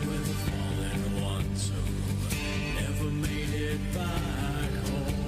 with the fallen ones who never made it back home.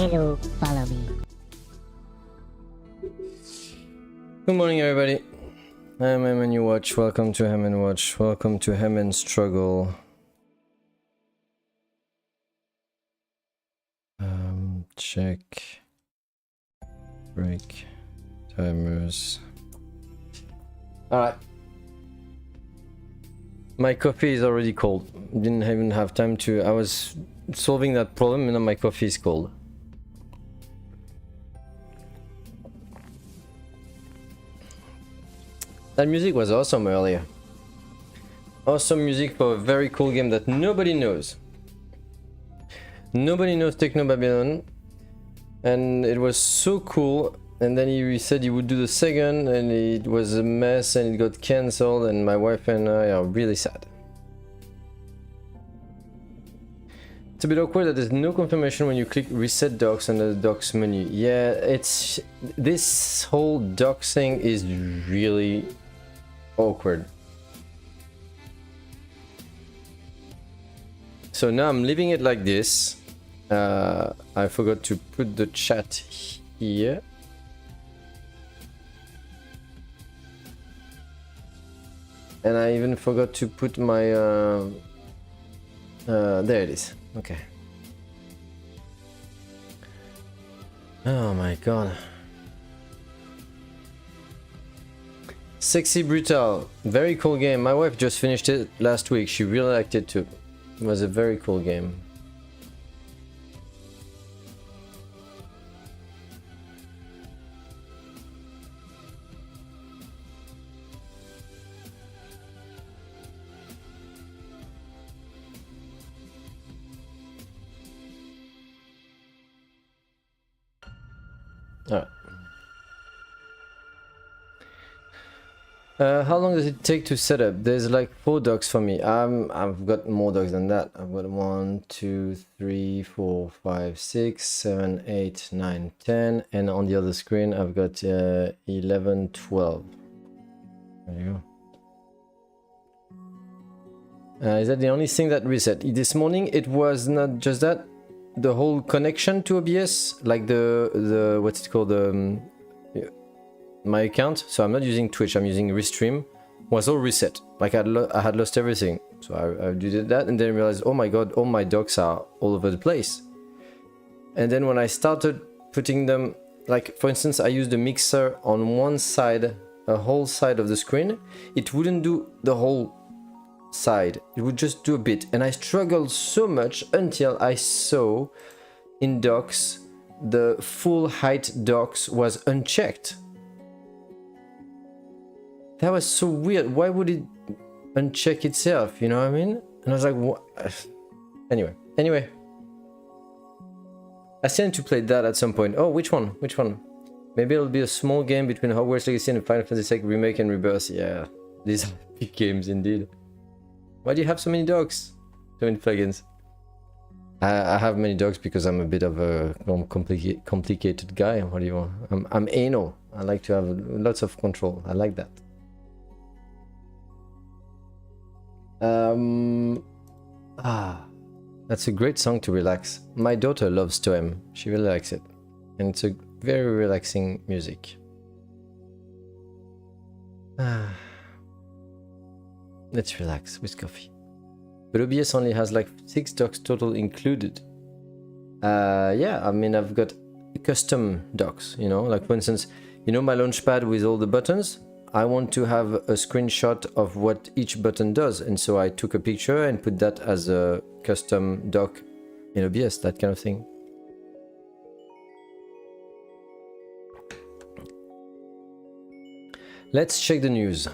Hello, follow me. Good morning, everybody. I'm Hemen You Watch. Welcome to Hemen Watch. Welcome to Hemen Struggle. check. Break. Timers. Alright. My coffee is already cold. Didn't even have time to... I was solving that problem and now my coffee is cold. That music was awesome earlier. Awesome music for a very cool game that nobody knows. Nobody knows Techno Babylon. And it was so cool. And then he said he would do the second and it was a mess and it got cancelled and my wife and I are really sad. It's a bit awkward that there's no confirmation when you click reset docs under the docs menu. Yeah, it's... this whole docs thing is really awkward. So now I'm leaving it like this. I forgot to put the chat here. And I even forgot to put my... there it is. Okay. Oh my god. Sexy Brutal. Very cool game. My wife just finished it last week. She really liked it too. It was a very cool game. Alright. How long does it take to set up? There's like 4 docs for me. I've got more docs than that. I've got 1, 2, 3, 4, 5, 6, 7, 8, 9, 10, and on the other screen I've got 11, 12. There you go. Is that the only thing that reset? This morning it was not just that. The whole connection to OBS, like the what's it called, my account, so I'm not using Twitch, I'm using Restream, was all reset. Like I had lost everything. So I did that and then realized, oh my god, all my docs are all over the place. And then when I started putting them, like for instance, I used the mixer on one side, a whole side of the screen, it wouldn't do the whole side, it would just do a bit. And I struggled so much until I saw in docs, the full height docs was unchecked. That was so weird. Why would it uncheck itself? You know what I mean? And I was like, what? Anyway. I still need to play that at some point. Oh, which one? Which one? Maybe it'll be a small game between Hogwarts Legacy and Final Fantasy VII Remake and Rebirth. Yeah, these are big games indeed. Why do you have so many dogs? So many plugins. I have many dogs because I'm a bit of a complicated guy. What do you want? I'm anal. I like to have lots of control. I like that. That's a great song to relax. My daughter loves Toem. She really likes it. And it's a very relaxing music. Let's relax with coffee. But OBS only has like 6 docs total included. Yeah, I mean, I've got custom docs, you know, like for instance, you know my launchpad with all the buttons? I want to have a screenshot of what each button does, and so I took a picture and put that as a custom doc in OBS, that kind of thing. Let's check the news.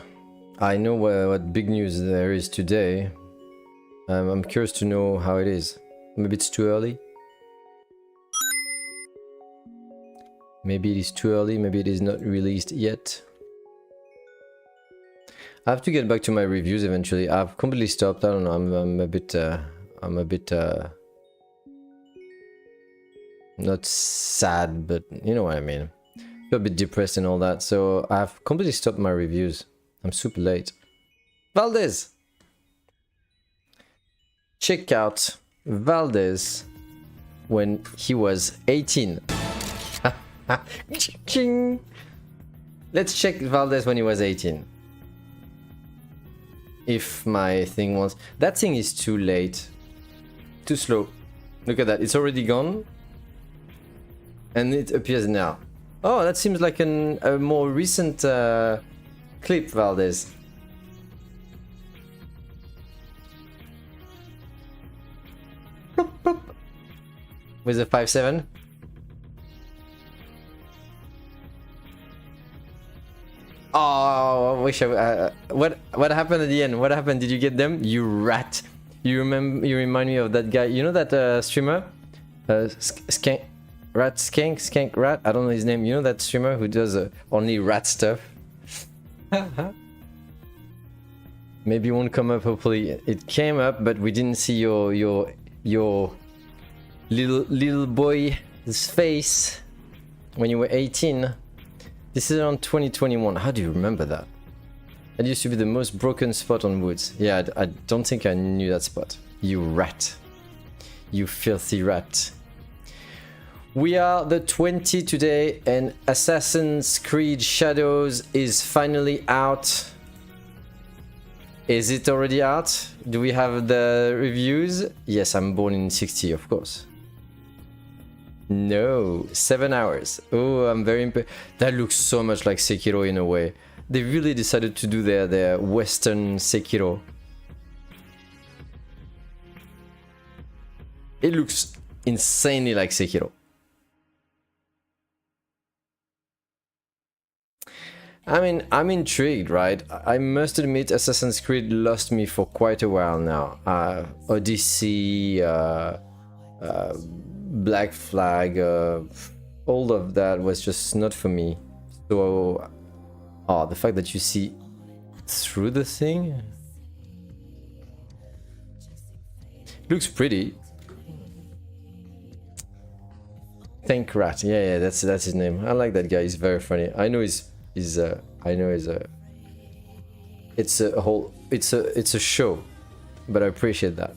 I know what big news there is today. I'm curious to know how it is. Maybe it's too early. Maybe it is too early, maybe it is not released yet. I have to get back to my reviews eventually. I've completely stopped. I don't know. I'm a bit not sad, but you know what I mean. A bit depressed and all that. So I've completely stopped my reviews. I'm super late. Valdez. Check out Valdez when he was 18. Let's check Valdez when he was 18. If my thing wants... That thing is too late. Too slow. Look at that. It's already gone. And it appears now. Oh, that seems like a more recent clip, Valdez. Bloop, bloop. With a 5-7. Oh, I wish I. What happened at the end? What happened? Did you get them? You rat! You remind me of that guy. You know that streamer, Skank Rat. I don't know his name. You know that streamer who does only rat stuff. Maybe it won't come up. Hopefully, it came up, but we didn't see your little boy's face when you were 18. This is around 2021. How do you remember that? That used to be the most broken spot on Woods. Yeah, I don't think I knew that spot. You rat. You filthy rat. We are the 20 today, and Assassin's Creed Shadows is finally out. Is it already out? Do we have the reviews? Yes, I'm born in 60, of course. No, 7 hours. Oh, I'm very that looks so much like Sekiro in a way. They really decided to do their Western Sekiro. It looks insanely like Sekiro. I mean, I'm intrigued, right? I must admit, Assassin's Creed lost me for quite a while now. Odyssey, Black Flag, all of that was just not for me. So, the fact that you see through the thing looks pretty. Thank Rat, yeah, that's his name. I like that guy. He's very funny. I know it's a show, but I appreciate that.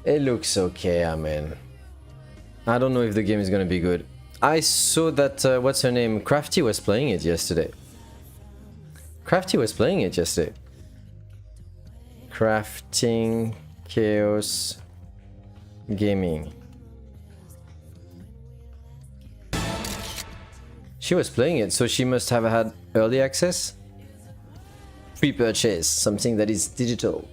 It looks okay, I mean. I don't know if the game is gonna be good. I saw that, what's her name? Crafty was playing it yesterday. Crafting Chaos Gaming. She was playing it, so she must have had early access? Pre-purchase, something that is digital.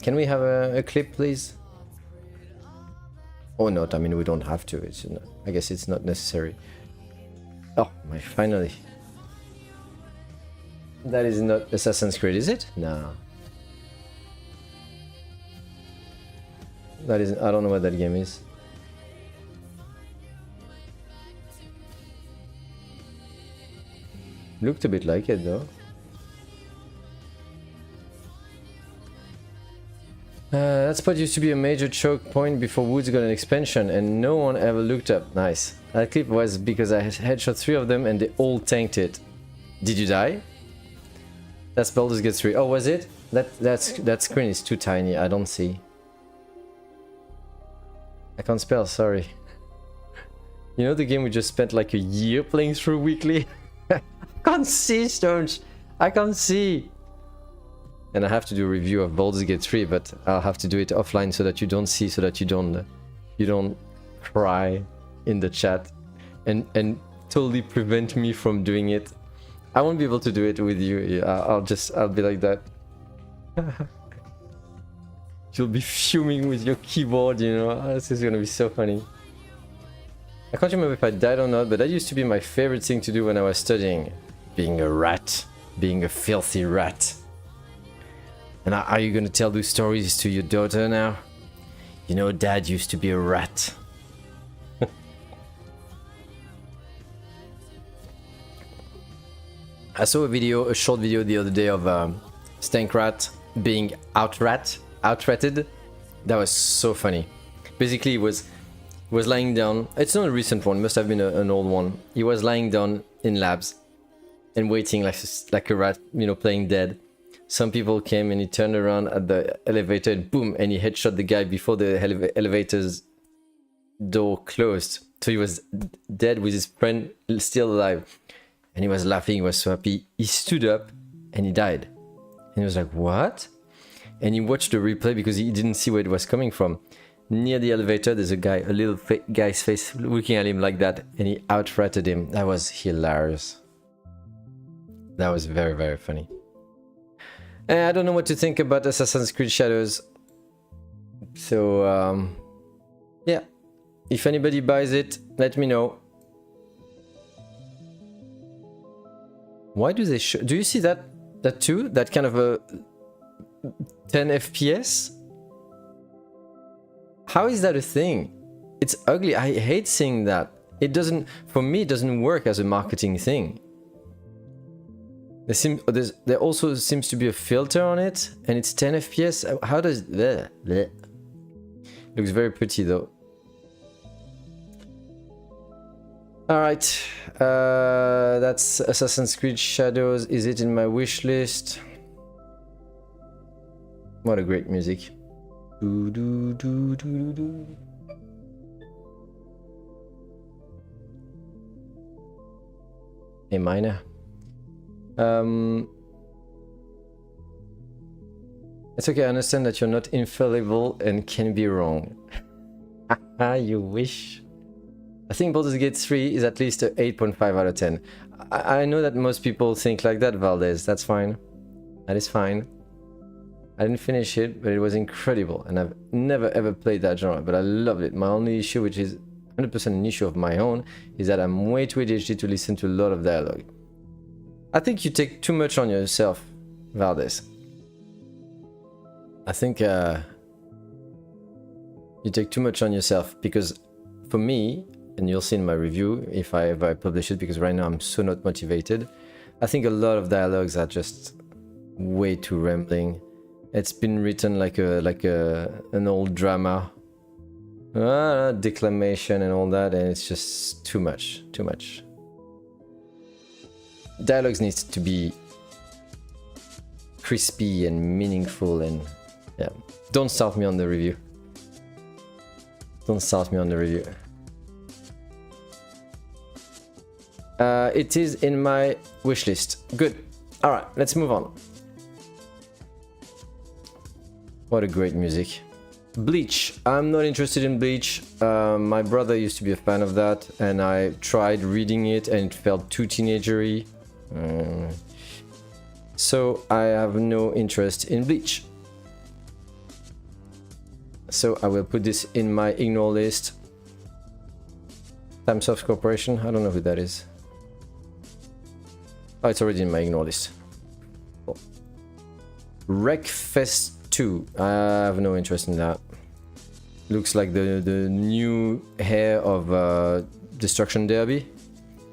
Can we have a clip, please? Or not, I mean, we don't have to. I guess it's not necessary. Oh, my, finally. That is not Assassin's Creed, is it? No. That is, I don't know what that game is. Looked a bit like it, though. That spot used to be a major choke point before Woods got an expansion, and no one ever looked up. Nice. That clip was because I headshot 3 of them and they all tanked it. Did you die? That's Baldur's Gate 3. Oh, was it? That screen is too tiny. I don't see. I can't spell, sorry. You know the game we just spent like a year playing through weekly? I can't see, Stones. I can't see. And I have to do a review of Baldur's Gate 3, but I'll have to do it offline so that you don't see, so that you don't cry in the chat and totally prevent me from doing it. I won't be able to do it with you. I'll be like that. You'll be fuming with your keyboard, you know. This is gonna be so funny. I can't remember if I died or not, but that used to be my favorite thing to do when I was studying. Being a rat. Being a filthy rat. And are you gonna tell those stories to your daughter now? You know, Dad used to be a rat. I saw a short video the other day of Stankrat being outratted. That was so funny. Basically, he was lying down. It's not a recent one, must have been an old one. He was lying down in labs and waiting like a rat, you know, playing dead. Some people came and he turned around at the elevator and boom, and he headshot the guy before the elevator's door closed. So he was dead with his friend still alive. And he was laughing, he was so happy. He stood up and he died. And he was like, what? And he watched the replay because he didn't see where it was coming from. Near the elevator, there's a guy, a little guy's face looking at him like that, and he out-ratted him. That was hilarious. That was very, very funny. And I don't know what to think about Assassin's Creed Shadows. So, yeah. If anybody buys it, let me know. Why do they show? Do you see that too? That kind of a 10 FPS? How is that a thing? It's ugly. I hate seeing that. It doesn't, for me, it doesn't work as a marketing thing. There also seems to be a filter on it, and it's 10 FPS. How does bleh, bleh. Looks very pretty though. Alright, that's Assassin's Creed Shadows. Is it in my wish list? What a great music. Do, do, do, do, do. A minor. It's okay, I understand that you're not infallible and can be wrong. You wish. I think Baldur's Gate 3 is at least a 8.5 out of 10. I know that most people think like that, Valdez. That's fine. That is fine. I didn't finish it, but it was incredible. And I've never ever played that genre, but I loved it. My only issue, which is 100% an issue of my own, is that I'm way too ADHD to listen to a lot of dialogue. I think you take too much on yourself, Valdez. I think you take too much on yourself, because for me, and you'll see in my review if I ever publish it, because right now I'm so not motivated, I think a lot of dialogues are just way too rambling. It's been written like an old drama, declamation and all that, and it's just too much. Dialogues needs to be crispy and meaningful, and yeah. Don't start me on the review. Don't start me on the review. It is in my wish list. Good. Alright, let's move on. What a great music. Bleach. I'm not interested in Bleach. My brother used to be a fan of that, and I tried reading it and it felt too teenagery. So I have no interest in Bleach. So I will put this in my ignore list. Timesoft Corporation. I don't know who that is. Oh, it's already in my ignore list. Cool. Wreckfest 2. I have no interest in that. Looks like the new hair of Destruction Derby.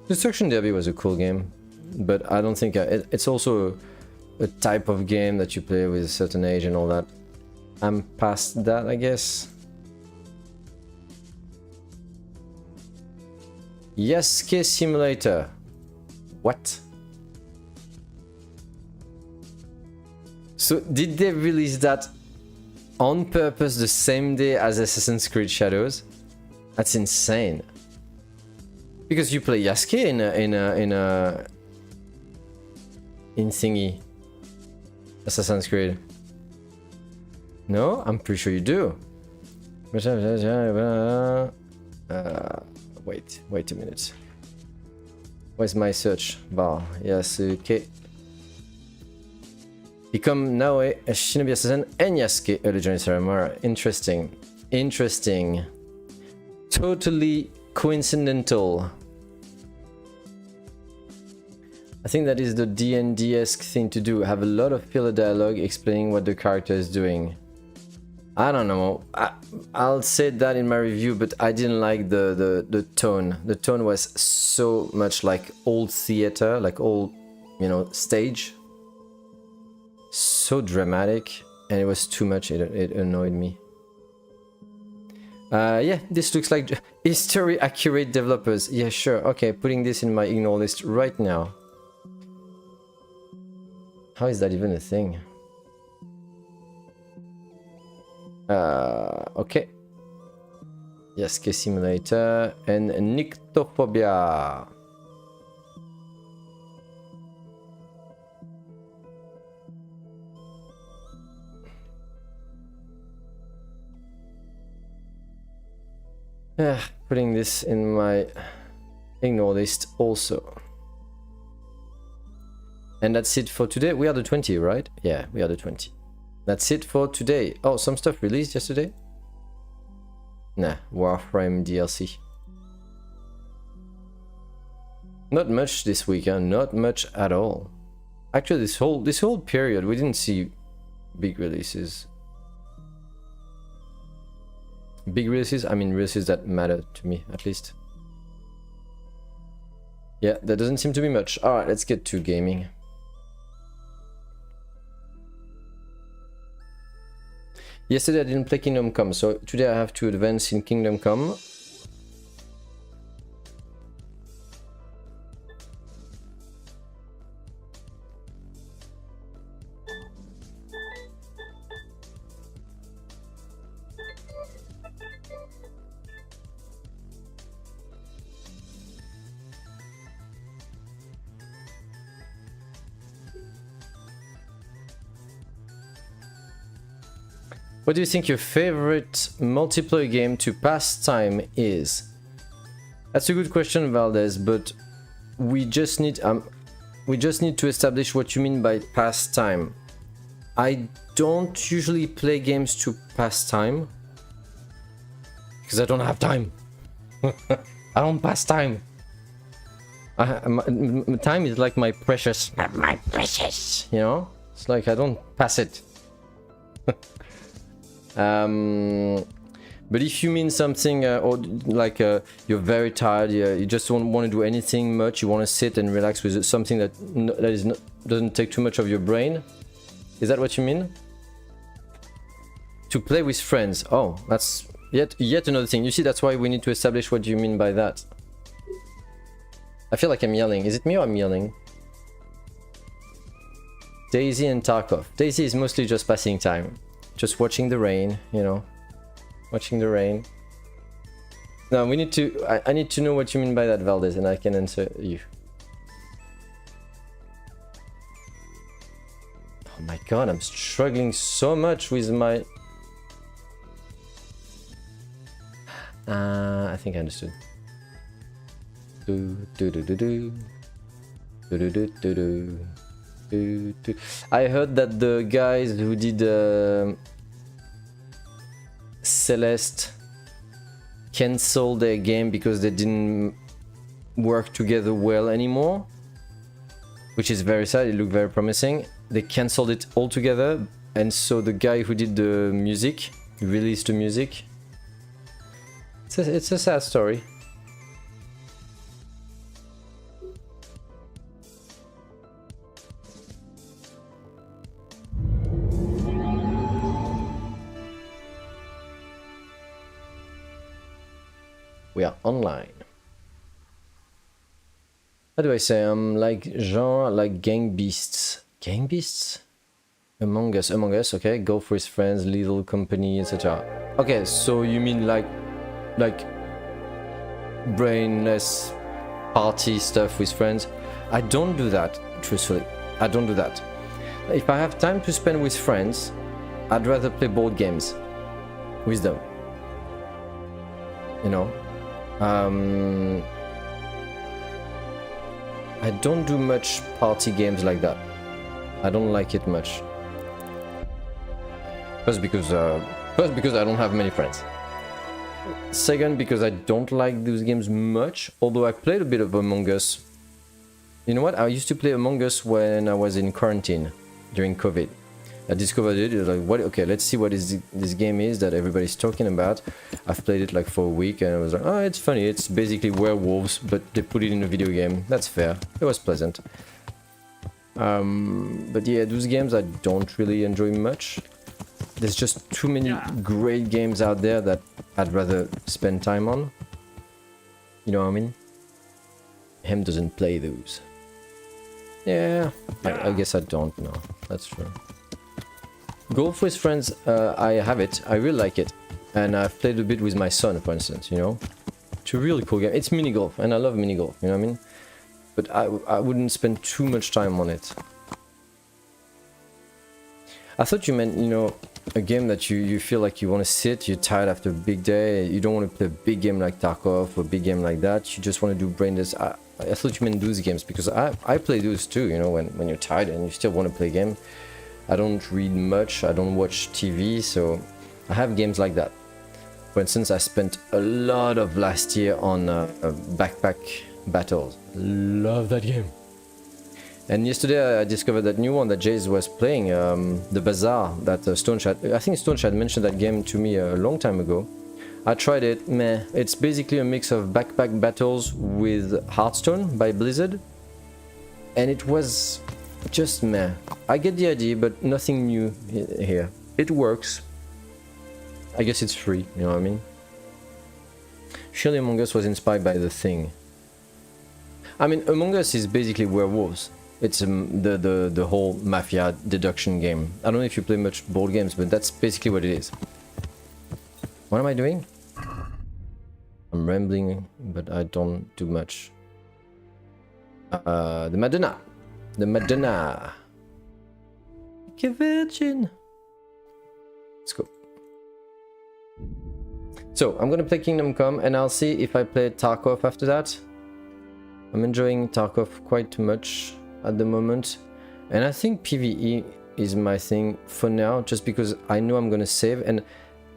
Destruction Derby was a cool game, but I don't think it's also a type of game that you play with a certain age and all that. I'm past that, I guess. Yasuke Simulator. What? So did they release that on purpose the same day as Assassin's Creed Shadows? That's insane. Because you play Yasuke in thingy Assassin's Creed. No, I'm pretty sure you do. Wait a minute. Where's my search bar? Yasuke. Become Naoe, a Shinobi Assassin, and Yasuke, a Legendary Samurai. Interesting. Interesting. Totally coincidental. I think that is the D&D-esque thing to do. Have a lot of filler dialogue explaining what the character is doing. I don't know. I'll say that in my review, but I didn't like the tone. The tone was so much like old theater, like old, you know, stage. So dramatic, and it was too much. It annoyed me. Yeah, this looks like history accurate developers. Yeah, sure. Okay, putting this in my ignore list right now. How is that even a thing? Okay. Yasuke Simulator and Nyctophobia. Putting this in my ignore list also. And that's it for today. We are the 20, right? Yeah, we are the 20. That's it for today. Oh, some stuff released yesterday? Nah, Warframe DLC. Not much this weekend, not much at all. Actually, this whole period we didn't see big releases. Big releases, I mean releases that matter to me at least. Yeah, there doesn't seem to be much. Alright, let's get to gaming. Yesterday I didn't play Kingdom Come, so today I have to advance in Kingdom Come. What do you think your favorite multiplayer game to pass time is? That's a good question, Valdez, but we just need to establish what you mean by pass time. I don't usually play games to pass time because I don't have time. I don't pass time. Time is like my precious, you know? It's like I don't pass it. But if you mean something or like you're very tired, you just don't want to do anything much, you want to sit and relax with something that doesn't take too much of your brain, is that what you mean? To play with friends. Oh, that's yet another thing. You see, that's why we need to establish what you mean by that. I feel like I'm yelling. Is it me or I'm yelling? Daisy and Tarkov. Daisy is mostly just passing time. Just watching the rain, you know. Watching the rain. Now we need to... I need to know what you mean by that, Valdez, and I can answer you. Oh my god, I'm struggling so much with my... I think I understood. I heard that the guys who did Celeste canceled their game because they didn't work together well anymore, which is very sad. It looked very promising. They canceled it altogether, and so the guy who did the music released the music. It's a sad story. We are online. How do I say? Like Jean, like Gang Beasts. Gang Beasts? Among Us, okay. Golf with friends, Little Company, etc. Okay, so you mean like brainless party stuff with friends? I don't do that, truthfully. I don't do that. If I have time to spend with friends, I'd rather play board games with them. You know? I don't do much party games like that. I don't like it much. First because I don't have many friends. Second, because I don't like those games much, although I played a bit of Among Us. You know what? I used to play Among Us when I was in quarantine during COVID. I discovered it, like, what? Okay, let's see what this game is that everybody's talking about. I've played it like for a week and I was like, oh, it's funny. It's basically werewolves, but they put it in a video game. That's fair. It was pleasant. But yeah, those games I don't really enjoy much. There's just too many great games out there that I'd rather spend time on. You know what I mean? Him doesn't play those. Yeah, I guess I don't know. That's true. Golf with friends, I have it. I really like it. And I've played a bit with my son, for instance, you know? It's a really cool game. It's mini golf, and I love mini golf, you know what I mean? But I wouldn't spend too much time on it. I thought you meant, you know, a game that you feel like you want to sit, you're tired after a big day, you don't want to play a big game like Tarkov or a big game like that, you just want to do brainless. I thought you meant those games, because I play those too, you know, when you're tired and you still want to play a game. I don't read much, I don't watch TV, so I have games like that. For instance, I spent a lot of last year on Backpack Battles. Love that game. And yesterday I discovered that new one that Jace was playing, the Bazaar, that Stoneshad. I think Stoneshad mentioned that game to me a long time ago. I tried it, meh. It's basically a mix of Backpack Battles with Hearthstone by Blizzard. And it was just meh. I get the idea, but nothing new here. It works. I guess it's free, you know what I mean? Surely Among Us was inspired by The Thing. I mean, Among Us is basically werewolves. It's the whole mafia deduction game. I don't know if you play much board games, but that's basically what it is. What am I doing? I'm rambling, but I don't do much. The Madonna. The Madonna. Like a virgin. Let's go. So, I'm gonna play Kingdom Come, and I'll see if I play Tarkov after that. I'm enjoying Tarkov quite much at the moment, and I think PvE is my thing for now, just because I know I'm gonna save, and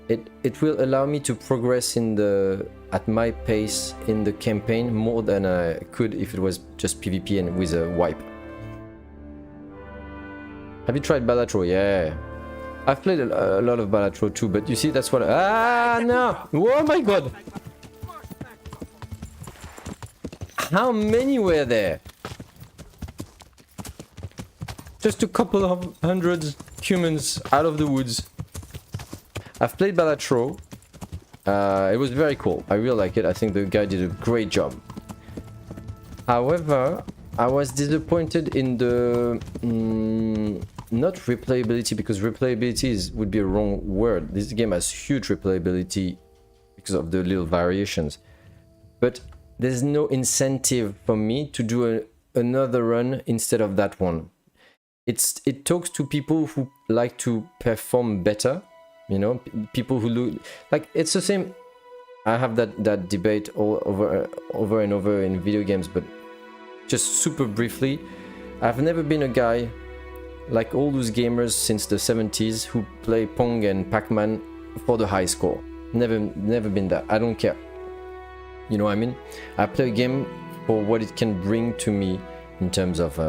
it will allow me to progress at my pace in the campaign more than I could if it was just PvP and with a wipe. Have you tried Balatro? Yeah. I've played a lot of Balatro too, but you see, that's what no! Oh my god! How many were there? Just a couple of hundred humans out of the woods. I've played Balatro. It was very cool. I really like it. I think the guy did a great job. However, I was disappointed in the not replayability, because replayability would be a wrong word. This game has huge replayability because of the little variations, but there's no incentive for me to do another run instead of that one. It talks to people who like to perform better, you know, people who look like it's the same. I have that debate all over and over in video games, but just super briefly, I've never been a guy like all those gamers since the 70s who play Pong and Pac-Man for the high score. Never been that. I don't care. You know what I mean? I play a game for what it can bring to me in terms of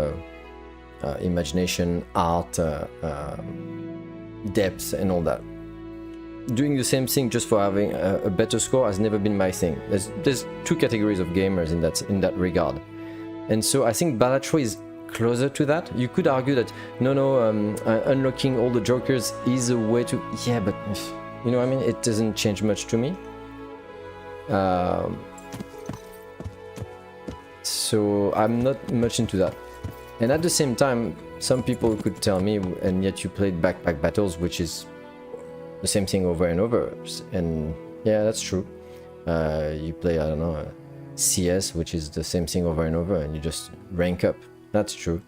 imagination, art, depth, and all that. Doing the same thing just for having a better score has never been my thing. There's two categories of gamers in that regard, and so I think Balatro is closer to that. You could argue that unlocking all the jokers is a way to, yeah, but you know what I mean, it doesn't change much to me. So I'm not much into that. And at the same time, some people could tell me, and yet you played Backpack Battles, which is the same thing over and over, and yeah, that's true. You play, I don't know, CS, which is the same thing over and over, and you just rank up. That's true.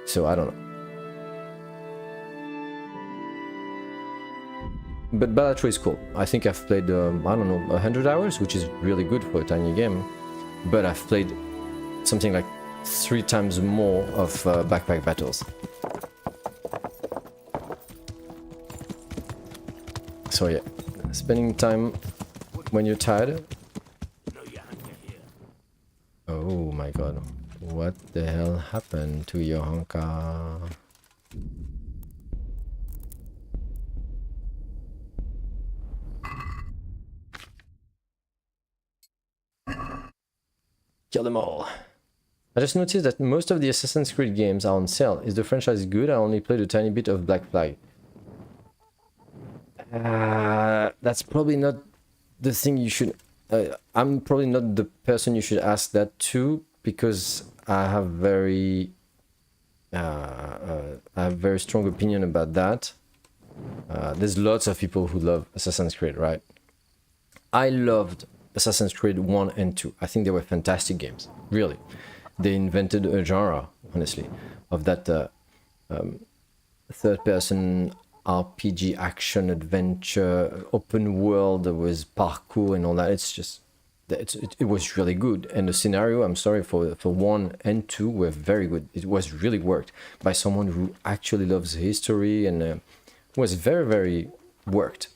So I don't know. But Balatro is cool. I think I've played, I don't know, 100 hours, which is really good for a tiny game. But I've played something like 3 times more of Backpack Battles. So yeah, spending time when you're tired. Oh my god, what the hell happened to Johanka? Kill them all. I just noticed that most of the Assassin's Creed games are on sale. Is the franchise good? I only played a tiny bit of Black Flag. That's probably not the thing you should... I'm probably not the person you should ask that to, because I have very strong opinion about that. There's lots of people who love Assassin's Creed, right? I loved Assassin's Creed 1 and 2. I think they were fantastic games, really. they invented a genre, honestly, of that third-person RPG action adventure open world with parkour and all that. It's just it was really good, and the scenario, I'm sorry, for 1 and 2 were very good. It was really worked by someone who actually loves history, and was very, very worked.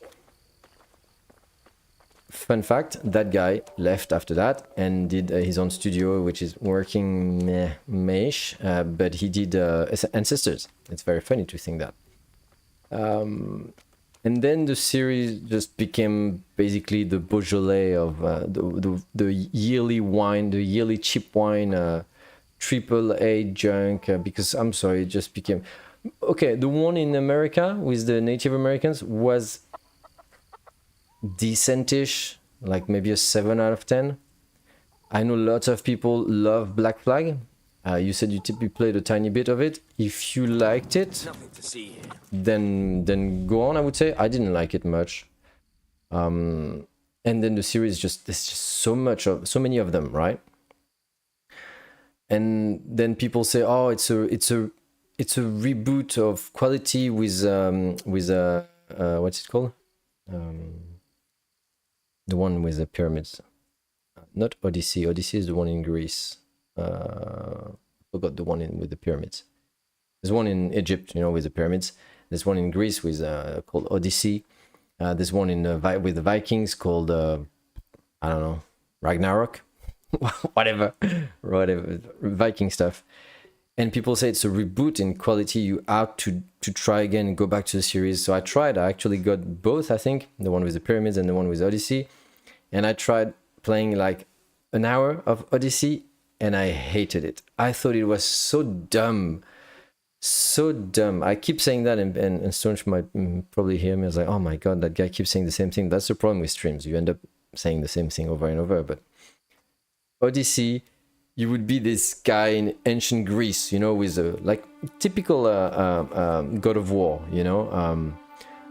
Fun fact, that guy left after that and did his own studio, which is working meh-ish, but he did Ancestors. It's very funny to think that. And then the series just became basically the Beaujolais of the yearly wine, the yearly cheap wine, AAA junk, because I'm sorry, it just became... Okay, the one in America with the Native Americans was decentish, like maybe a 7 out of 10. I know lots of people love Black Flag. You said you typically played a tiny bit of it. If you liked it, then go on, I would say. I didn't like it much. And then the series there's just so many of them, right? And then people say, oh, it's a reboot of quality with what's it called? The one with the pyramids. Not Odyssey. Odyssey is the one in Greece. Forgot the one with the pyramids. There's one in Egypt, with the pyramids. There's one in Greece with called Odyssey. There's one with the Vikings called I don't know, Ragnarok, whatever, Viking stuff. And people say it's a reboot in quality. You have to try again and go back to the series. So I tried. I actually got both. I think the one with the pyramids and the one with Odyssey. And I tried playing like an hour of Odyssey, and I hated it. I thought it was so dumb. So dumb. I keep saying that, and Stonch might probably hear me. I was like, oh my god, that guy keeps saying the same thing. That's the problem with streams. You end up saying the same thing over and over. But Odyssey, you would be this guy in ancient Greece, with a like typical god of war,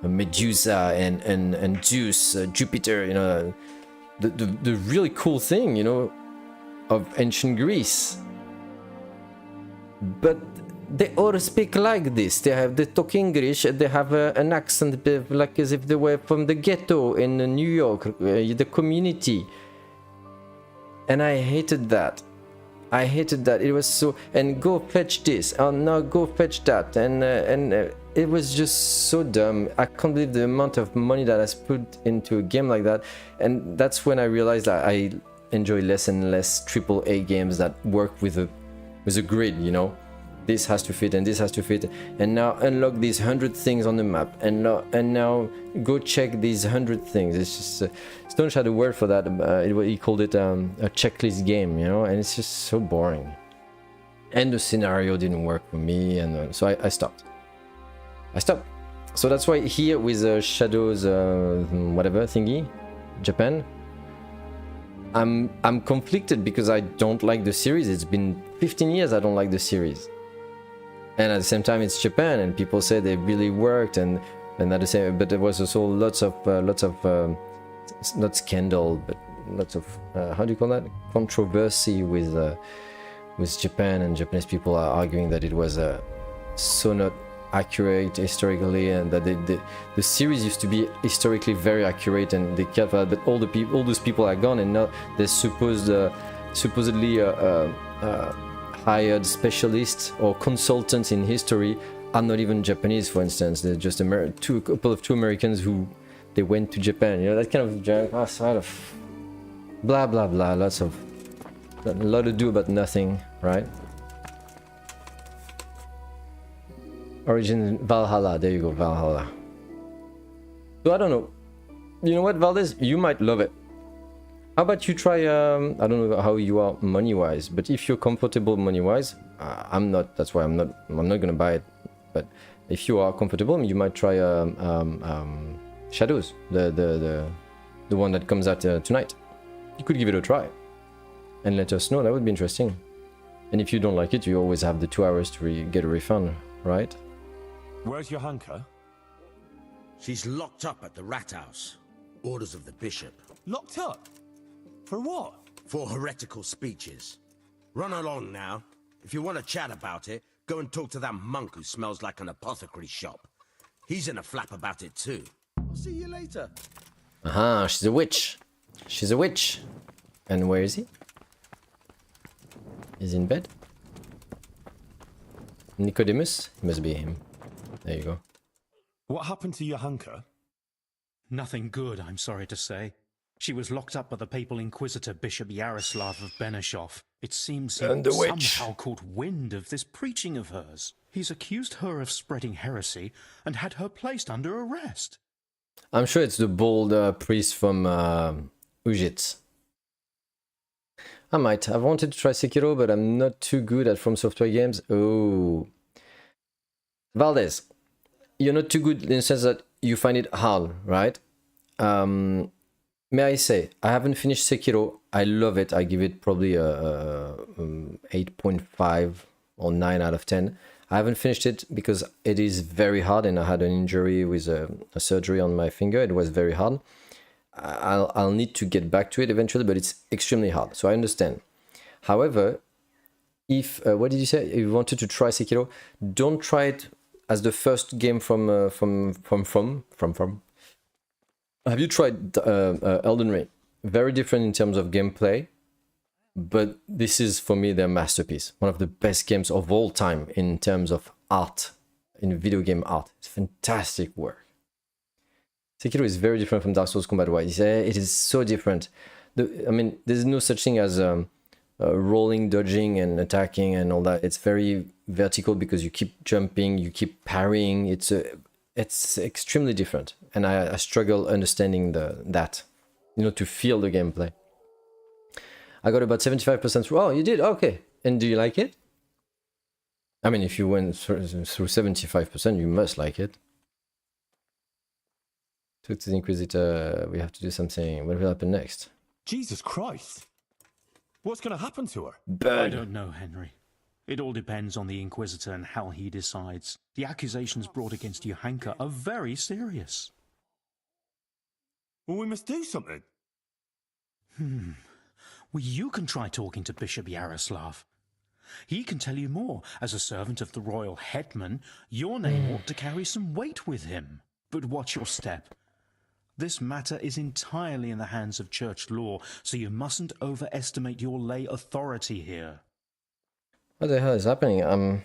Medusa and Zeus, Jupiter, the really cool thing, of ancient Greece. But they all speak like this. They talk English. They have an accent like as if they were from the ghetto in New York, the community. And I hated that. It was so, and go fetch this, oh no, go fetch that, and it was just so dumb. I can't believe the amount of money that I put into a game like that. And that's when I realized that I enjoy less and less AAA games that work with a grid, This has to fit and this has to fit, and now unlock these 100 things on the map, and now go check these 100 things. It's just Stonch had a word for that. He called it a checklist game, and it's just so boring. And the scenario didn't work for me, and so I stopped. So that's why here with Shadows, whatever thingy, Japan, I'm conflicted because I don't like the series. It's been 15 years I don't like the series. And at the same time, it's Japan, and people say they really worked, and at the same, but there was also lots of not scandal, but lots of how do you call that, controversy with Japan, and Japanese people are arguing that it was so not accurate historically, and that the series used to be historically very accurate, and they cared for that. But all those people are gone, and now there's supposedly hired specialists or consultants in history are not even Japanese, for instance. They're just two Americans who they went to Japan. That kind of junk, sort of blah blah blah. A lot to do about nothing, right? Origin Valhalla. There you go, Valhalla. So I don't know. You know what, Valdez? You might love it. How about you try, I don't know how you are money-wise, but if you're comfortable money-wise, I'm not, that's why I'm not gonna buy it, but if you are comfortable, you might try Shadows, the one that comes out tonight. You could give it a try, and let us know. That would be interesting. And if you don't like it, you always have the 2 hours to get a refund, right? Where's your hunker? She's locked up at the rat house. Orders of the bishop. Locked up? For what? For heretical speeches. Run along now. If you want to chat about it, go and talk to that monk who smells like an apothecary shop. He's in a flap about it too. I'll see you later. Aha, she's a witch. She's a witch. And where is he? He's in bed. Nicodemus? It must be him. There you go. What happened to Johanka? Nothing good, I'm sorry to say. She was locked up by the papal inquisitor Bishop Yaroslav of Benishov. It seems he And the witch. somehow caught wind of this preaching of hers. He's accused her of spreading heresy and had her placed under arrest. I'm sure it's the bold priest from Ujit. I might. I've wanted to try Sekiro, but I'm not too good at From Software games. Oh. Valdez, you're not too good in the sense that you find it hard, right? May I say, I haven't finished Sekiro. I love it. I give it probably a 8.5 or 9 out of 10. I haven't finished it because it is very hard, and I had an injury with a surgery on my finger. It was very hard. I'll need to get back to it eventually, but it's extremely hard. So I understand. However, if what did you say? If you wanted to try Sekiro, don't try it as the first game from. Have you tried Elden Ring? Very different in terms of gameplay, but this is for me their masterpiece. One of the best games of all time in terms of art, in video game art. It's fantastic work. Sekiro is very different from Dark Souls combat-wise. It is so different. I mean, there's no such thing as rolling, dodging, and attacking and all that. It's very vertical because you keep jumping, you keep parrying. It's extremely different, and I struggle understanding that, to feel the gameplay. I got about 75% through. Oh, you did? Okay. And do you like it? I mean, if you went through 75%, you must like it. Talk to the Inquisitor. We have to do something. What will happen next? Jesus Christ! What's going to happen to her? I don't know, Henry. It all depends on the Inquisitor and how he decides. The accusations brought against Johanka are very serious. Well, we must do something. Well, you can try talking to Bishop Yaroslav. He can tell you more. As a servant of the royal hetman, your name ought to carry some weight with him. But watch your step. This matter is entirely in the hands of church law, so you mustn't overestimate your lay authority here. What the hell is happening?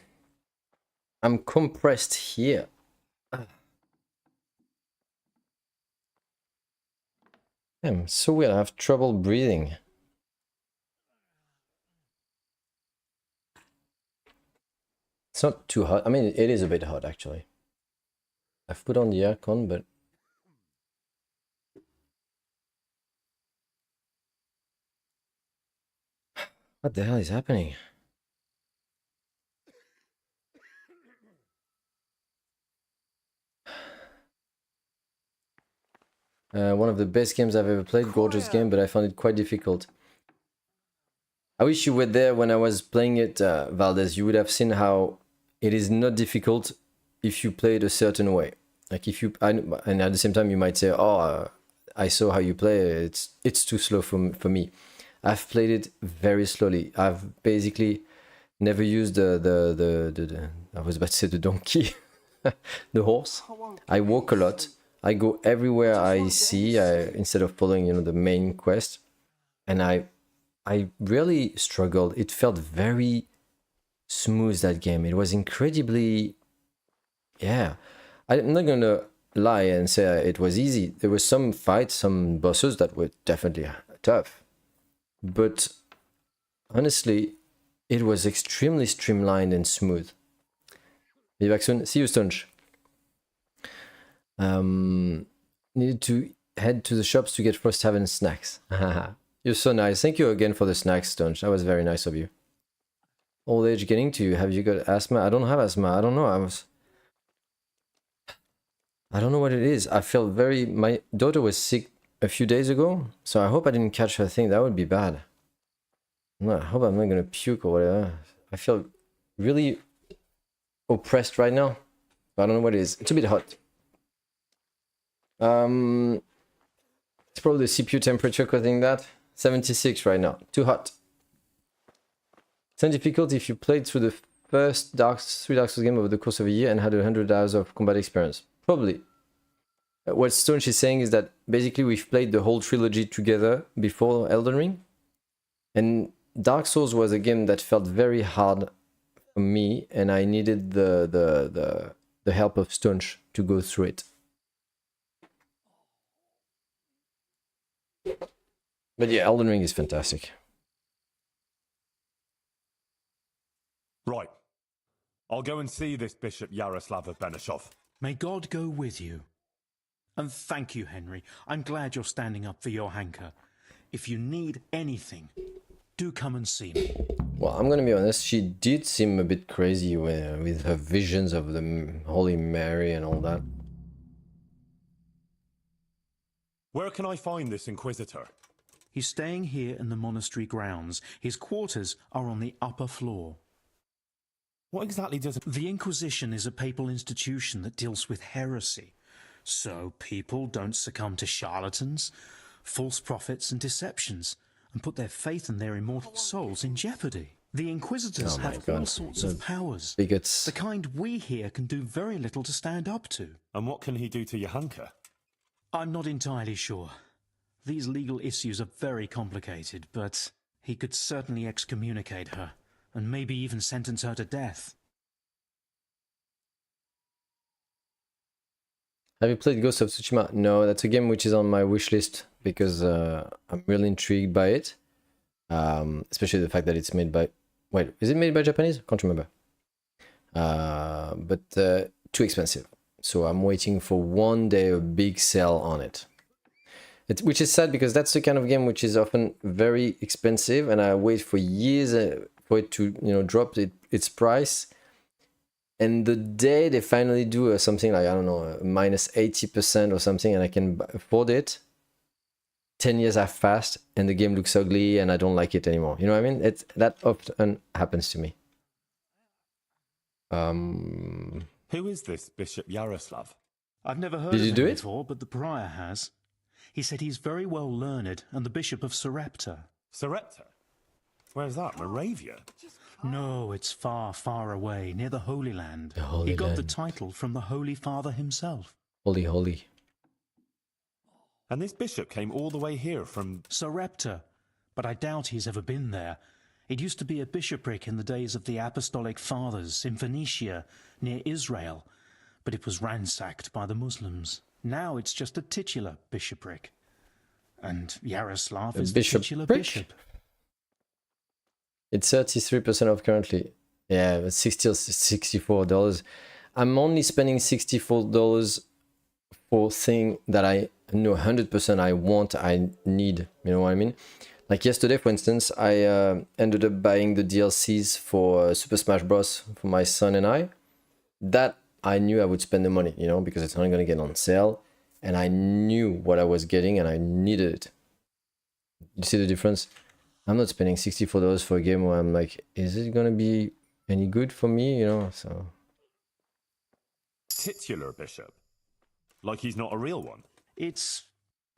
I'm compressed here. I'm so weird. I have trouble breathing. It's not too hot. I mean, it is a bit hot actually. I've put on the aircon, but what the hell is happening? One of the best games I've ever played, gorgeous game, but I found it quite difficult. I wish you were there when I was playing it, Valdez. You would have seen how it is not difficult if you play it a certain way. Like if you, and at the same time you might say, "Oh, I saw how you play. It's too slow for me." I've played it very slowly. I've basically never used the I was about to say the donkey, the horse. I walk a lot. I go everywhere I see instead of following, the main quest, and I really struggled. It felt very smooth, that game. It was incredibly, yeah. I'm not gonna lie and say it was easy. There were some fights, some bosses that were definitely tough, but honestly, it was extremely streamlined and smooth. Be back soon. See you, Stonch. Needed to head to the shops to get Frosthaven snacks. You're so nice. Thank you again for the snacks, Stonch. That was very nice of you. Old age getting to you. Have you got asthma? I don't have asthma. I don't know. I don't know what it is. I feel my daughter was sick a few days ago, so I hope I didn't catch her thing. That would be bad. No, I hope I'm not gonna puke or whatever. I feel really oppressed right now. I don't know what it is. It's a bit hot. It's probably the CPU temperature causing that. 76 right now. Too hot. not difficult if you played through the first three Dark Souls game over the course of a year and had 100 hours of combat experience. Probably. What Stonech is saying is that basically we've played the whole trilogy together before Elden Ring. And Dark Souls was a game that felt very hard for me, and I needed the help of Stonech to go through it. But yeah, Elden Ring is fantastic. Right. I'll go and see this Bishop Yaroslav of Benishov. May God go with you. And thank you, Henry. I'm glad you're standing up for your Hanker. If you need anything, do come and see me. Well, I'm gonna be honest, she did seem a bit crazy with her visions of the Holy Mary and all that. Where can I find this Inquisitor? He's staying here in the monastery grounds. His quarters are on the upper floor. What exactly does... The Inquisition is a papal institution that deals with heresy. So people don't succumb to charlatans, false prophets and deceptions, and put their faith and their immortal souls in jeopardy. The Inquisitors Oh my have God. all sorts of powers. Bigots. The kind we here can do very little to stand up to. And what can he do to Yahanka? I'm not entirely sure. These legal issues are very complicated, but he could certainly excommunicate her, and maybe even sentence her to death. Have you played Ghost of Tsushima? No, that's a game which is on my wish list because I'm really intrigued by it. Especially the fact that it's made by... Wait, is it made by Japanese? Can't remember. But too expensive. So I'm waiting for one day a big sale on it. Which is sad because that's the kind of game which is often very expensive, and I wait for years for it to, you know, drop its price. And the day they finally do something like, I don't know, minus 80% or something, and I can afford it, 10 years have passed and the game looks ugly and I don't like it anymore. You know what I mean? That often happens to me. Who is this Bishop Yaroslav? I've never heard Did of you him do it? before, but the prior has. He said he's very well learned and the Bishop of Sarepta. Sarepta? Where's that? Moravia? No, it's far, far away, near the Holy Land. The Holy He got the Land. title from the Holy Father himself. Holy. And this bishop came all the way here from... Sarepta, but I doubt he's ever been there. It used to be a bishopric in the days of the Apostolic Fathers in Phoenicia, near Israel, but it was ransacked by the Muslims. Now it's just a titular bishopric. And Yaroslav A is the titular bishopric? bishop. It's 33% off currently. Yeah, but $64. I'm only spending $64 for thing that I know 100% I want, I need. You know what I mean? Like yesterday, for instance, I ended up buying the DLCs for Super Smash Bros. For my son and I. That I knew I would spend the money, you know, because it's only going to get on sale. And I knew what I was getting and I needed it. You see the difference? I'm not spending $64 for a game where I'm like, is it going to be any good for me? You know, so... Titular bishop? Like he's not a real one? It's,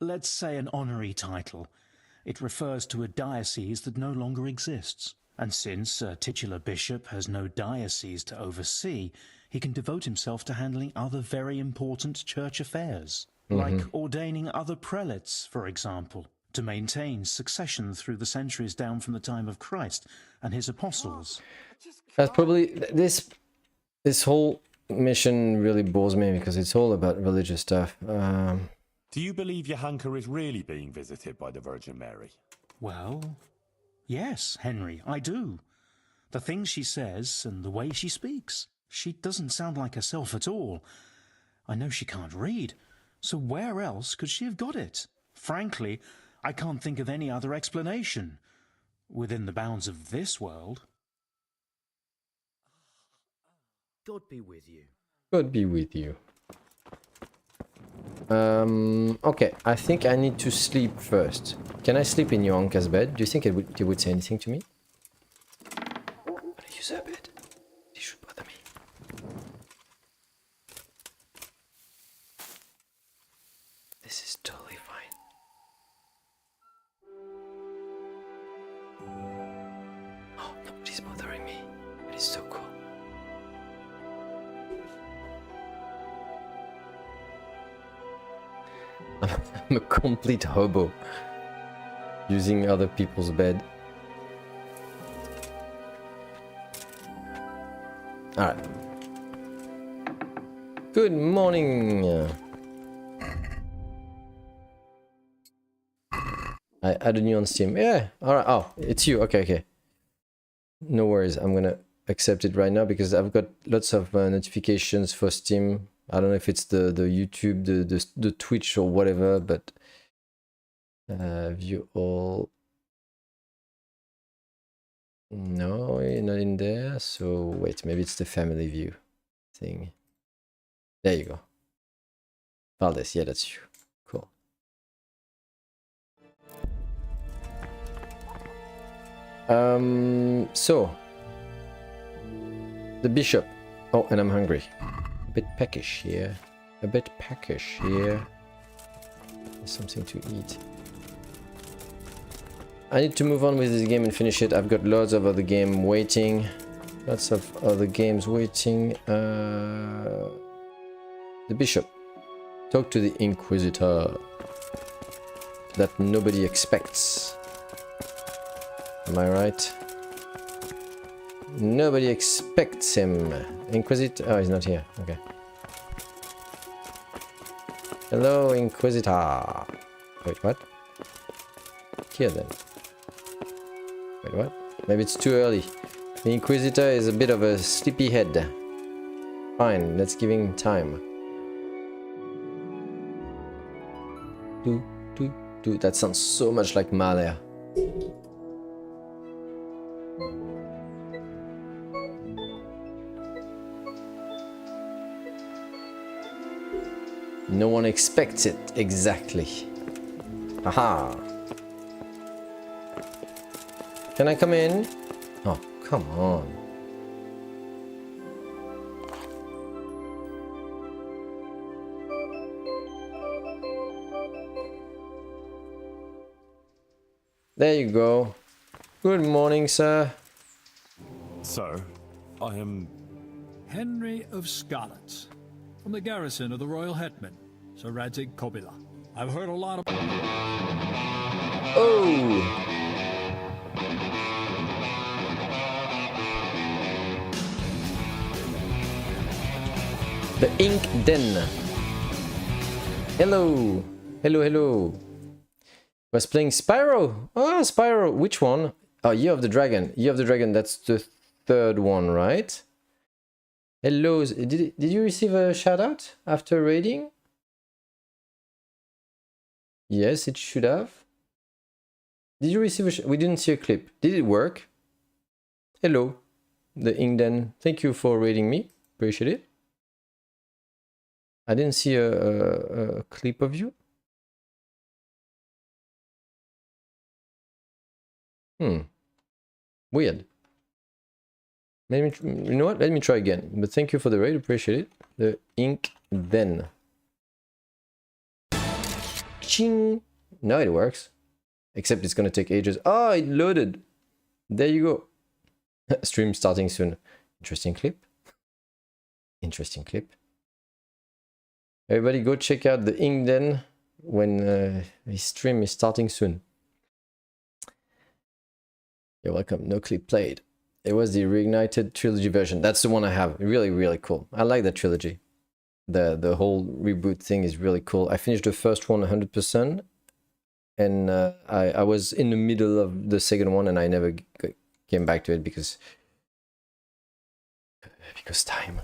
let's say, an honorary title. It refers to a diocese that no longer exists. And since a titular bishop has no diocese to oversee, he can devote himself to handling other very important church affairs, like ordaining other prelates, for example, to maintain succession through the centuries down from the time of Christ and his apostles. That's probably... This whole mission really bores me because it's all about religious stuff. Do you believe Yahanka is really being visited by the Virgin Mary? Well, yes, Henry, I do. The things she says and the way she speaks. She doesn't sound like herself at all. I know she can't read, so where else could she have got it? Frankly, I can't think of any other explanation. Within the bounds of this world. God be with you. God be with you. Okay, I think I need to sleep first. Can I sleep in your Anka's bed? Do you think it would say anything to me? I'm gonna use her bed. She should bother me. This is totally fine. Oh, nobody's bothering me. It is so cool. I'm a complete hobo using other people's bed. Alright. Good morning. I added you on Steam. Yeah, alright. Oh, it's you. Okay, okay. No worries. I'm gonna accept it right now because I've got lots of notifications for Steam. I don't know if it's the YouTube, the Twitch or whatever, but view all. No, you're not in there. So wait, maybe it's the family view thing. There you go. Valdez, yeah, that's you. Cool. So the bishop. Oh, and I'm hungry. A bit peckish here. A bit peckish here. There's something to eat. I need to move on with this game and finish it. I've got lots of other games waiting. Lots of other games waiting. The bishop. Talk to the Inquisitor. That nobody expects. Am I right? Nobody expects him. Inquisitor. Oh, he's not here. Okay. Hello, Inquisitor. Wait, what? Here then. Wait, what? Maybe it's too early. The Inquisitor is a bit of a sleepyhead. Fine, let's give him time. That sounds so much like Malia. No one expects it exactly. Haha. Can I come in? Oh, come on. There you go. Good morning, sir. So, I am... Henry of Scarlet, from the garrison of the Royal Hetman, Sir Radzig Kobyla. I've heard a lot of... Oh! The Ink Den. Hello. Hello, hello. Was playing Spyro. Oh, Spyro. Which one? Oh, Year of the Dragon. Year of the Dragon. That's the third one, right? Hello. Did you receive a shout out after raiding? Yes, it should have. Did you receive a we didn't see a clip. Did it work? Hello. The Ingden. Thank you for raiding me. Appreciate it. I didn't see a clip of you. Weird. Maybe, you know what? Let me try again. But thank you for the raid. Appreciate it. The ink then. Ching. Now it works. Except it's gonna take ages. Oh, it loaded. There you go. Stream starting soon. Interesting clip. Interesting clip. Everybody go check out the ink then when his stream is starting soon. You're welcome. No clip played. It was the Reignited trilogy version. That's the one I have. Really, really cool. I like that trilogy. The whole reboot thing is really cool. I finished the first one 100%, and I was in the middle of the second one, and I never came back to it because time.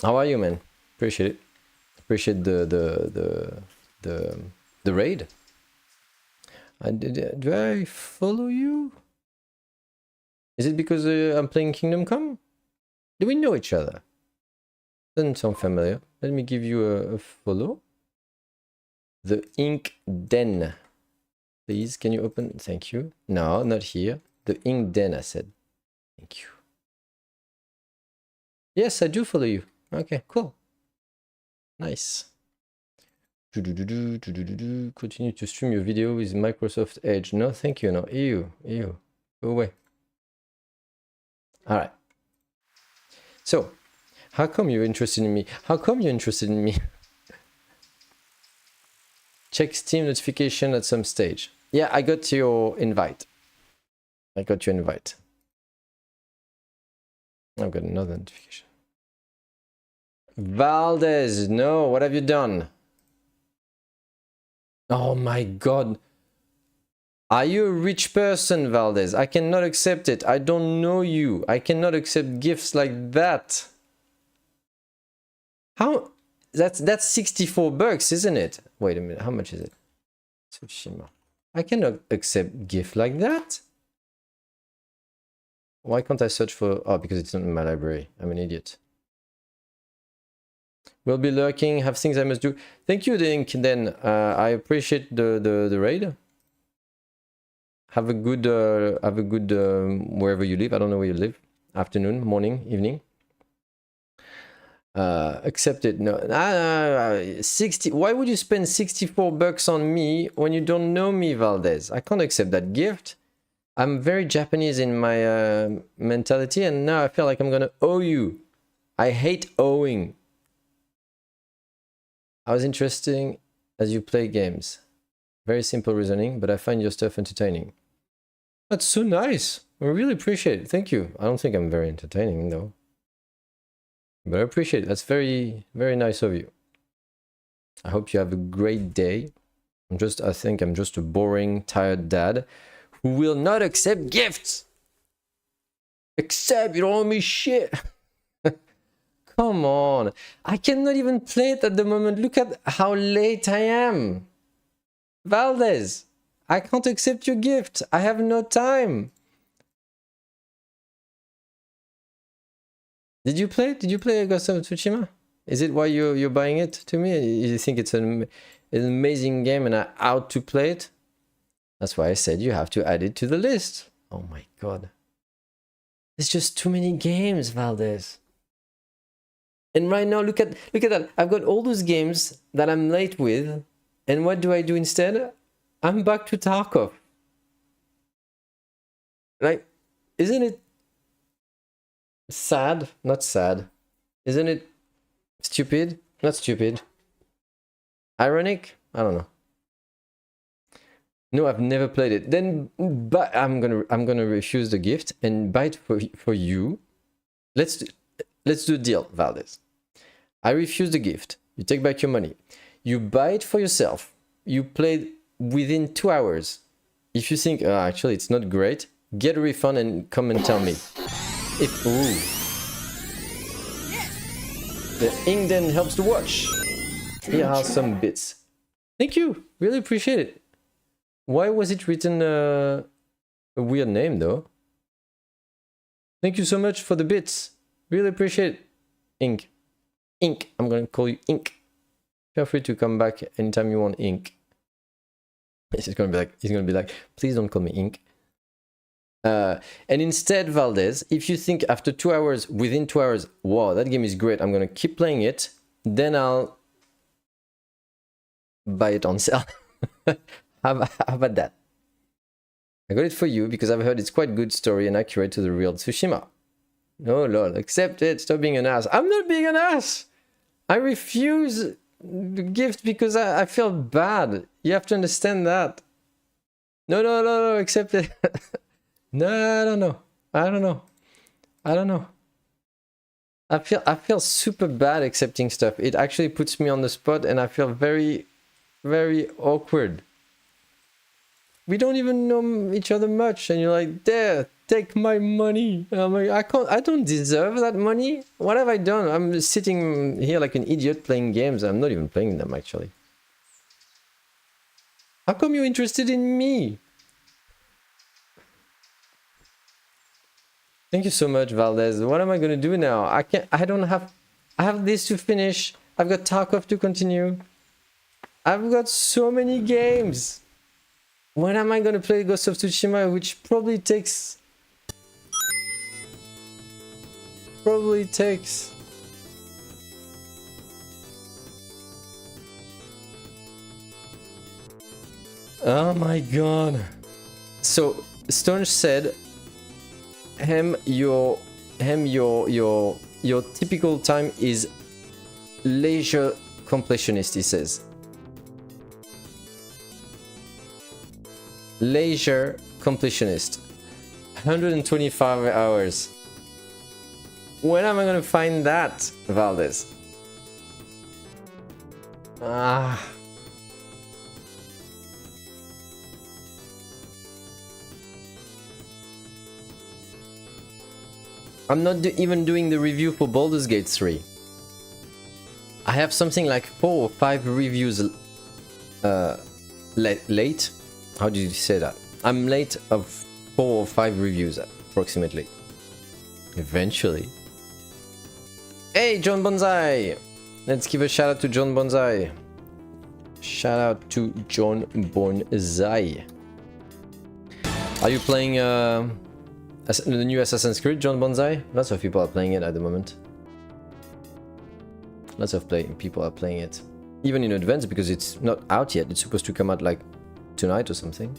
How are you, man? Appreciate it. Appreciate the raid. Do I follow you? Is it because I'm playing Kingdom Come? Do we know each other? Doesn't sound familiar. Let me give you a follow. The Ink Den. Please, can you open? Thank you. No, not here. The Ink Den, I said. Thank you. Yes, I do follow you. Okay, cool. Nice. Continue to stream your video with Microsoft Edge. No, thank you. No, ew. Go away. Alright. So, how come you're interested in me? How come you're interested in me? Check Steam notification at some stage. Yeah, I got your invite. I've got another notification. Valdez, no, what have you done? Oh my god. Are you a rich person, Valdez? I cannot accept it. I don't know you. I cannot accept gifts like that. How? That's 64 bucks, isn't it? Wait a minute, how much is it? Tsushima. I cannot accept gift like that. Why can't I search for... Oh, because it's not in my library. I'm an idiot. Will be lurking, have things I must do. Thank you, Dink. Then I appreciate the raid. Have a good wherever you live. I don't know where you live. Afternoon, morning, evening. Accept it. No, 60. Why would you spend 64 bucks on me when you don't know me, Valdez? I can't accept that gift. I'm very Japanese in my mentality, and now I feel like I'm gonna owe you. I hate owing. I was interesting as you play games. Very simple reasoning, but I find your stuff entertaining. That's so nice. I really appreciate it. Thank you. I don't think I'm very entertaining though. But I appreciate it. That's very, very nice of you. I hope you have a great day. I think I'm just a boring, tired dad who will not accept gifts. Accept, you don't owe me shit. Come on. I cannot even play it at the moment. Look at how late I am. Valdez, I can't accept your gift. I have no time. Did you play? Did you play Ghost of Tsushima? Is it why you're buying it to me? You think it's an amazing game and I'm out to play it? That's why I said you have to add it to the list. Oh my god. There's just too many games, Valdez. And right now, look at that. I've got all those games that I'm late with. And what do I do instead? I'm back to Tarkov. Like, isn't it sad? Not sad. Isn't it stupid? Not stupid. Ironic? I don't know. No, I've never played it. Then, but I'm gonna refuse the gift and buy it for you. Let's do a deal, Valdez. I refuse the gift. You take back your money. You buy it for yourself. You play it within 2 hours. If you think, actually, it's not great, get a refund and come and tell me. If the ink then helps to watch. Here are some bits. Thank you. Really appreciate it. Why was it written a weird name though? Thank you so much for the bits. Really appreciate it. Ink. Ink. I'm gonna call you Ink. Feel free to come back anytime you want, Ink. He's gonna be like, please don't call me Ink. And instead, Valdez, if you think after 2 hours, within 2 hours, wow, that game is great, I'm gonna keep playing it, then I'll buy it on sale. How about that? I got it for you because I've heard it's quite good story and accurate to the real Tsushima. No, lol, accept it, stop being an ass. I'm not being an ass! I refuse the gift because I feel bad. You have to understand that. No, accept it. No, I don't know. I feel super bad accepting stuff. It actually puts me on the spot and I feel very, very awkward. We don't even know each other much and you're like, there, take my money. And I'm like, I don't deserve that money. What have I done? I'm sitting here like an idiot playing games. I'm not even playing them actually. How come you're interested in me? Thank you so much, Valdez. What am I gonna do now? I have this to finish. I've got Tarkov to continue. I've got so many games. When am I gonna play Ghost of Tsushima, which probably takes... Oh my god. So, Stone said, your typical time is leisure completionist, he says. Leisure completionist. 125 hours. When am I gonna find that, Valdez? Ah. I'm not even doing the review for Baldur's Gate 3. I have something like 4 or 5 reviews late. How do you say that? I'm late of 4 or 5 reviews approximately. Eventually. Hey, John Bonsai! Let's give a shout out to John Bonsai. Shout out to John Bonsai. Are you playing the new Assassin's Creed, John Bonsai? Lots of people are playing it at the moment. Lots of people are playing it. Even in advance because it's not out yet. It's supposed to come out like tonight or something.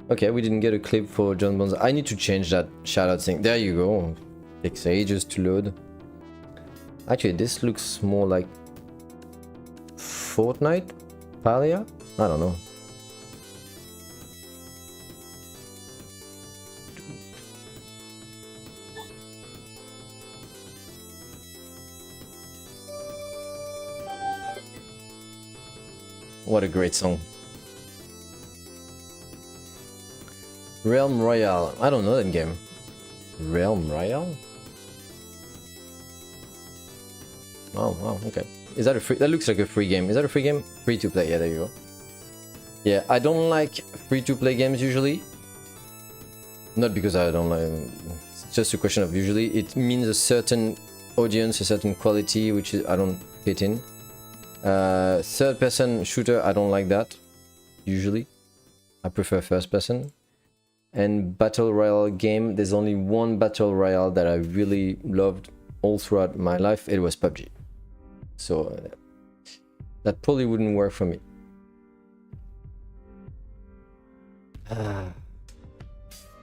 Okay, we didn't get a clip for John Bonsai. I need to change that shoutout thing. There you go. Takes ages to load. Actually, this looks more like Fortnite? Palia? I don't know. What a great song. Realm Royale. I don't know that game. Realm Royale? Oh, wow, okay. Is that a free? That looks like a free game. Is that a free game? Free to play. Yeah, there you go. Yeah, I don't like free to play games usually. Not because I don't like. It's just a question of usually. It means a certain audience, a certain quality, which I don't fit in. Third person shooter, I don't like that. Usually, I prefer first person. And battle royale game, there's only one battle royale that I really loved all throughout my life. It was PUBG. So that probably wouldn't work for me.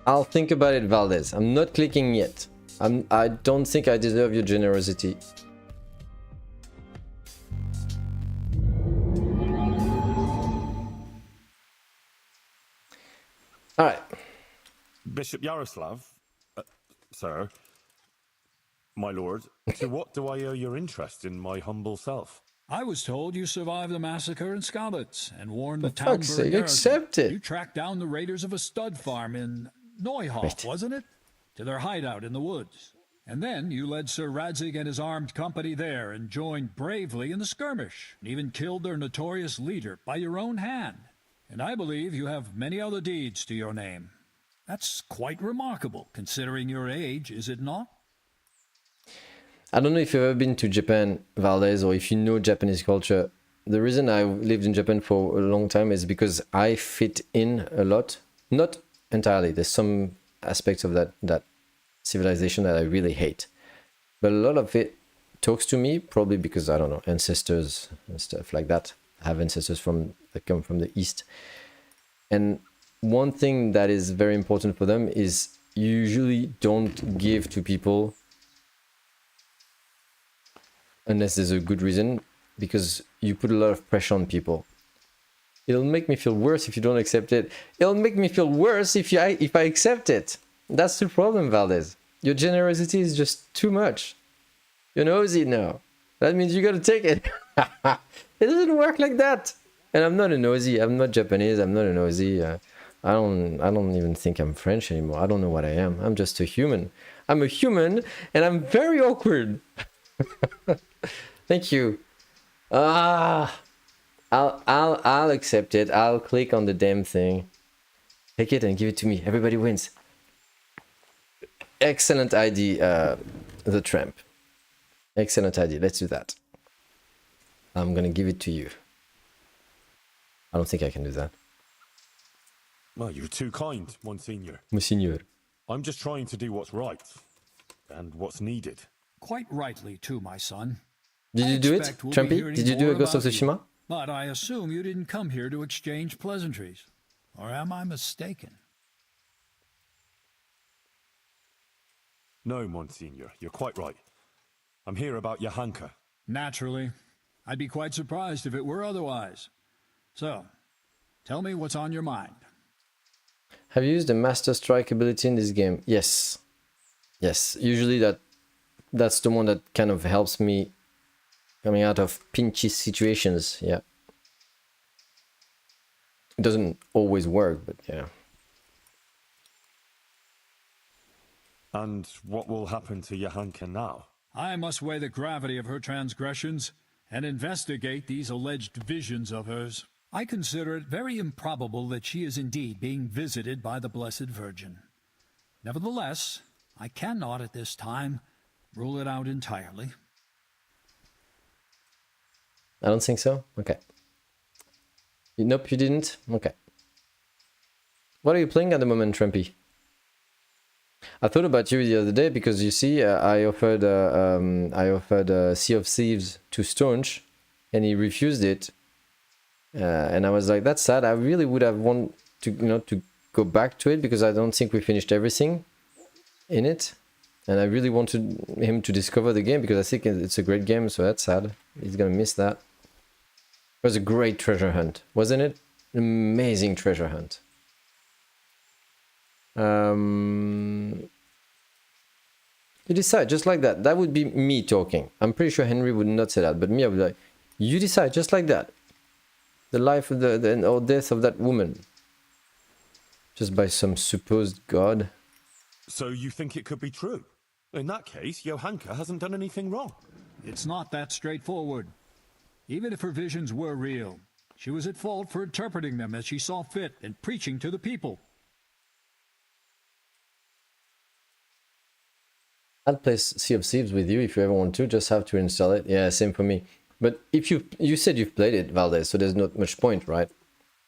I'll think about it, Valdez. I'm not clicking yet. I don't think I deserve your generosity. All right. Bishop Yaroslav, sir, my lord, to what do I owe your interest in my humble self? I was told you survived the massacre in Skalitz and warned the For fuck's Townburg sake, garrison. accept it. You tracked down the raiders of a stud farm in Neuhof, wasn't it? To their hideout in the woods. And then you led Sir Radzig and his armed company there and joined bravely in the skirmish, and even killed their notorious leader by your own hand. And I believe you have many other deeds to your name. That's quite remarkable, considering your age, is it not? I don't know if you've ever been to Japan, Valdez, or if you know Japanese culture. The reason I lived in Japan for a long time is because I fit in a lot. Not entirely. There's some aspects of that civilization that I really hate. But a lot of it talks to me, probably because, I don't know, ancestors and stuff like that. I have ancestors that come from the East. And one thing that is very important for them is you usually don't give to people unless there's a good reason, because you put a lot of pressure on people. It'll make me feel worse if you don't accept it. It'll make me feel worse if I accept it. That's the problem, Valdez. Your generosity is just too much. You're nosy now. That means you gotta take it. It doesn't work like that. And I'm not a nosy. I'm not Japanese. I'm not a nosy. I don't even think I'm French anymore. I don't know what I am. I'm just a human. I'm a human, and I'm very awkward. Thank you. I'll accept it. I'll click on the damn thing. Take it and give it to me. Everybody wins. Excellent ID, the tramp. Excellent ID. Let's do that. I'm gonna give it to you. I don't think I can do that. Well, you're too kind, Monsignor. Monsignor. I'm just trying to do what's right and what's needed. Quite rightly, too, my son. Did you do it, Trumpy? Did you do a Ghost of Tsushima? But I assume you didn't come here to exchange pleasantries. Or am I mistaken? No, Monsignor, you're quite right. I'm here about Johanka. Naturally. I'd be quite surprised if it were otherwise. So, tell me what's on your mind. Have you used the Master Strike ability in this game? Yes. Yes, usually that's the one that kind of helps me coming out of pinchy situations, yeah. It doesn't always work, but yeah. And what will happen to Johanka now? I must weigh the gravity of her transgressions and investigate these alleged visions of hers. I consider it very improbable that she is indeed being visited by the Blessed Virgin. Nevertheless, I cannot at this time rule it out entirely. I don't think so? Okay. Nope, you didn't? Okay. What are you playing at the moment, Trumpy? I thought about you the other day because you see, I offered Sea of Thieves to Stonch, and he refused it. And I was like, that's sad. I really would have wanted to, to go back to it because I don't think we finished everything in it. And I really wanted him to discover the game because I think it's a great game. So that's sad. He's gonna miss that. It was a great treasure hunt, wasn't it? An amazing treasure hunt. You decide just like that. That would be me talking. I'm pretty sure Henry would not say that, but me, I would be like, you decide just like that. The life of the or death of that woman, just by some supposed god. So you think it could be true? In that case, Johanka hasn't done anything wrong. It's not that straightforward. Even if her visions were real, she was at fault for interpreting them as she saw fit and preaching to the people. I'd play Sea of Thieves with you if you ever want to. Just have to install it. Yeah, same for me. But if you said you've played it, Valdez, so there's not much point, right?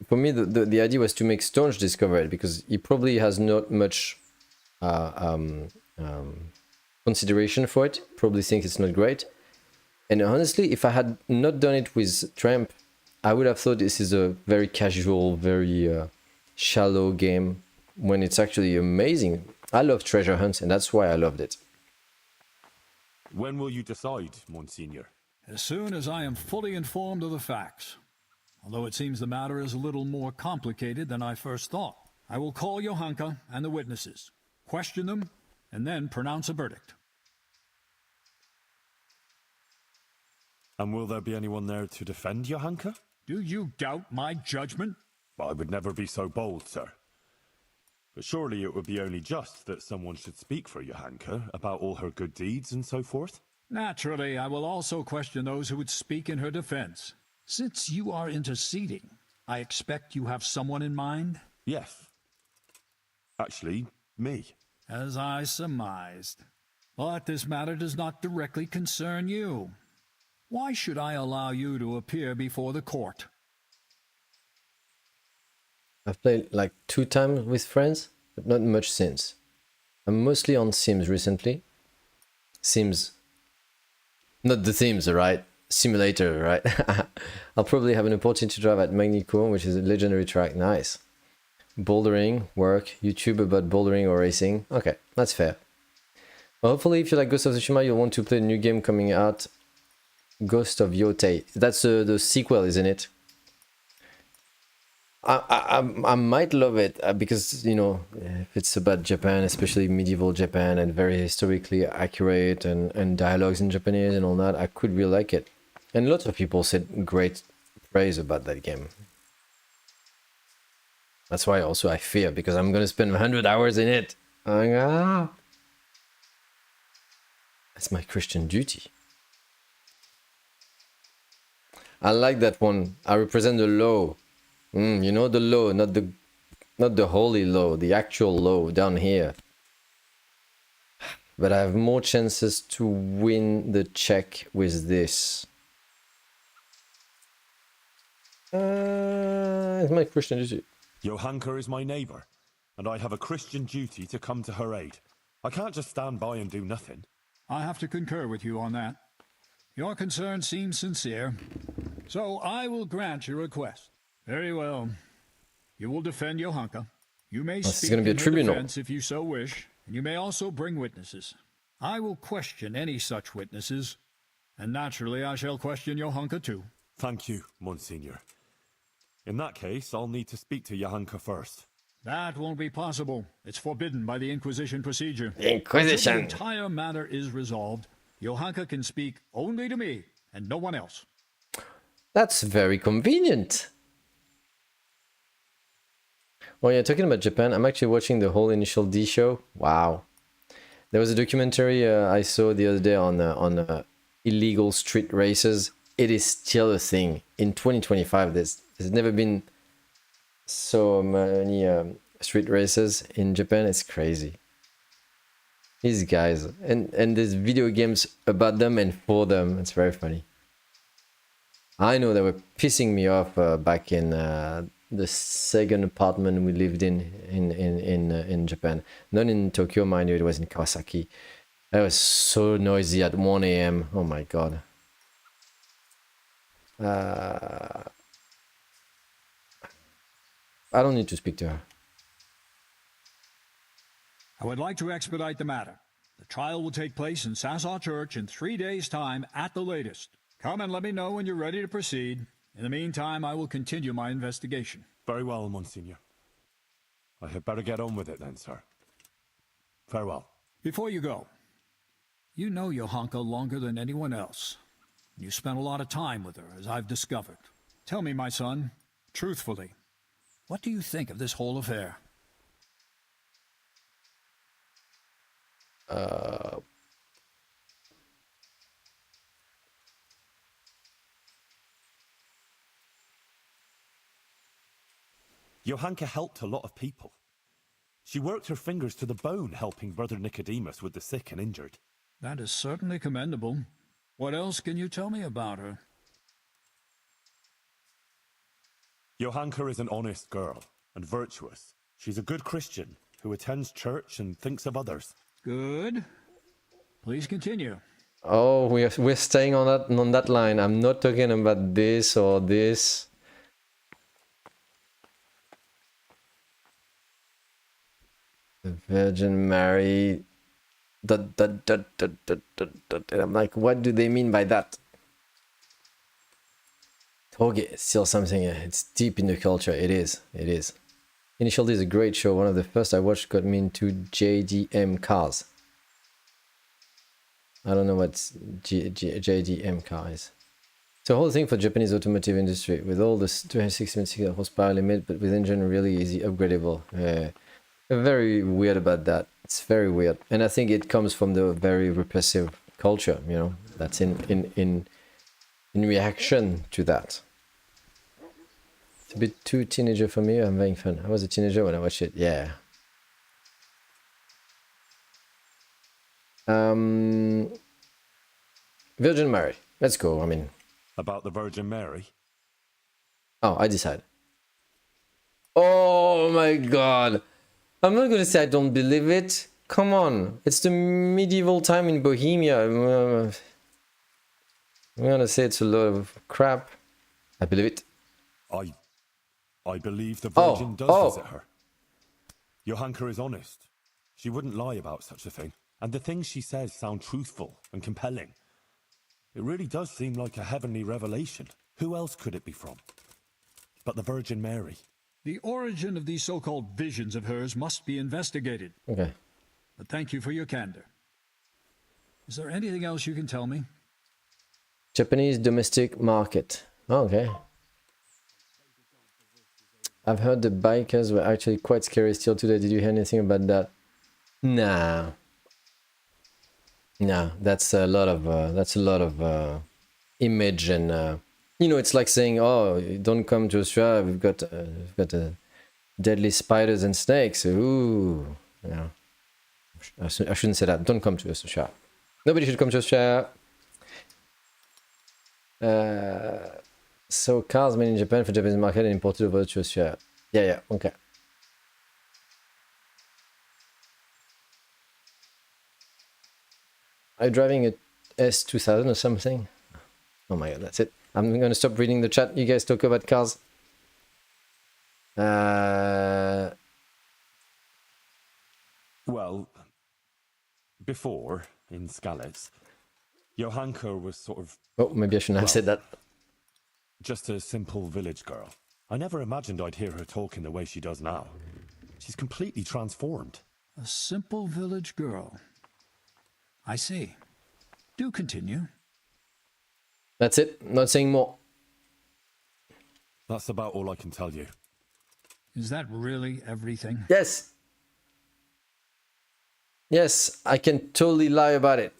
For me, the idea was to make Stonch discover it because he probably has not much consideration for it. Probably think it's not great. And honestly, if I had not done it with Tramp, I would have thought this is a very casual, very shallow game when it's actually amazing. I love treasure hunts, and that's why I loved it. When will you decide, Monsignor? As soon as I am fully informed of the facts. Although it seems the matter is a little more complicated than I first thought. I will call Johanka and the witnesses, question them, and then pronounce a verdict. And will there be anyone there to defend Johanka? Do you doubt my judgment? I would never be so bold, sir. But surely it would be only just that someone should speak for Johanka about all her good deeds and so forth? Naturally, I will also question those who would speak in her defense. Since you are interceding, I expect you have someone in mind? Yes. Actually, me. As I surmised. But this matter does not directly concern you. Why should I allow you to appear before the court? I've played like 2 times with friends, but not much since. I'm mostly on Sims recently. Sims. Not the Sims, right? Simulator, right? I'll probably have an opportunity to drive at Magnico, which is a legendary track. Nice. Bouldering, work, YouTube about bouldering or racing. Okay, that's fair. Well, hopefully, if you like Ghost of Tsushima, you'll want to play a new game coming out. Ghost of Yotei. That's the sequel, isn't it? I might love it because, if it's about Japan, especially medieval Japan, and very historically accurate and dialogues in Japanese and all that, I could really like it. And lots of people said great praise about that game. That's why also I fear, because I'm going to spend 100 hours in it. That's my Christian duty. I like that one. I represent the law. You know, the law, not the holy law, the actual law down here. But I have more chances to win the check with this. It's my Christian duty. Johanka is my neighbour, and I have a Christian duty to come to her aid. I can't just stand by and do nothing. I have to concur with you on that. Your concern seems sincere, so I will grant your request. Very well. You will defend Johanka. You may This is speak gonna be a in her tribunal. defense if you so wish, and you may also bring witnesses. I will question any such witnesses, and naturally I shall question Johanka too. Thank you, Monsignor. In that case, I'll need to speak to Johanka first. That won't be possible. It's forbidden by the Inquisition procedure. Inquisition. Until the entire matter is resolved, Johanka can speak only to me and no one else. That's very convenient. Well, yeah, talking about Japan, I'm actually watching the whole Initial D show. Wow. There was a documentary I saw the other day on illegal street races. It is still a thing. In 2025, there's never been so many street races in Japan. It's crazy. These guys. And there's video games about them and for them. It's very funny. I know they were pissing me off back in the second apartment we lived in Japan. Not in Tokyo, mind you, it was in Kawasaki. It was so noisy at 1 a.m. Oh my god. I don't need to speak to her. I would like to expedite the matter. The trial will take place in Sasa Church in 3 days' time at the latest. Come and let me know when you're ready to proceed. In the meantime, I will continue my investigation. Very well, Monsignor. I had better get on with it then, sir. Farewell. Before you go, you know Johanka longer than anyone else. You spent a lot of time with her, as I've discovered. Tell me, my son, truthfully, what do you think of this whole affair? Johanka helped a lot of people. She worked her fingers to the bone helping Brother Nicodemus with the sick and injured. That is certainly commendable. What else can you tell me about her? Johanka is an honest girl and virtuous. She's a good Christian who attends church and thinks of others. Good. Please continue. Oh, we're staying on that line. I'm not talking about this or this. The Virgin Mary. And I'm like, what do they mean by that? Toge is still something. It's deep in the culture. It is. It is. Initial D is a great show. One of the first I watched got me into JDM cars. I don't know what JDM car is. It's a whole thing for Japanese automotive industry with all this 260 horsepower limit, but with engine really easy upgradable. Very weird about that. It's very weird, and I think it comes from the very repressive culture. You know, that's in reaction to that. It's a bit too teenager for me. I'm having fun. I was a teenager when I watched it. Yeah. Virgin Mary. Let's go. I mean, About the Virgin Mary? oh, I decide. Oh my god. I'm not gonna say I don't believe it. Come on. It's the medieval time in Bohemia. I'm gonna say it's a lot of crap. I believe it. I believe the Virgin does oh. visit her. Johanka is honest. She wouldn't lie about such a thing. And the things she says sound truthful and compelling. It really does seem like a heavenly revelation. Who else could it be from? But the Virgin Mary. The origin of these so-called visions of hers must be investigated. Okay. But thank you for your candor. Is there anything else you can tell me? Japanese domestic market. Oh, okay. I've heard the bikers were actually quite scary still today. Did you hear anything about that? Nah. No, that's a lot of image and you know, it's like saying, "Oh, don't come to Australia. We've got deadly spiders and snakes." Ooh, yeah. I shouldn't say that. Don't come to Australia. Nobody should come to Australia. So cars made in Japan for Japanese market and imported over to Australia. Yeah, okay. Are you driving a S2000 or something? Oh my god, that's it. I'm going to stop reading the chat. You guys talk about cars. Well, before, in Skalitz, Johanka was sort of Oh, maybe I shouldn't have said that. just a simple village girl. I never imagined I'd hear her talking the way she does now. She's completely transformed. A simple village girl. I see. Do continue. That's it. Not saying more. That's about all I can tell you. Is that really everything? Yes. Yes, I can totally lie about it.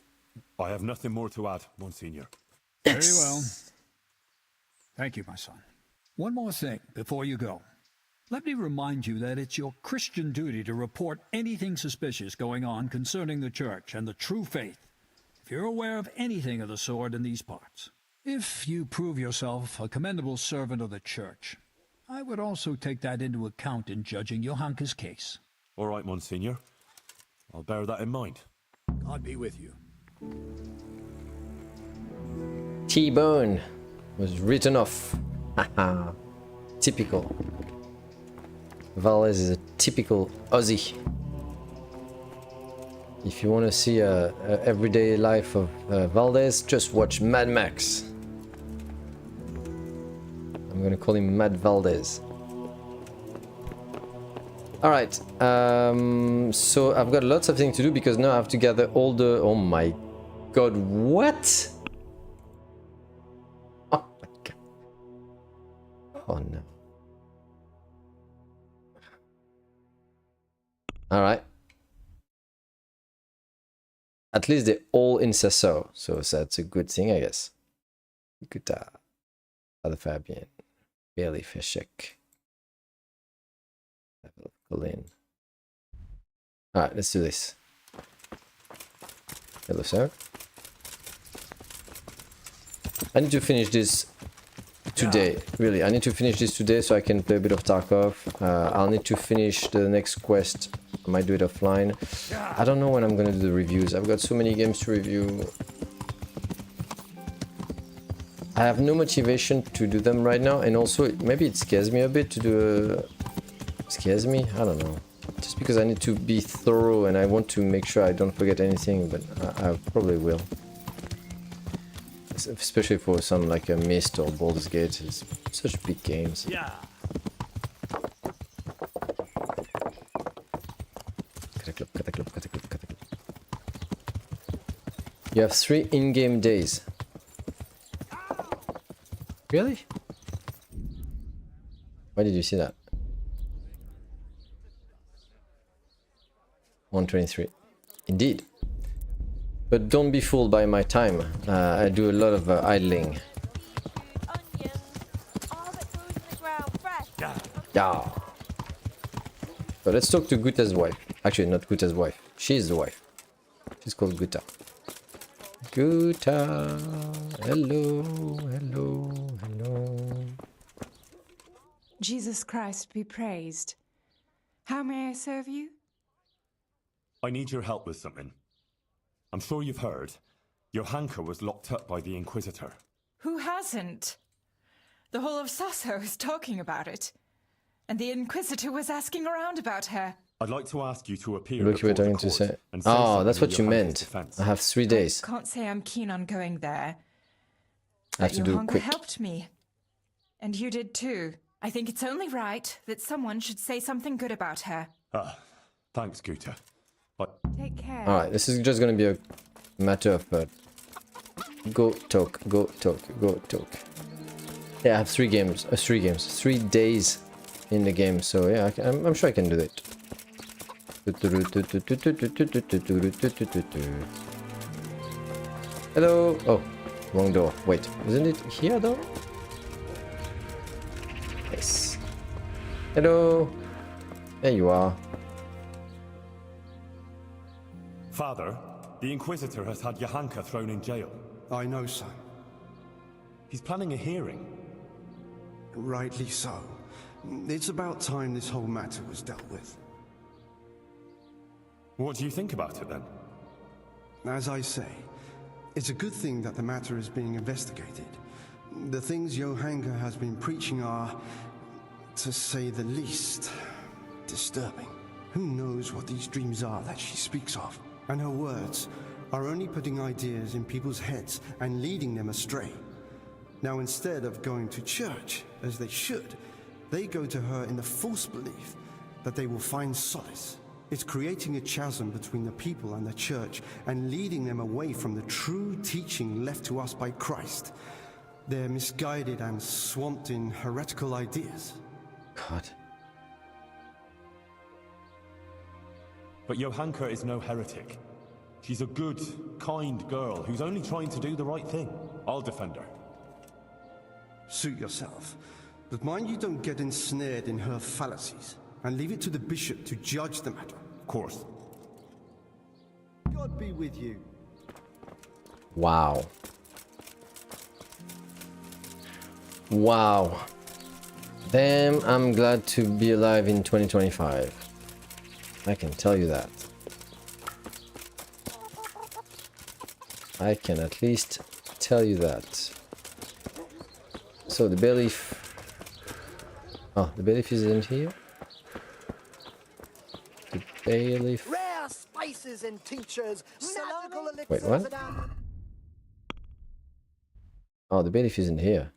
I have nothing more to add, Monsignor. Very well. Thank you, my son. One more thing before you go. Let me remind you that it's your Christian duty to report anything suspicious going on concerning the church and the true faith, if you're aware of anything of the sort in these parts. If you prove yourself a commendable servant of the church, I would also take that into account in judging Johanka's case. All right, Monsignor. I'll bear that in mind. God be with you. T-Bone was written off. Haha. Typical. Valdez is a typical Aussie. If you want to see a everyday life of Valdez, just watch Mad Max. I'm gonna call him Mad Valdez. Alright, so I've got lots of things to do because now I have to gather all the... Oh my god, what? Oh my god. Oh no. Alright. At least they're all in Sasso, so that's a good thing, I guess. Guta. Father Fabian. Bailey Fishek. Colin. Alright, let's do this. Hello, sir. I need to finish this today. Really, I need to finish this today so I can play a bit of Tarkov. I'll need to finish the next quest. I might do it offline. I don't know when I'm gonna do the reviews. I've got so many games to review. I have no motivation to do them right now, and also maybe it scares me a bit to do a... Scares me? I don't know. Just because I need to be thorough and I want to make sure I don't forget anything, but I probably will. Especially for some like a Myst or Baldur's Gate. It's such big games. Yeah. You have 3 in-game days. Really? Why did you see that? 123. Indeed. But don't be fooled by my time. I do a lot of idling. Yeah. So let's talk to Guta's wife. Actually, not Guta's wife. She's the wife. She's called Guta. Guta. Hello, hello, hello. Jesus Christ be praised. How may I serve you? I need your help with something. I'm sure you've heard. Johanka was locked up by the Inquisitor. Who hasn't? The whole of Sasso is talking about it. And the Inquisitor was asking around about her. I'd like to ask you to appear Look, you were before the talking to court say. and say Oh, something that's in what you Johanka's meant. defense. I have 3 days. Can't say I'm keen on going there. I have But to do it Johanka quick. helped me. And you did too. I think it's only right that someone should say something good about her. Ah, thanks, Guta. But Take care. Alright, this is just gonna be a matter of go talk, go talk, go talk. Yeah, I have 3 games, 3 days in the game, so yeah, I'm sure I can do it. Hello. Oh, wrong door. Wait, isn't it here though? Yes. Hello. There you are. Father, the Inquisitor has had Johanka thrown in jail. I know, son. He's planning a hearing. Rightly so. It's about time this whole matter was dealt with. What do you think about it then? As I say, it's a good thing that the matter is being investigated. The things Johanka has been preaching are, to say the least, disturbing. Who knows what these dreams are that she speaks of? And her words, are only putting ideas in people's heads and leading them astray. Now, instead of going to church, as they should, they go to her in the false belief that they will find solace. It's creating a chasm between the people and the church and leading them away from the true teaching left to us by Christ. They're misguided and swamped in heretical ideas. God. But Johanka is no heretic. She's a good, kind girl who's only trying to do the right thing. I'll defend her. Suit yourself. But mind you don't get ensnared in her fallacies, and leave it to the bishop to judge the matter. Of course. God be with you. Wow. Wow. Damn, I'm glad to be alive in 2025. I can tell you that. I can at least tell you that. So the bailiff... Oh, the bailiff isn't here? The bailiff... Rare spices and tinctures, magical elixirs. Wait, what? Oh, the bailiff isn't here.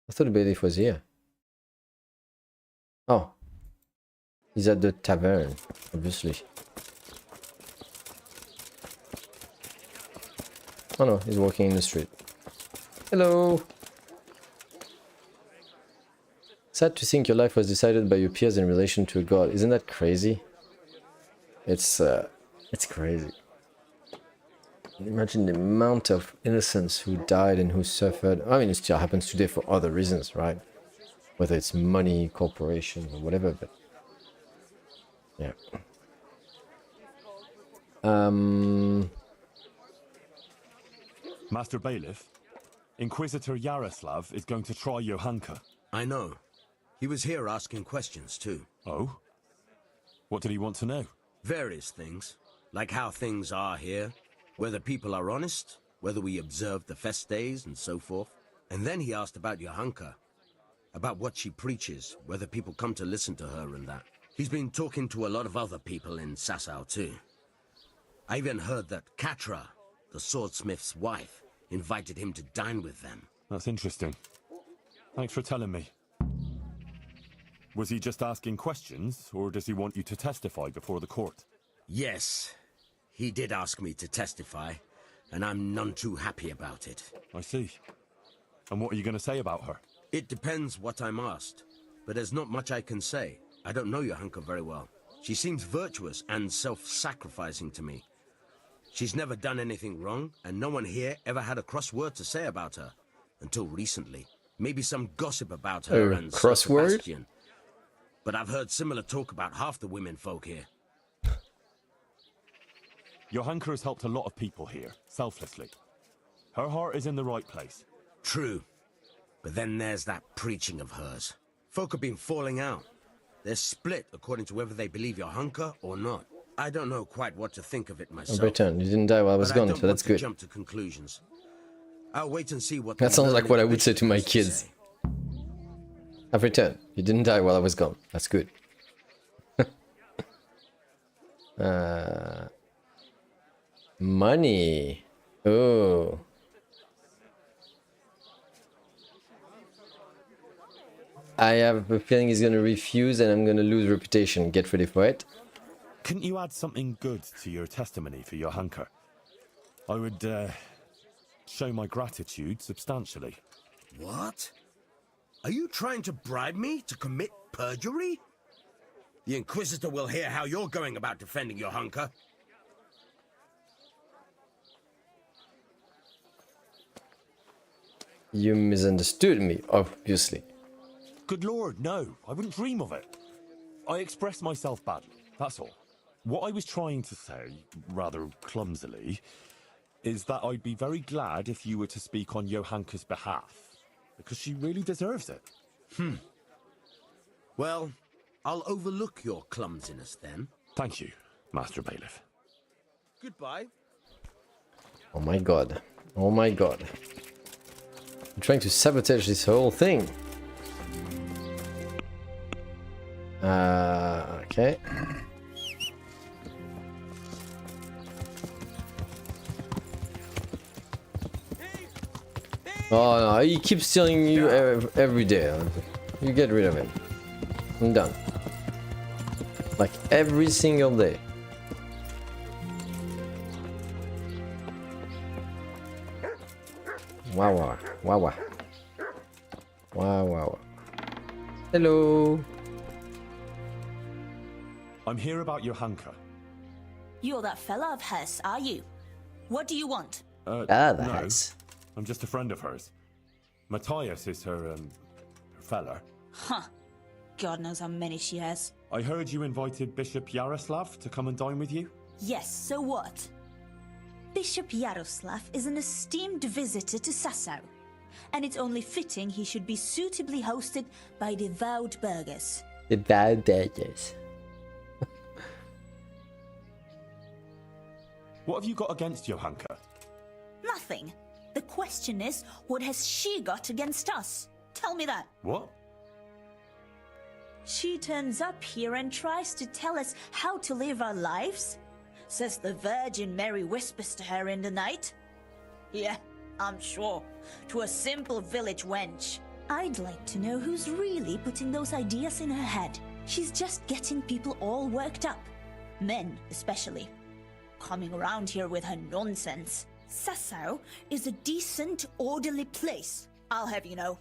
I thought the bailiff was here. Oh. He's at the tavern, obviously. Oh no, he's walking in the street. Hello! Sad to think your life was decided by your peers in relation to a god. Isn't that crazy? It's crazy. Imagine the amount of innocents who died and who suffered. I mean, it still happens today for other reasons, right? Whether it's money, corporations, or whatever, but... yeah. Master Bailiff, Inquisitor Yaroslav is going to try Johanka. I know. He was here asking questions, too. Oh? What did he want to know? Various things. Like how things are here, whether people are honest, whether we observe the fest days, and so forth. And then he asked about Johanka. About what she preaches, whether people come to listen to her and that. He's been talking to a lot of other people in Sasau, too. I even heard that Katra, the swordsmith's wife, invited him to dine with them. That's interesting. Thanks for telling me. Was he just asking questions, or does he want you to testify before the court? Yes, he did ask me to testify, and I'm none too happy about it. I see. And what are you going to say about her? It depends what I'm asked, but there's not much I can say. I don't know Johanka very well. She seems virtuous and self-sacrificing to me. She's never done anything wrong, and no one here ever had a cross word to say about her. Until recently. Maybe some gossip about her and crossword? Sebastian. But I've heard similar talk about half the women folk here. Johanka has helped a lot of people here, selflessly. Her heart is in the right place. True. But then there's that preaching of hers. Folk have been falling out. They're split according to whether they believe Johanka or not. I don't know quite what to think of it myself. Return. You didn't die while I was gone, so that's good. Jump to conclusions. I'll wait and see what. That sounds like what I would say to my kids. I've returned. You didn't die while I was gone. That's good. Money. Oh. I have a feeling he's gonna refuse and I'm gonna lose reputation. Get ready for it. Couldn't you add something good to your testimony for Johanka? I would, show my gratitude substantially. What? Are you trying to bribe me to commit perjury? The Inquisitor will hear how you're going about defending Johanka. You misunderstood me, obviously. Good lord, no. I wouldn't dream of it. I expressed myself badly, that's all. What I was trying to say, rather clumsily, is that I'd be very glad if you were to speak on Johanka's behalf, because she really deserves it. Well, I'll overlook your clumsiness then. Thank you, Master Bailiff. Goodbye. Oh my god. Oh my god. I'm trying to sabotage this whole thing. Okay. Oh no, he keeps stealing you every day. You get rid of him. I'm done. Like every single day. Wow. Hello. I'm here about Johanka. You're that fella of hers, are you? What do you want? The No, hats. I'm just a friend of hers. Matthias is her fella. Huh. God knows how many she has. I heard you invited Bishop Yaroslav to come and dine with you. Yes, so what? Bishop Yaroslav is an esteemed visitor to Sasau, and it's only fitting he should be suitably hosted by devout burghers. Devout burghers. What have you got against Johanka? Nothing. The question is, what has she got against us? Tell me that. What? She turns up here and tries to tell us how to live our lives. Says the Virgin Mary whispers to her in the night. Yeah, I'm sure. To a simple village wench. I'd like to know who's really putting those ideas in her head. She's just getting people all worked up. Men, especially. Coming around here with her nonsense. Sasau is a decent, orderly place, I'll have you know.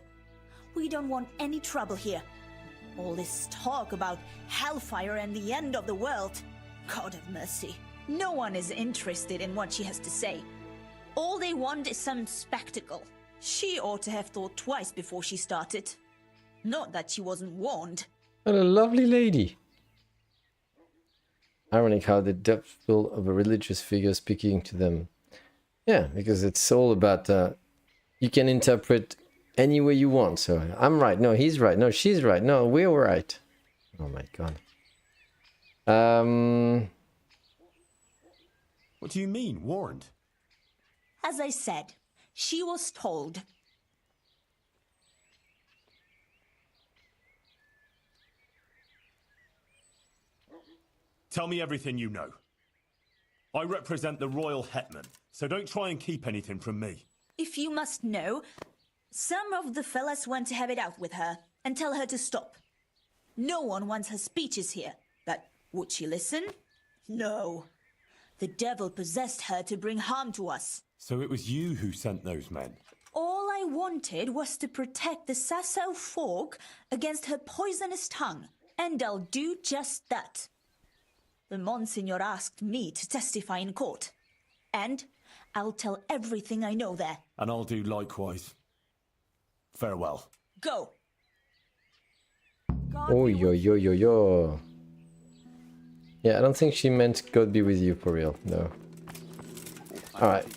We don't want any trouble here. All this talk about hellfire and the end of the world. God have mercy. No one is interested in what she has to say. All they want is some spectacle. She ought to have thought twice before she started. Not that she wasn't warned. What a lovely lady. Ironic how the depth full of a religious figure speaking to them. Yeah, because it's all about you can interpret any way you want. So I'm right. No, he's right. No, she's right. No, we're right. Oh my god. What do you mean, warned? As I said, she was told. Tell me everything you know. I represent the royal hetman, so don't try and keep anything from me. If you must know, some of the fellas want to have it out with her and tell her to stop. No one wants her speeches here, but would she listen? No. The devil possessed her to bring harm to us. So it was you who sent those men? All I wanted was to protect the Sasau folk against her poisonous tongue, and I'll do just that. The Monsignor asked me to testify in court, and I'll tell everything I know there. And I'll do likewise. Farewell. Go. Oh, yo. Yeah, I don't think she meant God be with you for real. No. Alright.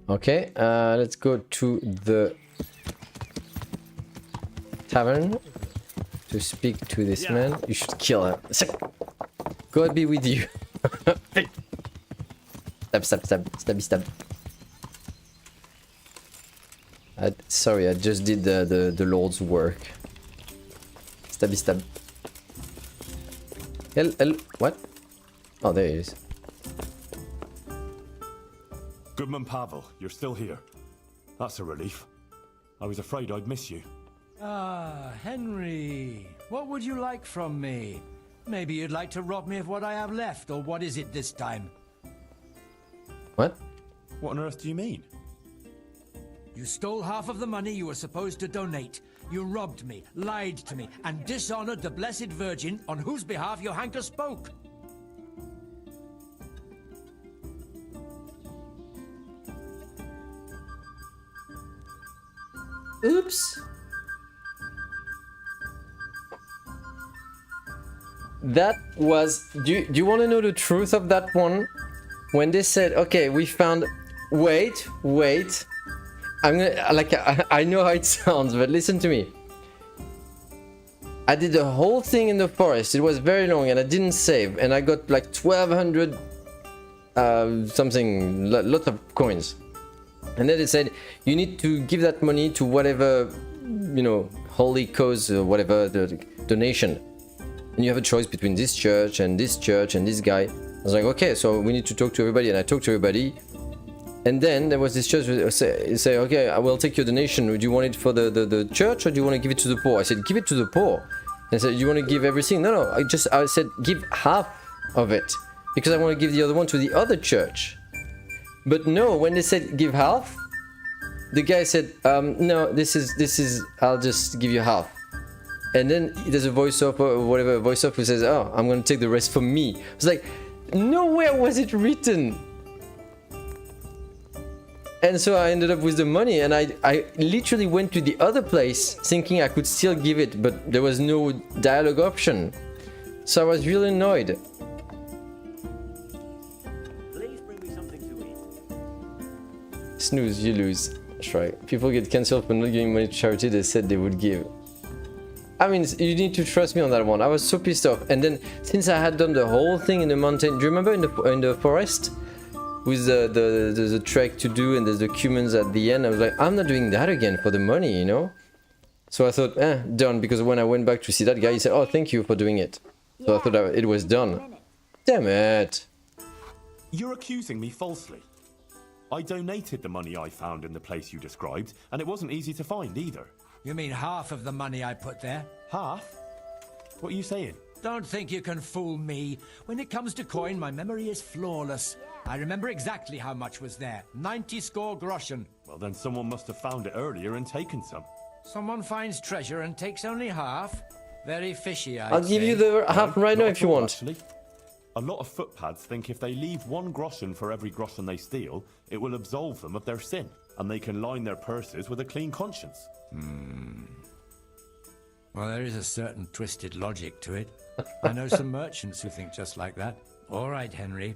Okay, let's go to the tavern to speak to this man. You should kill him. God be with you. Stab. Sorry, I just did the Lord's work. Stab. What? Oh, there he is. Goodman Pavel, you're still here. That's a relief. I was afraid I'd miss you. Ah, Henry. What would you like from me? Maybe you'd like to rob me of what I have left, or what is it this time? What? What on earth do you mean? You stole half of the money you were supposed to donate. You robbed me, lied to me, and dishonored the Blessed Virgin on whose behalf Johanka spoke. Oops. That was... Do you want to know the truth of that one? When they said, okay, we found... Wait. I'm gonna... Like, I know how it sounds, but listen to me. I did the whole thing in the forest. It was very long and I didn't save. And I got like 1,200... something... Lots of coins. And then they said, you need to give that money to whatever, you know, holy cause or whatever, the donation. And you have a choice between this church and this guy. was like, okay, so we need to talk to everybody, and I talked to everybody. And then there was this church who say, okay, I will take your donation. Do you want it for the church, or do you want to give it to the poor? I said, give it to the poor. And I said, you want to give everything? No, I said, give half of it, because I want to give the other one to the other church. But no, when they said give half, the guy said, no, this is, I'll just give you half. And then there's a voiceover or whatever, voiceover who says, oh, I'm going to take the rest for me. It's like, nowhere was it written. And so I ended up with the money, and I literally went to the other place thinking I could still give it, but there was no dialogue option. So I was really annoyed. Please bring me something to eat. Snooze, you lose. That's right. People get cancelled for not giving money to charity they said they would give. I mean, you need to trust me on that one. I was so pissed off. And then, since I had done the whole thing in the mountain, do you remember in the forest? With the trek to do, and there's the cumins at the end, I was like, I'm not doing that again for the money, you know? So I thought, done, because when I went back to see that guy, he said, oh, thank you for doing it. So I thought it was done. Damn it. You're accusing me falsely. I donated the money I found in the place you described, and it wasn't easy to find either. You mean half of the money I put there? Half? What are you saying? Don't think you can fool me. When it comes to coin, my memory is flawless. I remember exactly how much was there. 90 score groschen. Well, then someone must have found it earlier and taken some. Someone finds treasure and takes only half? Very fishy, I'll give you the half right now if you want. Actually. A lot of footpads think if they leave 1 groschen for every groschen they steal, it will absolve them of their sin, and they can line their purses with a clean conscience. Well, there is a certain twisted logic to it. I know some merchants who think just like that. All right, Henry.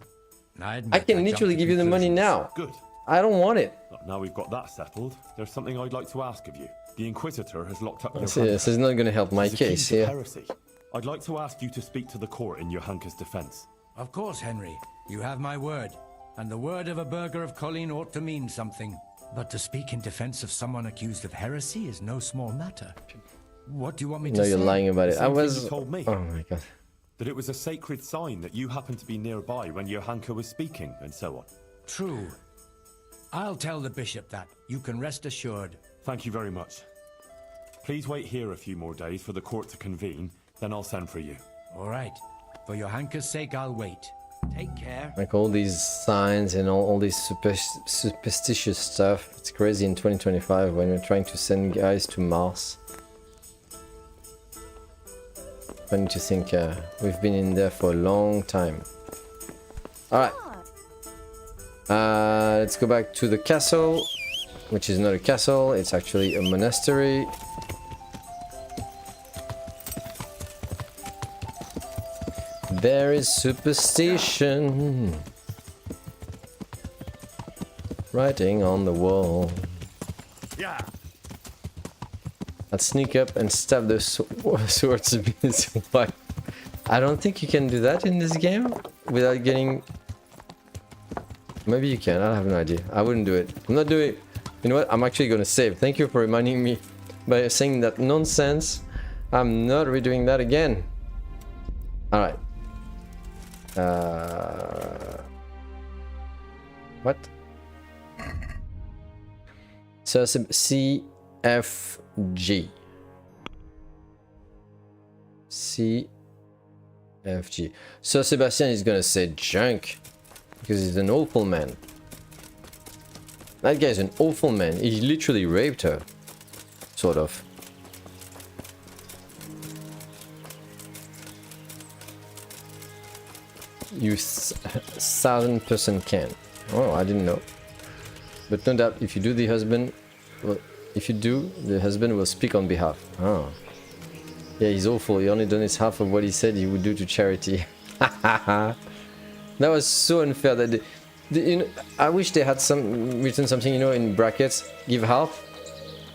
I can literally give you the money now. Good. I don't want it. Now we've got that settled, there's something I'd like to ask of you. The Inquisitor has locked up your This is not going to help my case here. Heresy. I'd like to ask you to speak to the court in Johanka's defense. Of course, Henry. You have my word. And the word of a burgher of Colleen ought to mean something. But to speak in defense of someone accused of heresy is no small matter. What do you want me to say? No, you're lying about it. I was... You told me. Oh my god. That it was a sacred sign that you happened to be nearby when Johanka was speaking, and so on. True. I'll tell the bishop that. You can rest assured. Thank you very much. Please wait here a few more days for the court to convene, then I'll send for you. All right. For Johanka's sake, I'll wait. Take care. Like all these signs and all this superstitious stuff. It's crazy in 2025 when we're trying to send guys to Mars. Funny to think we've been in there for a long time. Alright. Let's go back to the castle, which is not a castle, it's actually a monastery. There is superstition writing on the wall. Yeah. I'd sneak up and stab the swordsman's wife. I don't think you can do that in this game without getting... Maybe you can, I have no idea. I wouldn't do it. I'm not doing it. You know what? I'm actually gonna save. Thank you for reminding me by saying that nonsense. I'm not redoing that again. Alright. What? So CFG. CFG. So Sebastian is gonna say junk because he's an awful man. That guy's an awful man. He literally raped her. Sort of. You 1000% can. Oh, I didn't know. But no doubt, if you do, the husband, well, if you do, the husband will speak on behalf. Oh, yeah, he's awful. He only donates half of what he said he would do to charity. That was so unfair. That you know, I wish they had written something, you know, in brackets. Give half,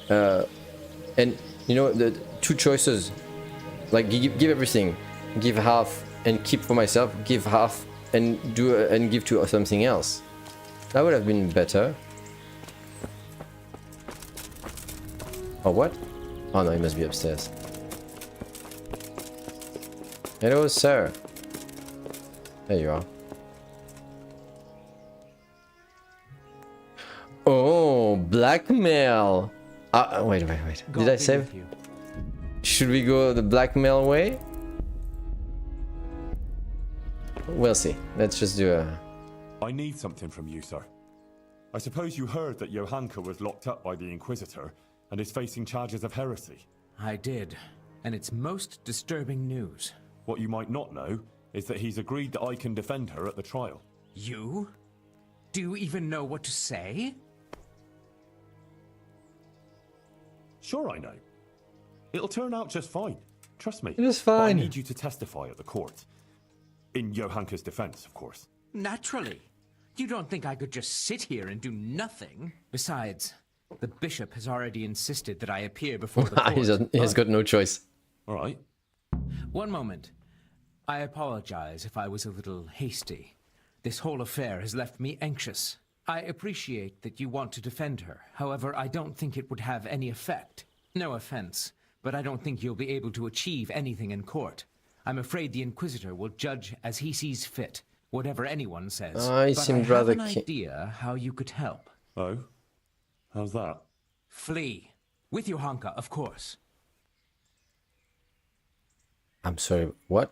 and you know, the 2 choices. Like give everything, give half. And keep for myself, give half, and and give to something else. That would have been better. Or what? Oh no, he must be upstairs. Hello, sir. There you are. blackmail. Wait. Did I save? Should we go the blackmail way? We'll see. Let's just do a... I need something from you, sir. I suppose you heard that Johanka was locked up by the Inquisitor and is facing charges of heresy. I did, and it's most disturbing news. What you might not know is that he's agreed that I can defend her at the trial. You? Do you even know what to say? Sure I know. It'll turn out just fine. Trust me. It is But I fine. need you to testify at the court. In Johanka's defense, of course. Naturally. You don't think I could just sit here and do nothing? Besides, the bishop has already insisted that I appear before the court. He's got no choice. All right. One moment. I apologize if I was a little hasty. This whole affair has left me anxious. I appreciate that you want to defend her. However, I don't think it would have any effect. No offense, but I don't think you'll be able to achieve anything in court. I'm afraid the Inquisitor will judge as he sees fit, whatever anyone says. I but seemed I rather have an idea how you could help. Oh? How's that? Flee. With Johanka, of course. I'm sorry, what?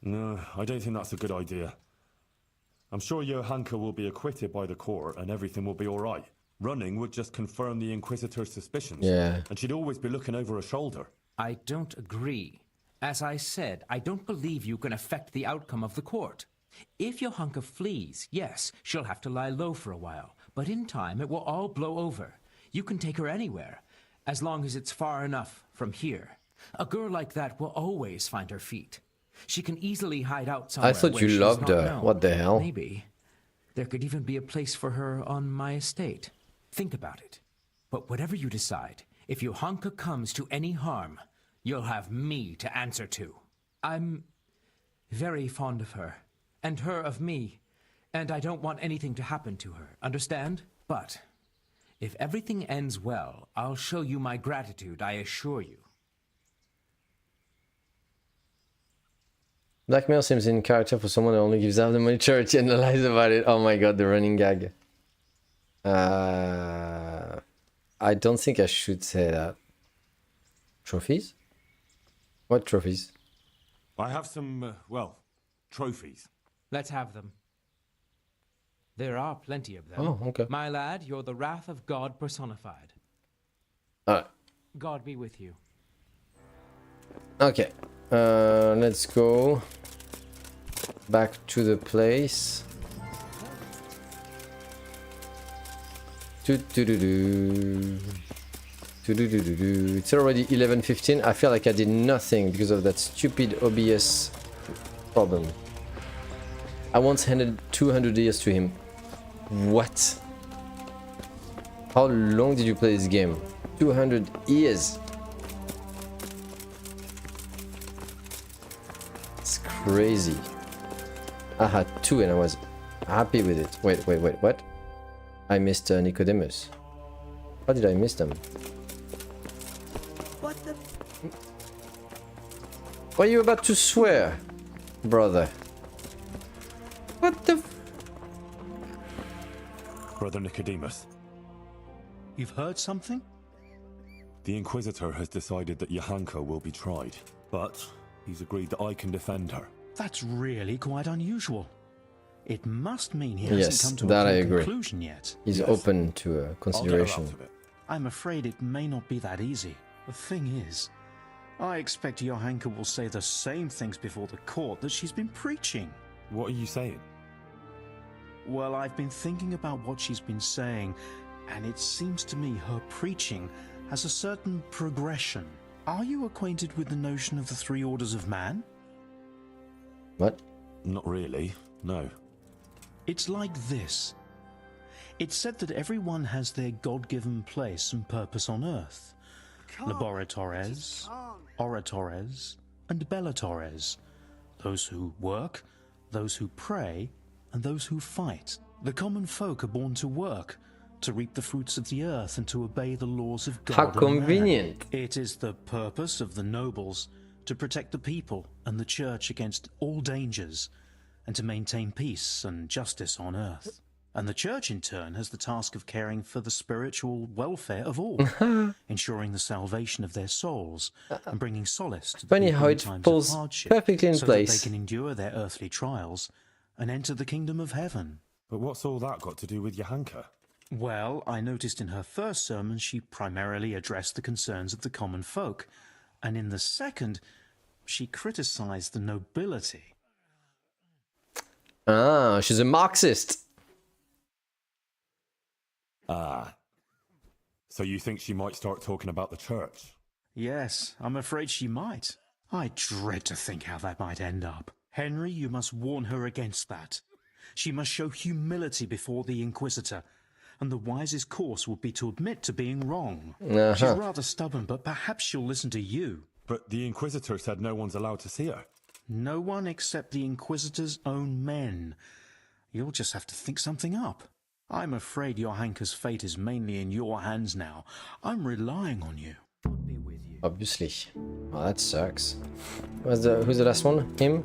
No, I don't think that's a good idea. I'm sure Johanka will be acquitted by the court and everything will be all right. Running would just confirm the Inquisitor's suspicions. Yeah. And she'd always be looking over her shoulder. I don't agree. As I said, I don't believe you can affect the outcome of the court. If Johanka flees, yes, she'll have to lie low for a while. But in time, it will all blow over. You can take her anywhere, as long as it's far enough from here. A girl like that will always find her feet. She can easily hide out somewhere. I thought where you she's loved not her. known. What the hell? Maybe. There could even be a place for her on my estate. Think about it. But whatever you decide, if Johanka comes to any harm, you'll have me to answer to. I'm very fond of her, and her of me, and I don't want anything to happen to her, understand? But if everything ends well, I'll show you my gratitude, I assure you. Blackmail seems in character for someone who only gives out the money to charity and lies about it. Oh my god, the running gag. I don't think I should say that. Trophies? What trophies? I have some, trophies. Let's have them. There are plenty of them. Oh, okay. My lad, you're the wrath of God personified. Alright. God be with you. Okay. Let's go back to the place. It's already 11:15. I feel like I did nothing because of that stupid OBS problem. I once handed 200 years to him. What? How long did you play this game? 200 years. It's crazy. I had 2 and I was happy with it. Wait, what? I missed Nicodemus. How did I miss them? What the? Were you about to swear, brother? What the? Brother Nicodemus, You've heard something? the Inquisitor has decided that Johanka will be tried, but he's agreed that I can defend her. That's really quite unusual. It must mean he Yes, hasn't come to that a I clear agree. conclusion yet. He's Yes. open to I'll get her consideration. out of it. I'm afraid it may not be that easy. The thing is, I expect Johanka will say the same things before the court that she's been preaching. What are you saying? Well, I've been thinking about what she's been saying, and it seems to me her preaching has a certain progression. Are you acquainted with the notion of the 3 orders of man? What? Not really, no. It's like this. It's said that everyone has their God-given place and purpose on earth. Laboratores, oratores, and bellatores. Those who work, those who pray, and those who fight. The common folk are born to work, to reap the fruits of the earth and to obey the laws of God. How and man. convenient. It is the purpose of the nobles to protect the people and the church against all dangers and to maintain peace and justice on earth. And the church, in turn, has the task of caring for the spiritual welfare of all, ensuring the salvation of their souls and bringing solace to the Funny people how in it times falls of hardship, perfectly in so place. that they can endure their earthly trials and enter the kingdom of heaven. But what's all that got to do with Johanka? Well, I noticed in her first sermon she primarily addressed the concerns of the common folk, and in the second, she criticized the nobility. Ah, she's a Marxist. Ah. So you think she might start talking about the church? Yes, I'm afraid she might. I dread to think how that might end up. Henry, you must warn her against that. She must show humility before the Inquisitor, and the wisest course would be to admit to being wrong. She's rather stubborn, but perhaps she'll listen to you. But the Inquisitor said no one's allowed to see her. No one except the Inquisitor's own men. You'll just have to think something up. I'm afraid Johanka's fate is mainly in your hands now. I'm relying on you. Obviously. Oh, that sucks. Who's the last one? Him?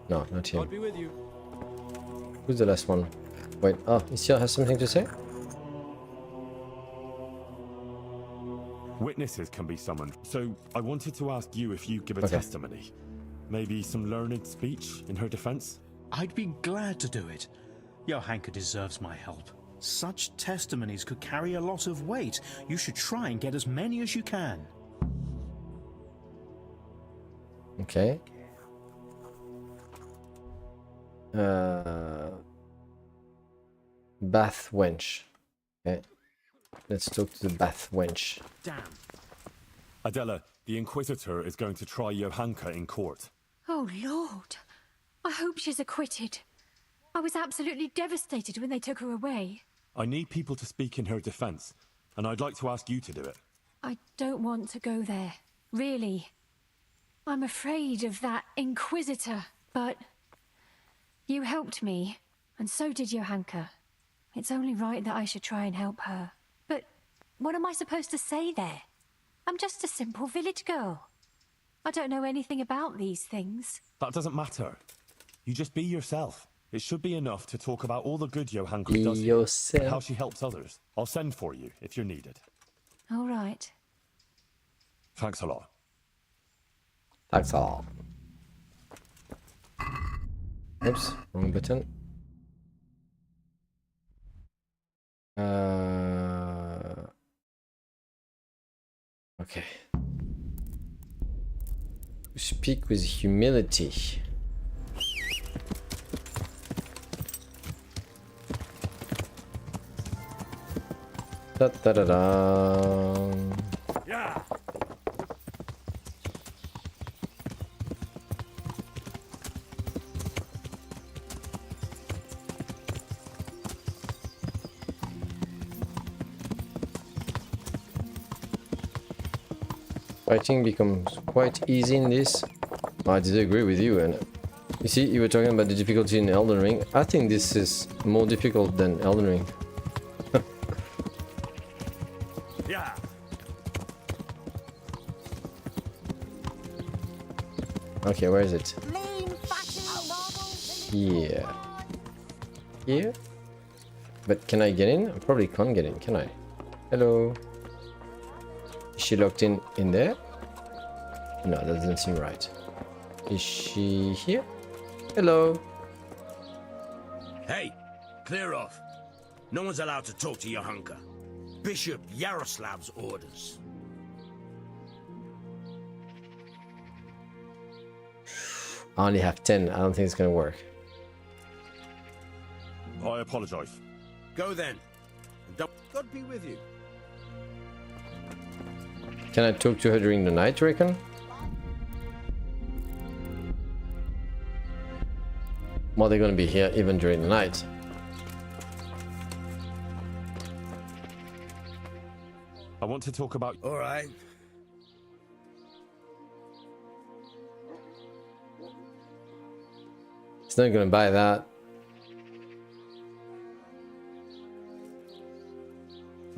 No, not him. God be with you. Who's the last one? Wait, oh, he still has something to say? Witnesses can be summoned, so I wanted to ask you if you give a testimony. Maybe some learned speech in her defense? I'd be glad to do it. Johanka deserves my help. Such testimonies could carry a lot of weight. You should try and get as many as you can. Okay. Bath wench. Okay. Let's talk to the bath wench. Damn. Adela, the Inquisitor is going to try Johanka in court. Oh, Lord. I hope she's acquitted. I was absolutely devastated when they took her away. I need people to speak in her defense, and I'd like to ask you to do it. I don't want to go there. Really. I'm afraid of that Inquisitor, but you helped me, and so did Johanka. It's only right that I should try and help her. But what am I supposed to say there? I'm just a simple village girl. I don't know anything about these things. That doesn't matter. You just be yourself. It should be enough to talk about all the good Johanka does here, and how she helps others. I'll send for you if you're needed. All right. Thanks a lot. Thanks a lot. Oops, wrong button. Okay. Speak with humility. Da da da da. Yeah. Fighting becomes quite easy in this. I did agree with you, and you see, you were talking about the difficulty in Elden Ring. I think this is more difficult than Elden Ring. Yeah. Okay, where is it? Here. Here? But can I get in? I probably can't get in, can I? Hello? Is she locked in there? No, that doesn't seem right. Is she here? Hello? Hey, clear off. No one's allowed to talk to Johanka. Bishop Yaroslav's orders. I only have 10. I don't think it's gonna work. I apologize. Go then. And don't... God be with you. Can I talk to her during the night, you reckon? Well, they're gonna be here even during the night. I want to talk about... All right. It's not gonna buy that.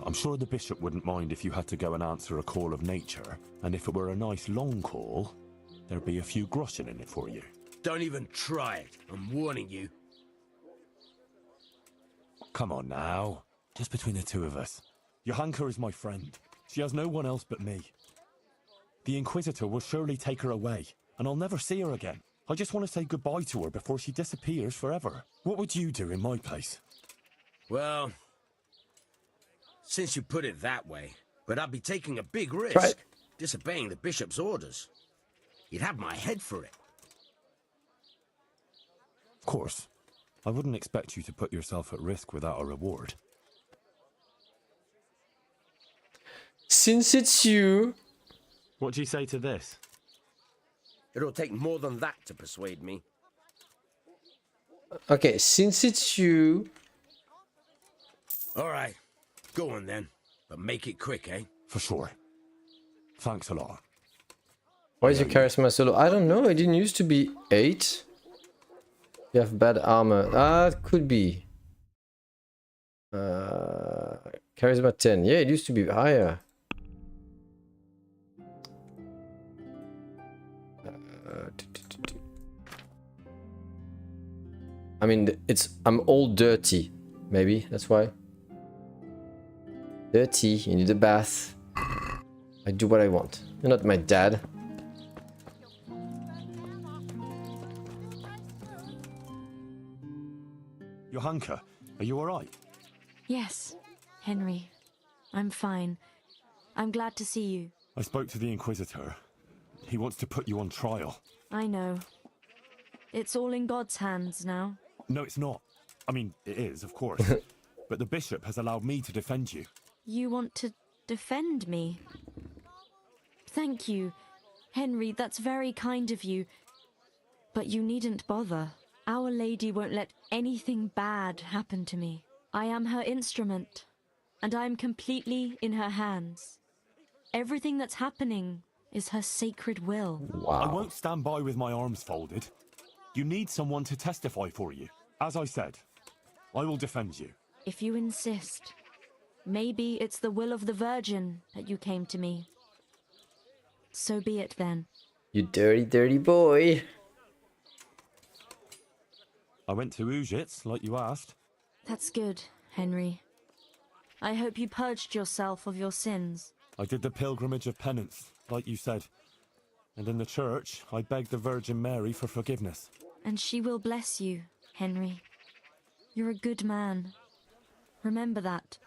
I'm sure the bishop wouldn't mind if you had to go and answer a call of nature, and if it were a nice long call, there'd be a few groschen in it for you. Don't even try it. I'm warning you. Come on now. Just between the two of us. Johanka is my friend. She has no one else but me. The Inquisitor will surely take her away, and I'll never see her again. I just want to say goodbye to her before she disappears forever. What would you do in my place? Well, since you put it that way, but I'd be taking a big risk, Right. disobeying the bishop's orders. You'd have my head for it. Of course. I wouldn't expect you to put yourself at risk without a reward. Since it's you... What do you say to this? It'll take more than that to persuade me. Okay, since it's you... All right, go on then, but make it quick, eh? For sure. Thanks a lot. Why is your charisma so low? I don't know, it didn't used to be 8. You have bad armor. Ah, it could be. Charisma 10. Yeah, it used to be higher. I mean, I'm all dirty. Maybe, that's why. Dirty, you need a bath. I do what I want. You're not my dad. Johanka, are you alright? Yes, Henry. I'm fine. I'm glad to see you. I spoke to the Inquisitor. He wants to put you on trial. I know. It's all in God's hands now. No, it's not. I mean, it is, of course. But the bishop has allowed me to defend you. You want to defend me? Thank you, Henry, that's very kind of you. But you needn't bother. Our Lady won't let anything bad happen to me. I am her instrument, and I am completely in her hands. Everything that's happening is her sacred will. Wow. I won't stand by with my arms folded. You need someone to testify for you. As I said, I will defend you. If you insist. Maybe it's the will of the Virgin that you came to me. So be it then. You dirty, dirty boy. I went to Ujits, like you asked. That's good, Henry. I hope you purged yourself of your sins. I did the pilgrimage of penance, like you said. And in the church, I begged the Virgin Mary for forgiveness. And she will bless you, Henry. You're a good man. Remember that.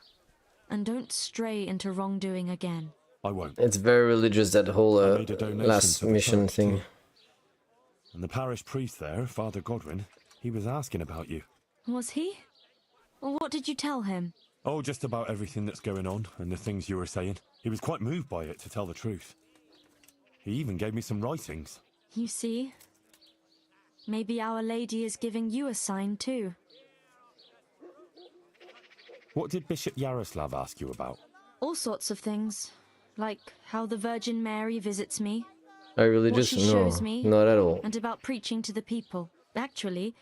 And don't stray into wrongdoing again. I won't. It's very religious, that whole I made a donation last to the mission church, thing. too. And the parish priest there, Father Godwin, he was asking about you. Was he? What did you tell him? Oh, just about everything that's going on and the things you were saying. He was quite moved by it, to tell the truth. He even gave me some writings. You see? Maybe Our Lady is giving you a sign too. What did Bishop Yaroslav ask you about? All sorts of things. Like how the Virgin Mary visits me. Are you religious? What she No, shows me, not at all. And about preaching to the people. Actually,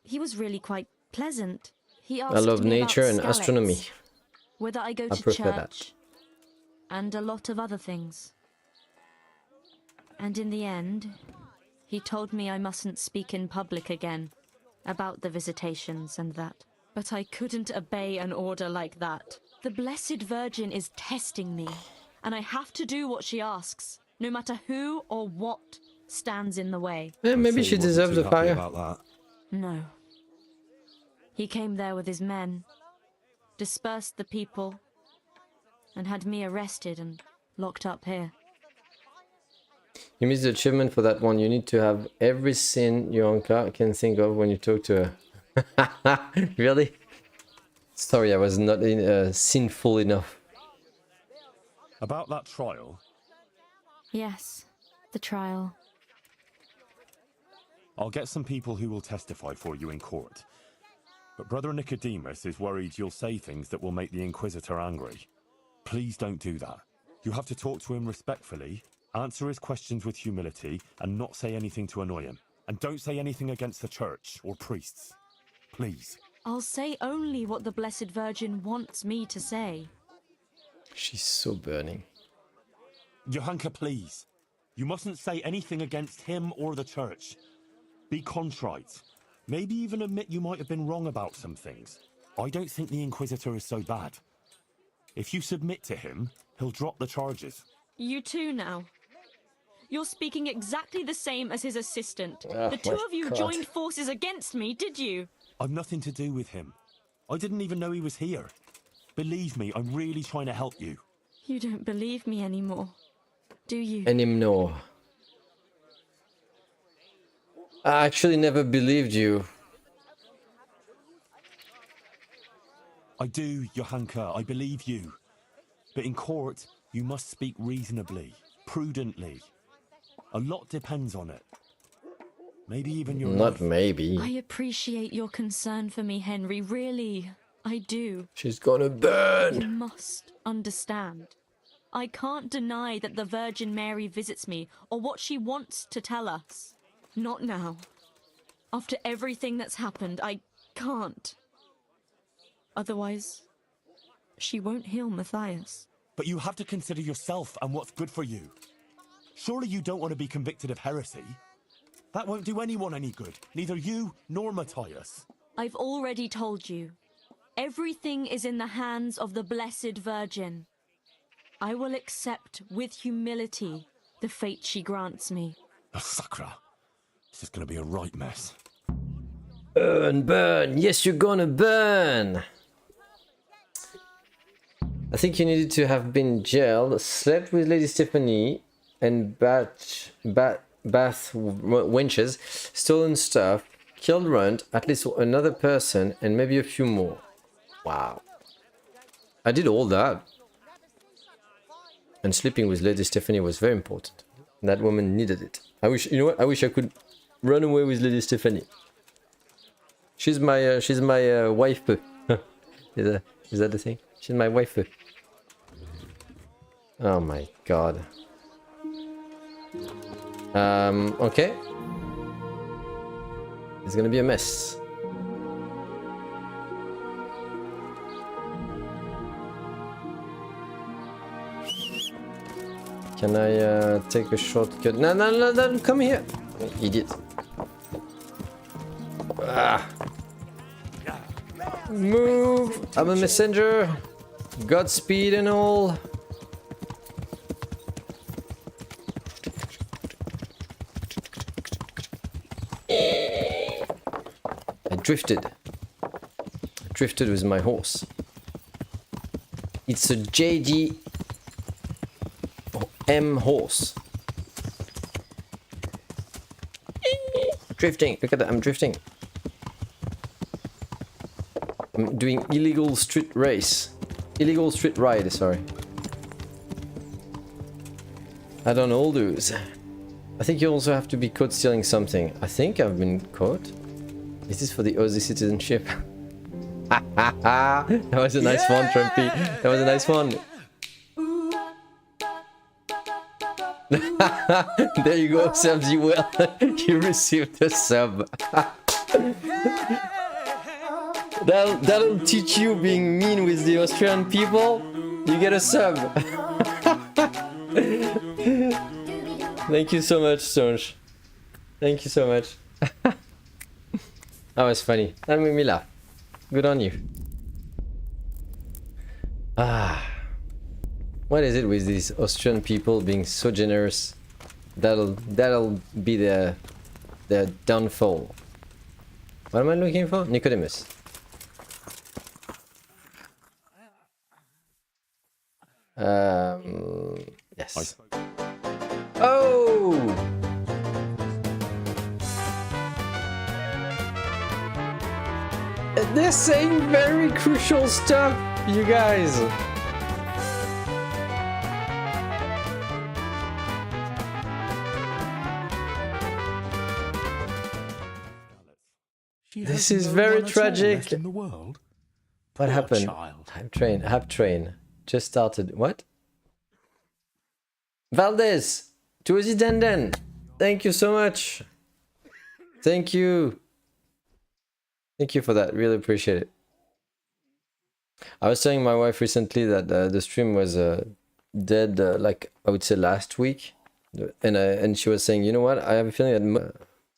he was really quite pleasant. He asked I love me nature about and Skalitz, astronomy. whether I go I to prefer church, that. and a lot of other things. And in the end, he told me I mustn't speak in public again about the visitations and that. But I couldn't obey an order like that. The Blessed Virgin is testing me, and I have to do what she asks, no matter who or what stands in the way. Yeah, maybe she deserves the fire. About that. No. He came there with his men, dispersed the people, and had me arrested and locked up here. You missed the achievement for that one. You need to have every sin Johanka can think of when you talk to her. Really? Sorry, I was not sinful enough. About that trial, Yes, the trial. I'll get some people who will testify for you in court. But Brother Nicodemus is worried you'll say things that will make the Inquisitor angry. Please don't do that. You have to talk to him respectfully, answer his questions with humility, and not say anything to annoy him. And don't say anything against the church or priests. Please. I'll say only what the Blessed Virgin wants me to say. She's so burning. Johanka, please. You mustn't say anything against him or the church. Be contrite. Maybe even admit you might have been wrong about some things. I don't think the Inquisitor is so bad. If you submit to him, he'll drop the charges. You too now. You're speaking exactly the same as his assistant. Oh the two my of you God. joined forces against me, did you? I've nothing to do with him. I didn't even know he was here. Believe me, I'm really trying to help you. You don't believe me anymore, do you? Anymore. I actually never believed you. I do, Johanka, I believe you. But in court, you must speak reasonably, prudently. A lot depends on it. Maybe even your Not life. maybe. I appreciate your concern for me, Henry, really. I do. She's gonna You burn. must understand. I can't deny that the Virgin Mary visits me, or what she wants to tell us. Not now. After everything that's happened, I can't. Otherwise, she won't heal Matthias. But you have to consider yourself and what's good for you. Surely you don't want to be convicted of heresy? That won't do anyone any good, neither you nor Matthias. I've already told you. Everything is in the hands of the Blessed Virgin. I will accept with humility the fate she grants me. Oh, Sakra. This is going to be a right mess. Burn, burn. Yes, you're gonna burn. I think you needed to have been jailed, slept with Lady Stephanie, and bath wenches, stolen stuff, killed Runt, at least another person, and maybe a few more. Wow. I did all that. And sleeping with Lady Stephanie was very important. That woman needed it. I wish, you know what? I wish I could run away with Lady Stephanie. She's my wife. Is that the thing? She's my wife. Oh my god. Okay. It's gonna be a mess. Can I take a shortcut? No, no, no, no, come here. Idiot. Ah. Move! I'm a messenger. Godspeed and all. I drifted. I drifted with my horse. It's a JD M horse. Drifting. Look at that. I'm drifting. I'm doing illegal street race. Illegal street ride, sorry. I don't know those. I think you also have to be caught stealing something. I think I've been caught. Is this for the Aussie citizenship? That was a nice one, Trumpy. That was a nice one. There you go, subs you well. You received a sub. That'll teach you being mean with the Austrian people. You get a sub. Thank you so much, Sonj. Thank you so much. That was funny. That made me laugh. Good on you. Ah. What is it with these Austrian people being so generous? That'll be their downfall. What am I looking for? Nicodemus. Yes. Oh! They're saying very crucial stuff, you guys. This is very tragic. In the world. What Poor happened? child. Hab train. Just started. What? Valdez! Tuosi Denden! Thank you so much! Thank you! Thank you for that. Really appreciate it. I was telling my wife recently that the stream was dead, like I would say last week. And she was saying, you know what? I have a feeling that,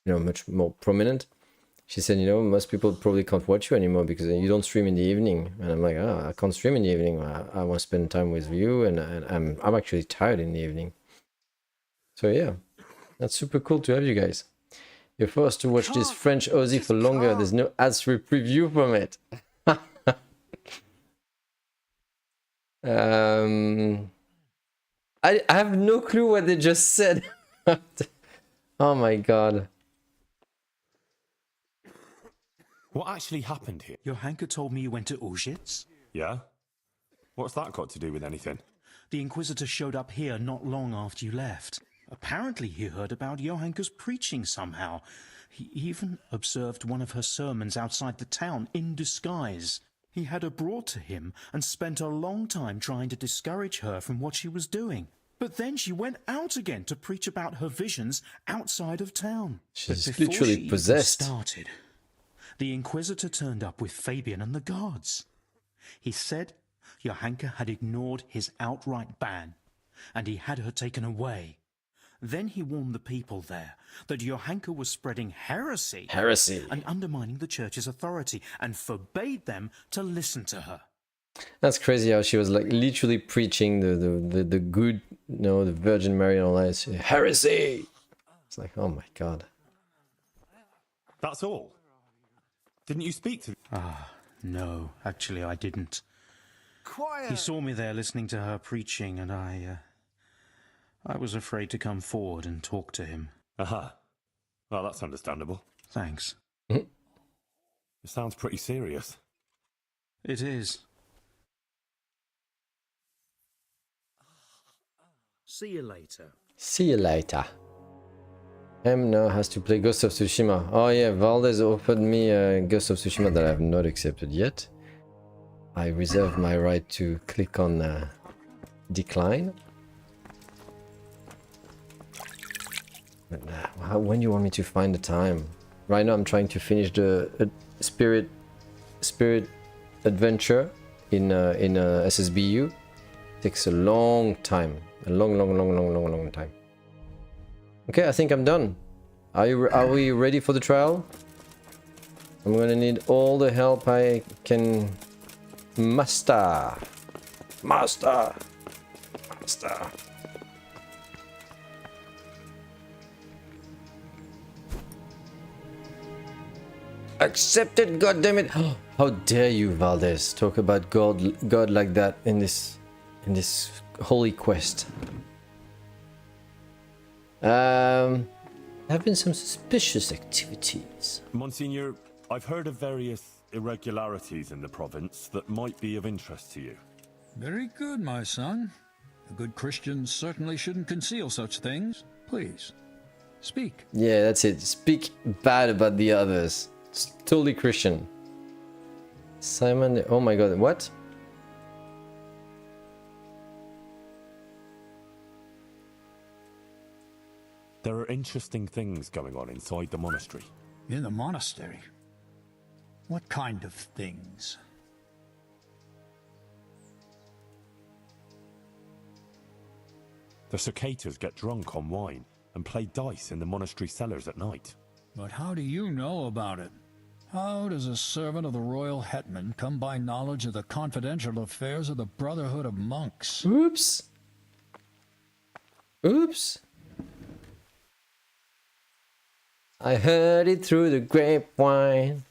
much more prominent. She said, you know, most people probably can't watch you anymore because you don't stream in the evening. And I'm like, oh, I can't stream in the evening. I want to spend time with you, and I'm actually tired in the evening. So yeah, that's super cool to have you guys. You're forced to watch this French Aussie for longer. There's no ads-free preview from it. I have no clue what they just said. Oh my god. What actually happened here? Johanka told me you went to Auschwitz. Yeah? What's that got to do with anything? The Inquisitor showed up here not long after you left. Apparently he heard about Johanka's preaching somehow. He even observed one of her sermons outside the town in disguise. He had her brought to him and spent a long time trying to discourage her from what she was doing. But then she went out again to preach about her visions outside of town. She's literally possessed. Started, the Inquisitor turned up with Fabian and the guards. He said Johanka had ignored his outright ban, and he had her taken away. Then he warned the people there that Johanka was spreading heresy and undermining the church's authority, and forbade them to listen to her. That's crazy how she was like literally preaching the good, you know, the Virgin Mary and all that. Heresy! It's like, oh my god. That's all? Didn't you speak to... No, actually I didn't. Quiet! He saw me there listening to her preaching, and I was afraid to come forward and talk to him. Aha. Well, that's understandable. Thanks. It sounds pretty serious. It is. See you later. See you later. M now has to play Ghost of Tsushima. Oh yeah, Valdez offered me Ghost of Tsushima that I have not accepted yet. I reserve my right to click on decline. But when do you want me to find the time? Right now I'm trying to finish the Spirit Adventure in SSBU. Takes a long time. A long time. Okay, I think I'm done. Are we ready for the trial? I'm gonna need all the help I can muster. Accepted, goddammit! How dare you, Valdez, talk about God like that in this holy quest. There have been some suspicious activities. Monsignor, I've heard of various irregularities in the province that might be of interest to you. Very good, my son. A good Christian certainly shouldn't conceal such things. Please, speak. Yeah, that's it. Speak bad about the others. It's totally Christian. Simon, oh my god, what? There are interesting things going on inside the monastery. In the monastery? What kind of things? The cicadas get drunk on wine and play dice in the monastery cellars at night. But how do you know about it? How does a servant of the royal hetman come by knowledge of the confidential affairs of the Brotherhood of Monks? Oops. Oops. I heard it through the grapevine.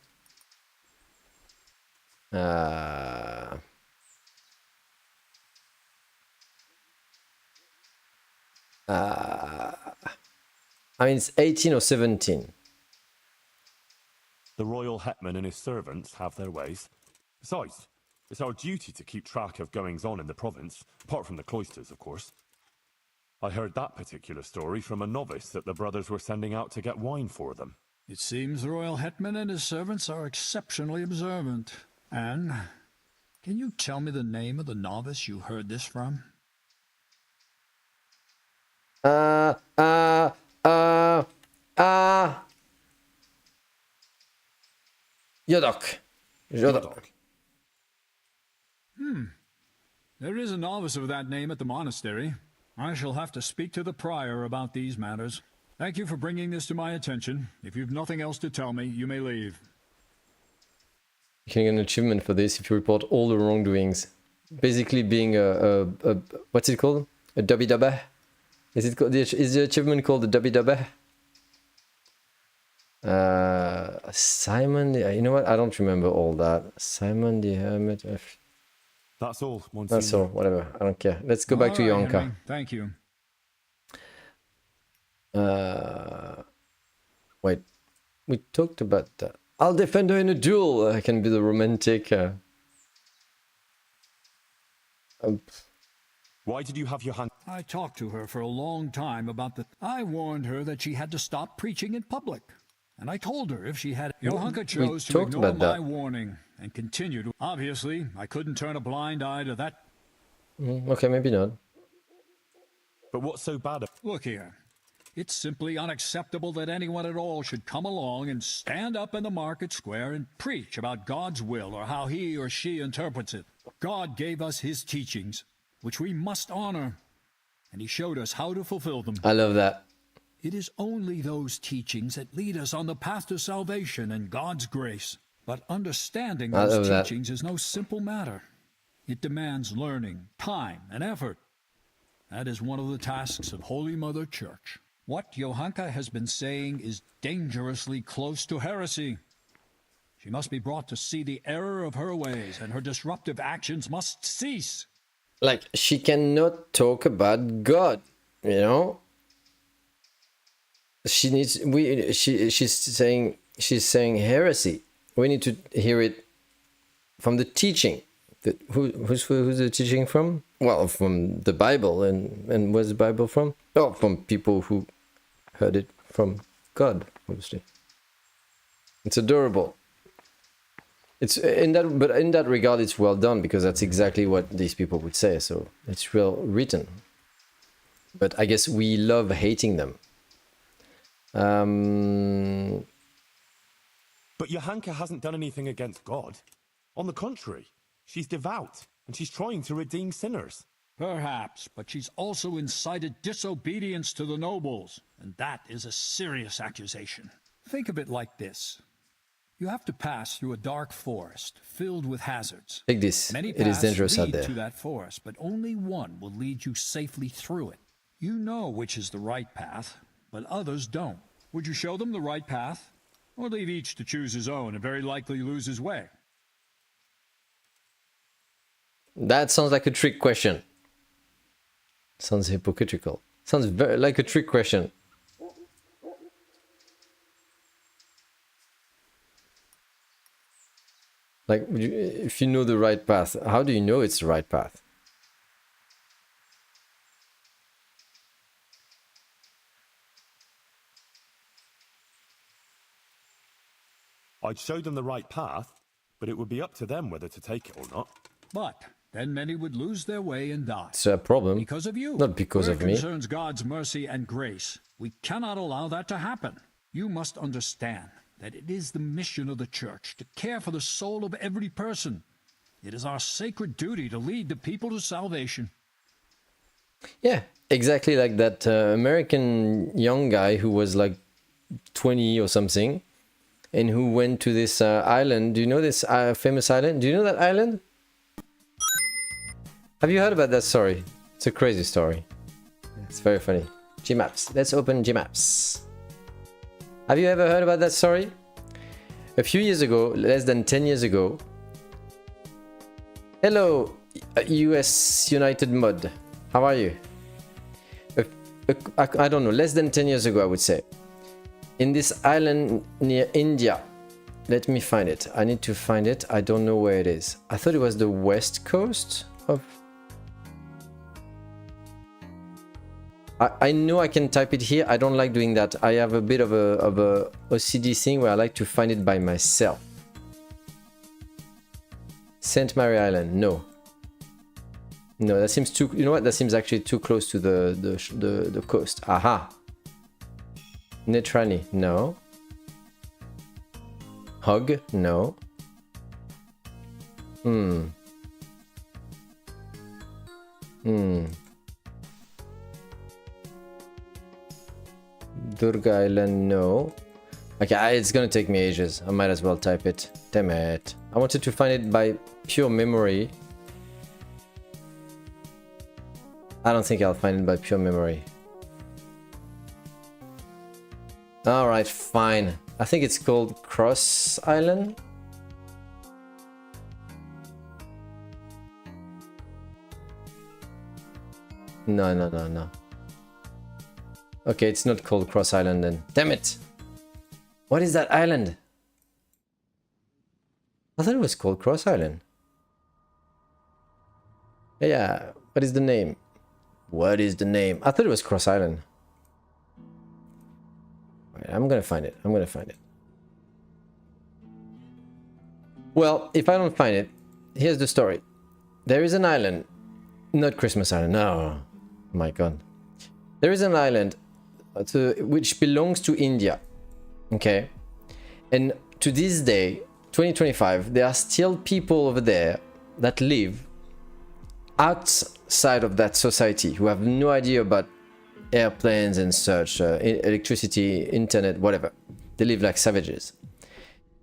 I mean, it's 18 or 17. The royal hetman and his servants have their ways. Besides, it's our duty to keep track of goings-on in the province, apart from the cloisters, of course. I heard that particular story from a novice that the brothers were sending out to get wine for them. It seems the royal hetman and his servants are exceptionally observant. Anne, can you tell me the name of the novice you heard this from? Yodok. There is a novice of that name at the monastery. I shall have to speak to the prior about these matters. Thank you for bringing this to my attention. If you've nothing else to tell me, you may leave. You can get an achievement for this if you report all the wrongdoings. Basically being a what's it called? A dubby dubber? Is it called, is the achievement called the dubby dubber? Simon, you know what? I don't remember all that. Simon the Hermit. That's all, Monsignor. That's all, whatever. I don't care. Let's go back to Johanka. Henry. Thank you. Wait, we talked about that. I'll defend her in a duel. I can be the romantic. Why did you have your hand? I talked to her for a long time about the... I warned her that she had to stop preaching in public. And I told her if she had... Johanka chose to ignore my warning and continued. Obviously, I couldn't turn a blind eye to that. Okay, maybe not. But what's so bad? Look here. It's simply unacceptable that anyone at all should come along and stand up in the market square and preach about God's will or how he or she interprets it. God gave us his teachings, which we must honor, and he showed us how to fulfill them. I love that. It is only those teachings that lead us on the path to salvation and God's grace. But understanding those teachings is no simple matter. It demands learning, time, and effort. That is one of the tasks of Holy Mother Church. What Johanka has been saying is dangerously close to heresy. She must be brought to see the error of her ways, and her disruptive actions must cease. Like, she cannot talk about God, you know? She needs... She's saying heresy. We need to hear it from the teaching. Who's the teaching from? Well, from the Bible. And where's the Bible from? Oh, from people who heard it from God, obviously. It's adorable. It's in that regard, it's well done, because that's exactly what these people would say. So it's well written. But I guess we love hating them. But Johanka hasn't done anything against God. On the contrary, she's devout, and she's trying to redeem sinners. Perhaps, but she's also incited disobedience to the nobles, and that is a serious accusation. Think of it like this. You have to pass through a dark forest filled with hazards. Take this. Many It is dangerous out lead there. to that forest, but only one will lead you safely through it. You know which is the right path, but others don't. Would you show them the right path, or leave each to choose his own and very likely lose his way? That sounds like a trick question. Sounds hypocritical. Sounds very like a trick question. Like, if you know the right path, how do you know it's the right path? I'd show them the right path, but it would be up to them whether to take it or not. But then many would lose their way and die. It's a problem. Because of you. Not because Where of it me. concerns God's mercy and grace, we cannot allow that to happen. You must understand that it is the mission of the Church to care for the soul of every person. It is our sacred duty to lead the people to salvation. Yeah, exactly like that American young guy who was like 20 or something, and who went to this island. Do you know this famous island? Do you know that island? Have you heard about that story? It's a crazy story. It's very funny. Gmaps. Let's open Gmaps. Have you ever heard about that story? A few years ago, less than 10 years ago. Hello, US United Mod. How are you? I don't know, less than 10 years ago, I would say. In this island near India. Let me find it. I need to find it. I don't know where it is. I thought it was the west coast of... I know I can type it here. I don't like doing that. I have a bit of a OCD thing where I like to find it by myself. St. Mary Island. No. No, that seems too... You know what? That seems actually too close to the coast. Aha. Netrani. No. Hug. No. Durga Island, no. Okay, it's gonna take me ages. I might as well type it. Damn it. I wanted to find it by pure memory. I don't think I'll find it by pure memory. Alright, fine. I think it's called Cross Island. No. Okay, it's not called Cross Island then. Damn it! What is that island? I thought it was called Cross Island. Yeah, what is the name? What is the name? I thought it was Cross Island. Right, I'm gonna find it. Well, if I don't find it, here's the story. There is an island. Not Christmas Island, no. My god. There is an island which belongs to India. Okay? And to this day, 2025, there are still people over there that live outside of that society who have no idea about airplanes and such, electricity, internet, whatever. They live like savages.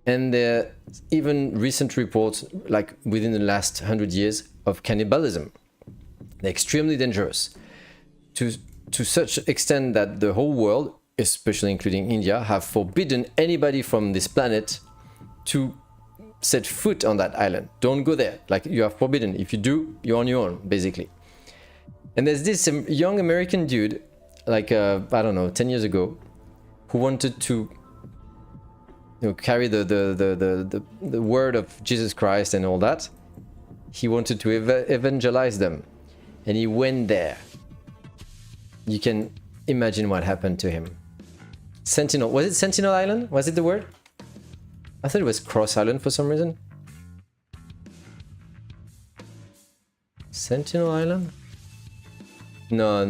And there are even recent reports, like within the last 100 years, of cannibalism. They're extremely dangerous. To such extent that the whole world, especially including India, have forbidden anybody from this planet to set foot on that island. Don't go there. Like, you are forbidden. If you do, you're on your own, basically. And there's this young American dude, like, I don't know, 10 years ago, who wanted to carry the word of Jesus Christ and all that. He wanted to evangelize them. And he went there. You can imagine what happened to him. Sentinel. Was it Sentinel Island? Was it the word? I thought it was Cross Island for some reason. Sentinel Island? No.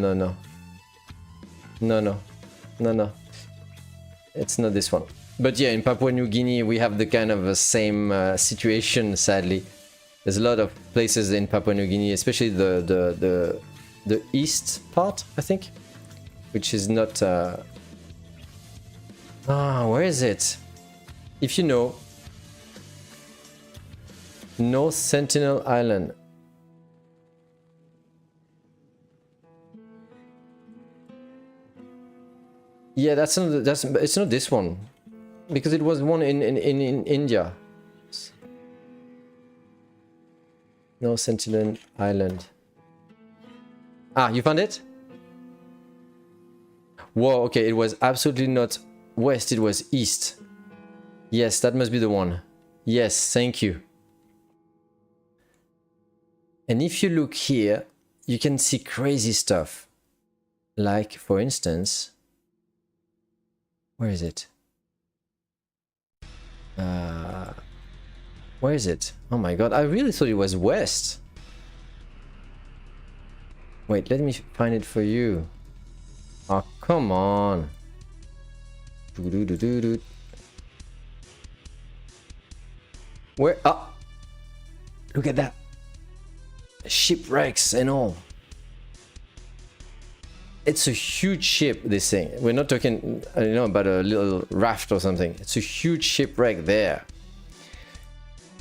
It's not this one. But yeah, in Papua New Guinea, we have the kind of same situation, sadly. There's a lot of places in Papua New Guinea, especially the east part, I think, which is not... where is it? If you know... North Sentinel Island. Yeah, it's not this one. Because it was one in India. No, Sentinel Island. Ah, you found it? Whoa, okay, it was absolutely not west, it was east. Yes, that must be the one. Yes, thank you. And if you look here, you can see crazy stuff. Like, for instance... Where is it? Where is it? Oh my god, I really thought it was west. Wait, let me find it for you. Oh, come on. Where? Oh! Look at that. Shipwrecks and all. It's a huge ship, this thing. We're not talking, about a little raft or something. It's a huge shipwreck there.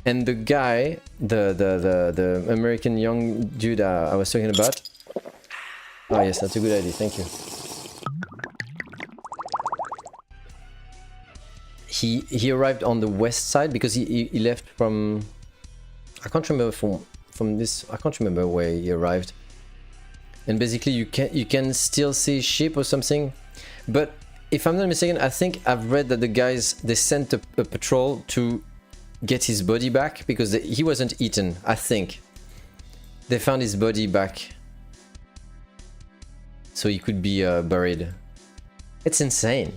And the guy, the American young dude I was talking about. Oh yes, that's a good idea. Thank you. He arrived on the west side because he left from. I can't remember from this. I can't remember where he arrived. And basically, you can still see ship or something, but if I'm not mistaken, I think I've read that the guys they sent a patrol to get his body back because he wasn't eaten. I think they found his body back, so he could be buried. It's insane.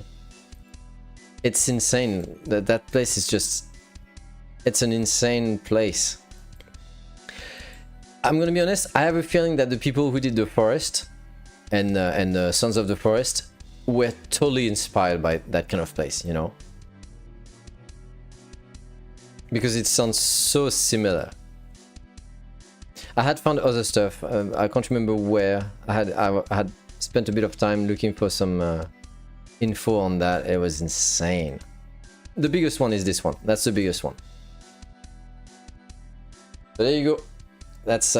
It's insane that place is just. It's an insane place. I'm gonna be honest, I have a feeling that the people who did The Forest and Sons of the Forest were totally inspired by that kind of place, you know? Because it sounds so similar. I had found other stuff, I can't remember where. I had spent a bit of time looking for some info on that. It was insane. The biggest one is this one. That's the biggest one. So there you go. That's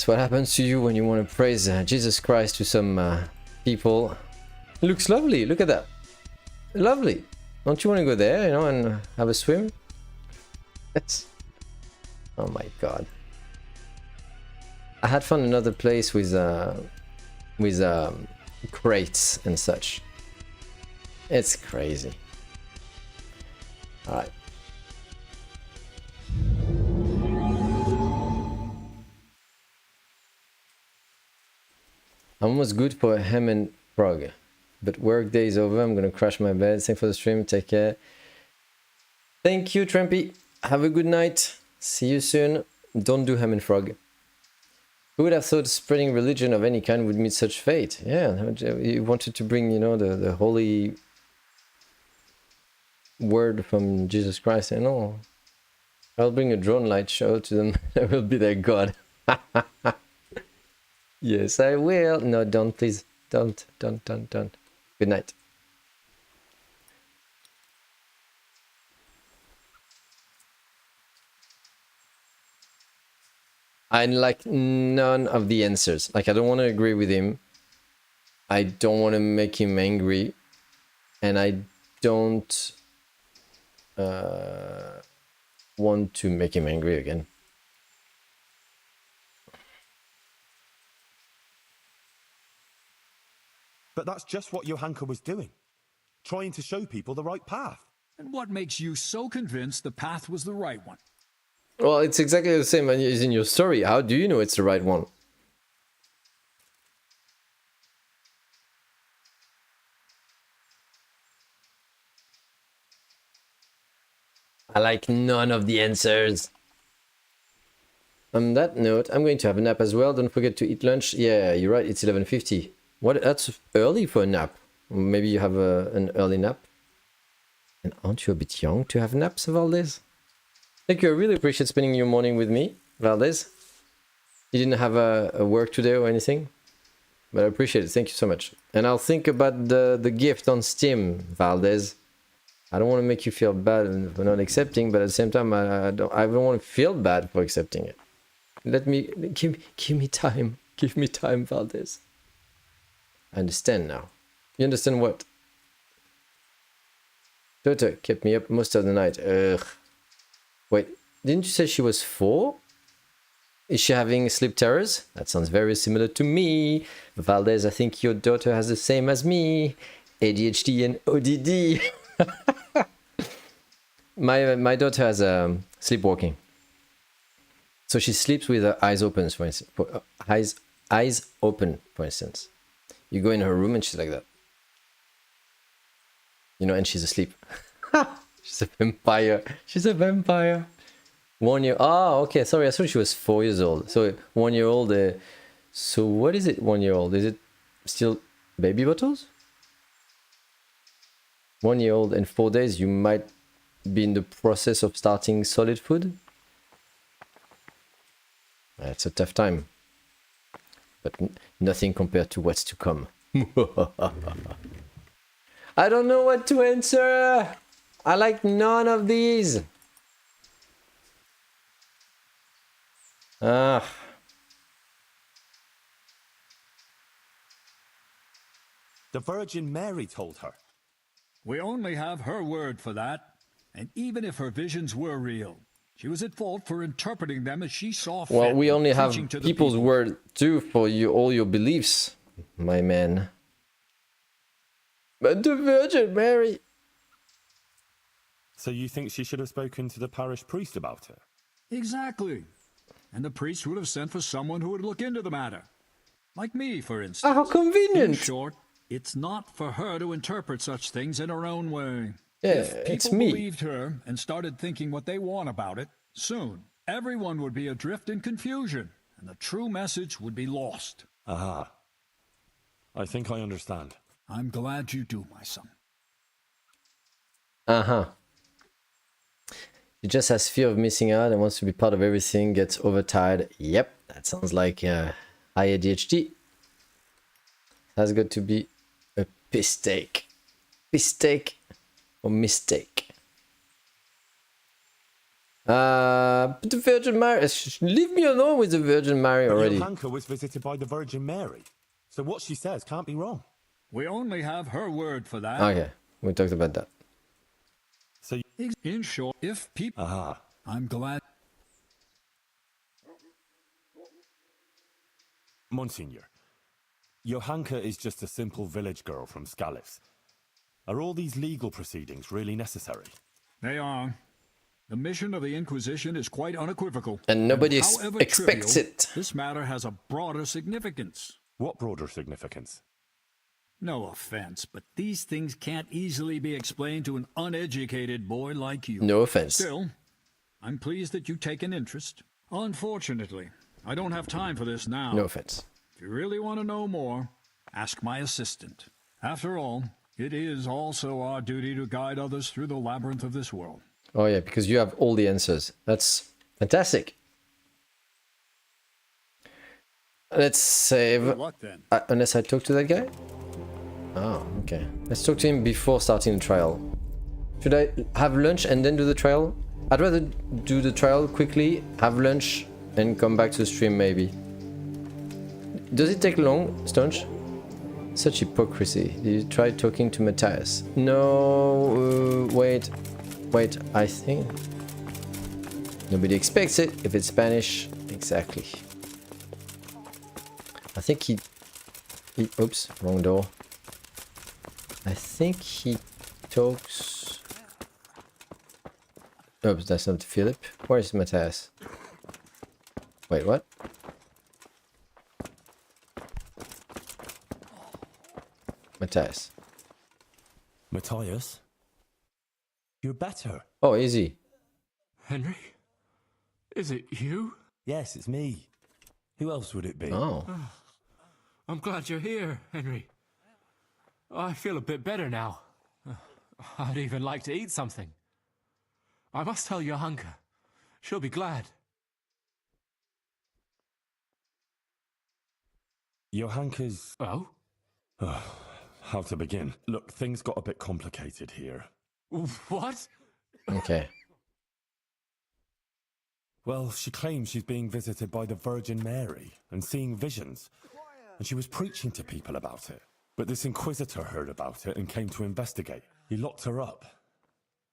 what happens to you when you want to praise Jesus Christ to some people. It looks lovely. Look at that. Lovely. Don't you want to go there, you know, and have a swim? Yes. Oh my god. I had found another place with crates and such. It's crazy. All right. I'm almost good for a ham and frog, but work day is over. I'm gonna crash my bed. Thanks for the stream. Take care. Thank you, Trampy. Have a good night. See you soon. Don't do ham and frog. Who would have thought spreading religion of any kind would meet such fate? Yeah, you wanted to bring, you know, the holy word from Jesus Christ and all. I'll bring a drone light show to them. I will be their god. Yes, I will. No, don't, please. Don't. Good night. I like none of the answers. Like, I don't want to agree with him. I don't want to make him angry. And I don't want to make him angry again. But that's just what Johanka was doing. Trying to show people the right path. And what makes you so convinced the path was the right one? Well, it's exactly the same as in your story. How do you know it's the right one? I like none of the answers. On that note, I'm going to have a nap as well. Don't forget to eat lunch. Yeah, you're right. It's 11:50. What? That's early for a nap. Maybe you have an early nap. And aren't you a bit young to have naps, Valdez? Thank you. I really appreciate spending your morning with me, Valdez. You didn't have a work today or anything, but I appreciate it. Thank you so much. And I'll think about the gift on Steam, Valdez. I don't want to make you feel bad for not accepting, but at the same time, I don't want to feel bad for accepting it. Give me time. Give me time, Valdez. I understand now. You understand what? Toto kept me up most of the night. Ugh. Wait, didn't you say she was 4? Is she having sleep terrors? That sounds very similar to me. Valdez, I think your daughter has the same as me. ADHD and ODD. My daughter has sleepwalking. So she sleeps with her eyes open, for instance. Eyes open, for instance. You go in her room and she's like that. You know, and she's asleep. She's a vampire. She's a vampire. 1 year. Oh, okay. Sorry, I thought she was 4 years old. So 1 year old. So what is it? 1 year old? Is it still baby bottles? 1 year old and 4 days. You might be in the process of starting solid food. It's a tough time, but nothing compared to what's to come. I don't know what to answer. I like none of these. Ah. The Virgin Mary told her. We only have her word for that. And even if her visions were real, she was at fault for interpreting them as she saw fit. Well, we only have preaching to the people's people. word too for you, all your beliefs, my man. But the Virgin Mary. So you think she should have spoken to the parish priest about it? Exactly. And the priest would have sent for someone who would look into the matter. Like me, for instance. How convenient. In short, it's not for her to interpret such things in her own way. Yeah, If people it's me. believed her and started thinking what they want about it, soon everyone would be adrift in confusion, and the true message would be lost. Aha. I think I understand. I'm glad you do, my son. Uh-huh. He just has fear of missing out and wants to be part of everything, gets overtired. Yep, that sounds like high ADHD. Has got to be a mistake. Mistake or mistake? But the Virgin Mary. Leave me alone with the Virgin Mary already. Johanka was visited by the Virgin Mary, so what she says can't be wrong. We only have her word for that. Okay, we talked about that. So, in short, if people... Aha. I'm glad... Monsignor, Johanka is just a simple village girl from Scallis. Are all these legal proceedings really necessary? They are. The mission of the Inquisition is quite unequivocal. And nobody however expects trivial, it. This matter has a broader significance. What broader significance? No offense, but these things can't easily be explained to an uneducated boy like you. No offense. Still, I'm pleased that you take an interest. Unfortunately, I don't have time for this now. No offense. If you really want to know more, ask my assistant. After all, it is also our duty to guide others through the labyrinth of this world. Oh yeah, because you have all the answers. That's fantastic. Let's save. Good luck, then. Unless I talk to that guy? Oh, okay. Let's talk to him before starting the trial. Should I have lunch and then do the trial? I'd rather do the trial quickly, have lunch, and come back to the stream maybe. Does it take long, Stonch? Such hypocrisy. Did you try talking to Matthias? No, wait, I think... Nobody expects it if it's Spanish. Exactly. I think he... Oops, wrong door. I think he talks... Oops, that's not Philip. Where is Matthias? Wait, what? Matthias. Matthias? You're better. Oh, easy. Henry? Is it you? Yes, it's me. Who else would it be? Oh. I'm glad you're here, Henry. I feel a bit better now. I'd even like to eat something. I must tell Johanka. She'll be glad. Johanka's... Oh? How to begin? Look, things got a bit complicated here. What? Okay. Well, she claims she's being visited by the Virgin Mary and seeing visions. And she was preaching to people about it. But this Inquisitor heard about it and came to investigate. He locked her up.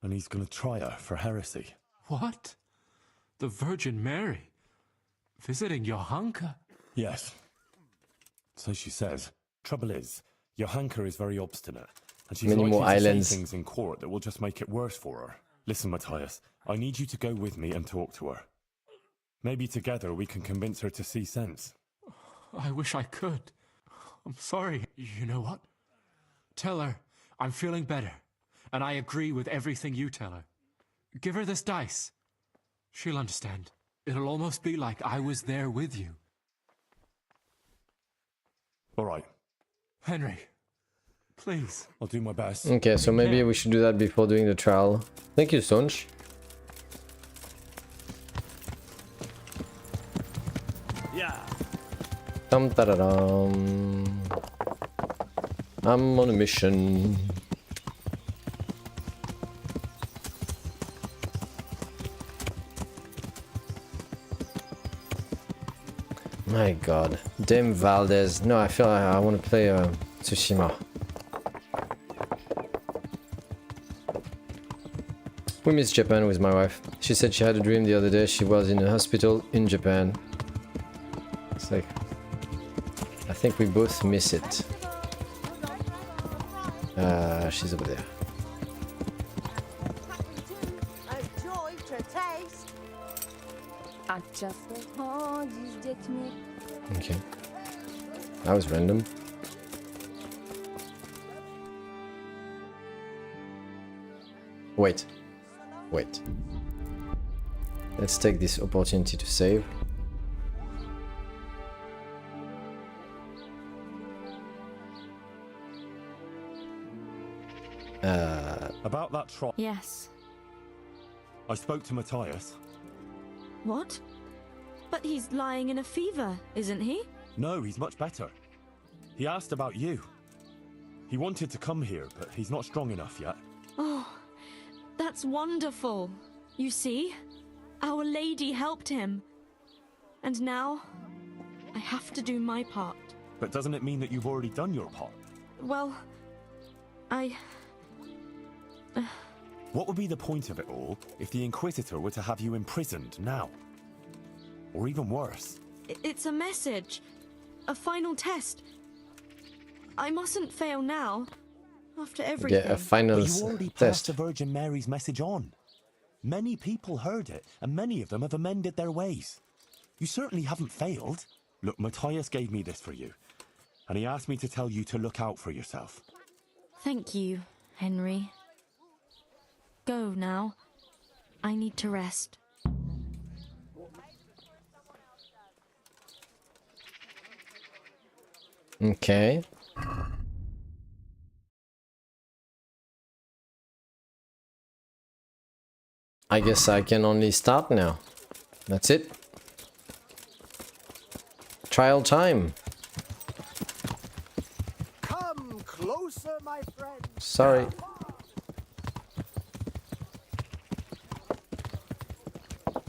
And he's going to try her for heresy. What? The Virgin Mary? Visiting Johanka? Yes. So she says. Trouble is, Johanka is very obstinate. And she's Many more likely to say islands. things in court that will just make it worse for her. Listen, Matthias, I need you to go with me and talk to her. Maybe together we can convince her to see sense. I wish I could. I'm sorry. You know what? Tell her I'm feeling better, and I agree with everything you tell her. Give her this dice. She'll understand. It'll almost be like I was there with you. All right. Henry, please. I'll do my best. Okay, so maybe we should do that before doing the trial. Thank you, Stonch. Yeah. Dum-da-da-dum. I'm on a mission. My god. Damn Valdez. No, I feel like I want to play Tsushima. We miss Japan with my wife. She said she had a dream the other day. She was in a hospital in Japan. It's like... I think we both miss it. She's over there. A joy to taste. Okay. That was random. Wait. Wait. Let's take this opportunity to save. About that trial. Yes. I spoke to Matthias. What? But he's lying in a fever, isn't he? No, he's much better. He asked about you. He wanted to come here, but he's not strong enough yet. Oh, that's wonderful. You see, Our Lady helped him. And now, I have to do my part. But doesn't it mean that you've already done your part? Well, What would be the point of it all if the Inquisitor were to have you imprisoned now? Or even worse? It's a message. A final test. I mustn't fail now. After everything. Yeah, a final But you already passed the Virgin Mary's message on. Many people heard it, and many of them have amended their ways. You certainly haven't failed. Look, Matthias gave me this for you, and he asked me to tell you to look out for yourself. Thank you, Henry. Go now. I need to rest. Okay. I guess I can only start now. That's it. Trial time. Come closer, my friend. Sorry.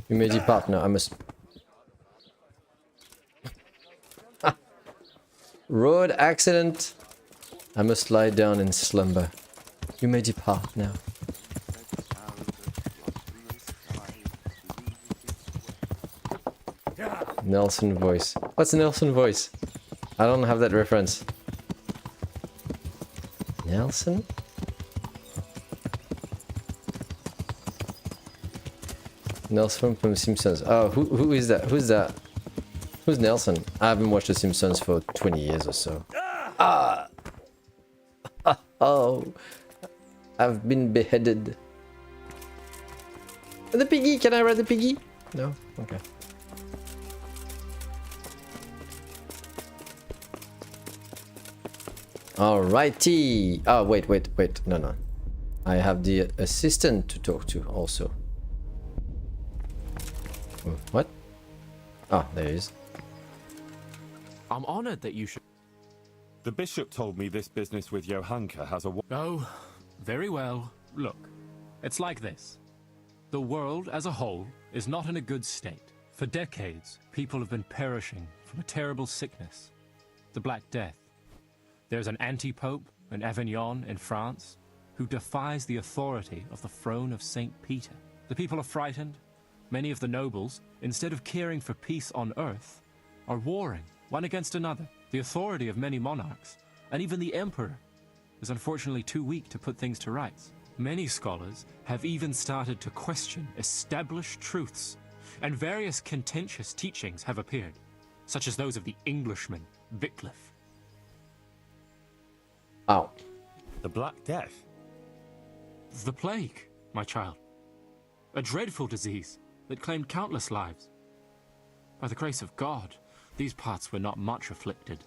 You may depart now. I must. Road accident. I must lie down and slumber. You may depart now. Nelson voice. What's Nelson voice? I don't have that reference. Nelson? Nelson from Simpsons. Oh, who is that? Who's that? Who's Nelson? I haven't watched The Simpsons for 20 years or so. Ah! Oh. I've been beheaded. The piggy! Can I ride the piggy? No? Okay. Alrighty. Oh, wait. No. I have the assistant to talk to also. What? Ah, there he is. I'm honored that you should... The bishop told me this business with Johanka has a... Oh, very well. Look, it's like this. The world as a whole is not in a good state. For decades, people have been perishing from a terrible sickness, the Black Death. There's an anti-pope in Avignon in France who defies the authority of the throne of St. Peter. The people are frightened. Many of the nobles, instead of caring for peace on earth, are warring one against another. The authority of many monarchs, and even the emperor, is unfortunately too weak to put things to rights. Many scholars have even started to question established truths, and various contentious teachings have appeared, such as those of the Englishman Wycliffe. Ow. The Black Death? The plague, my child. A dreadful disease that claimed countless lives. By the grace of God, these parts were not much afflicted,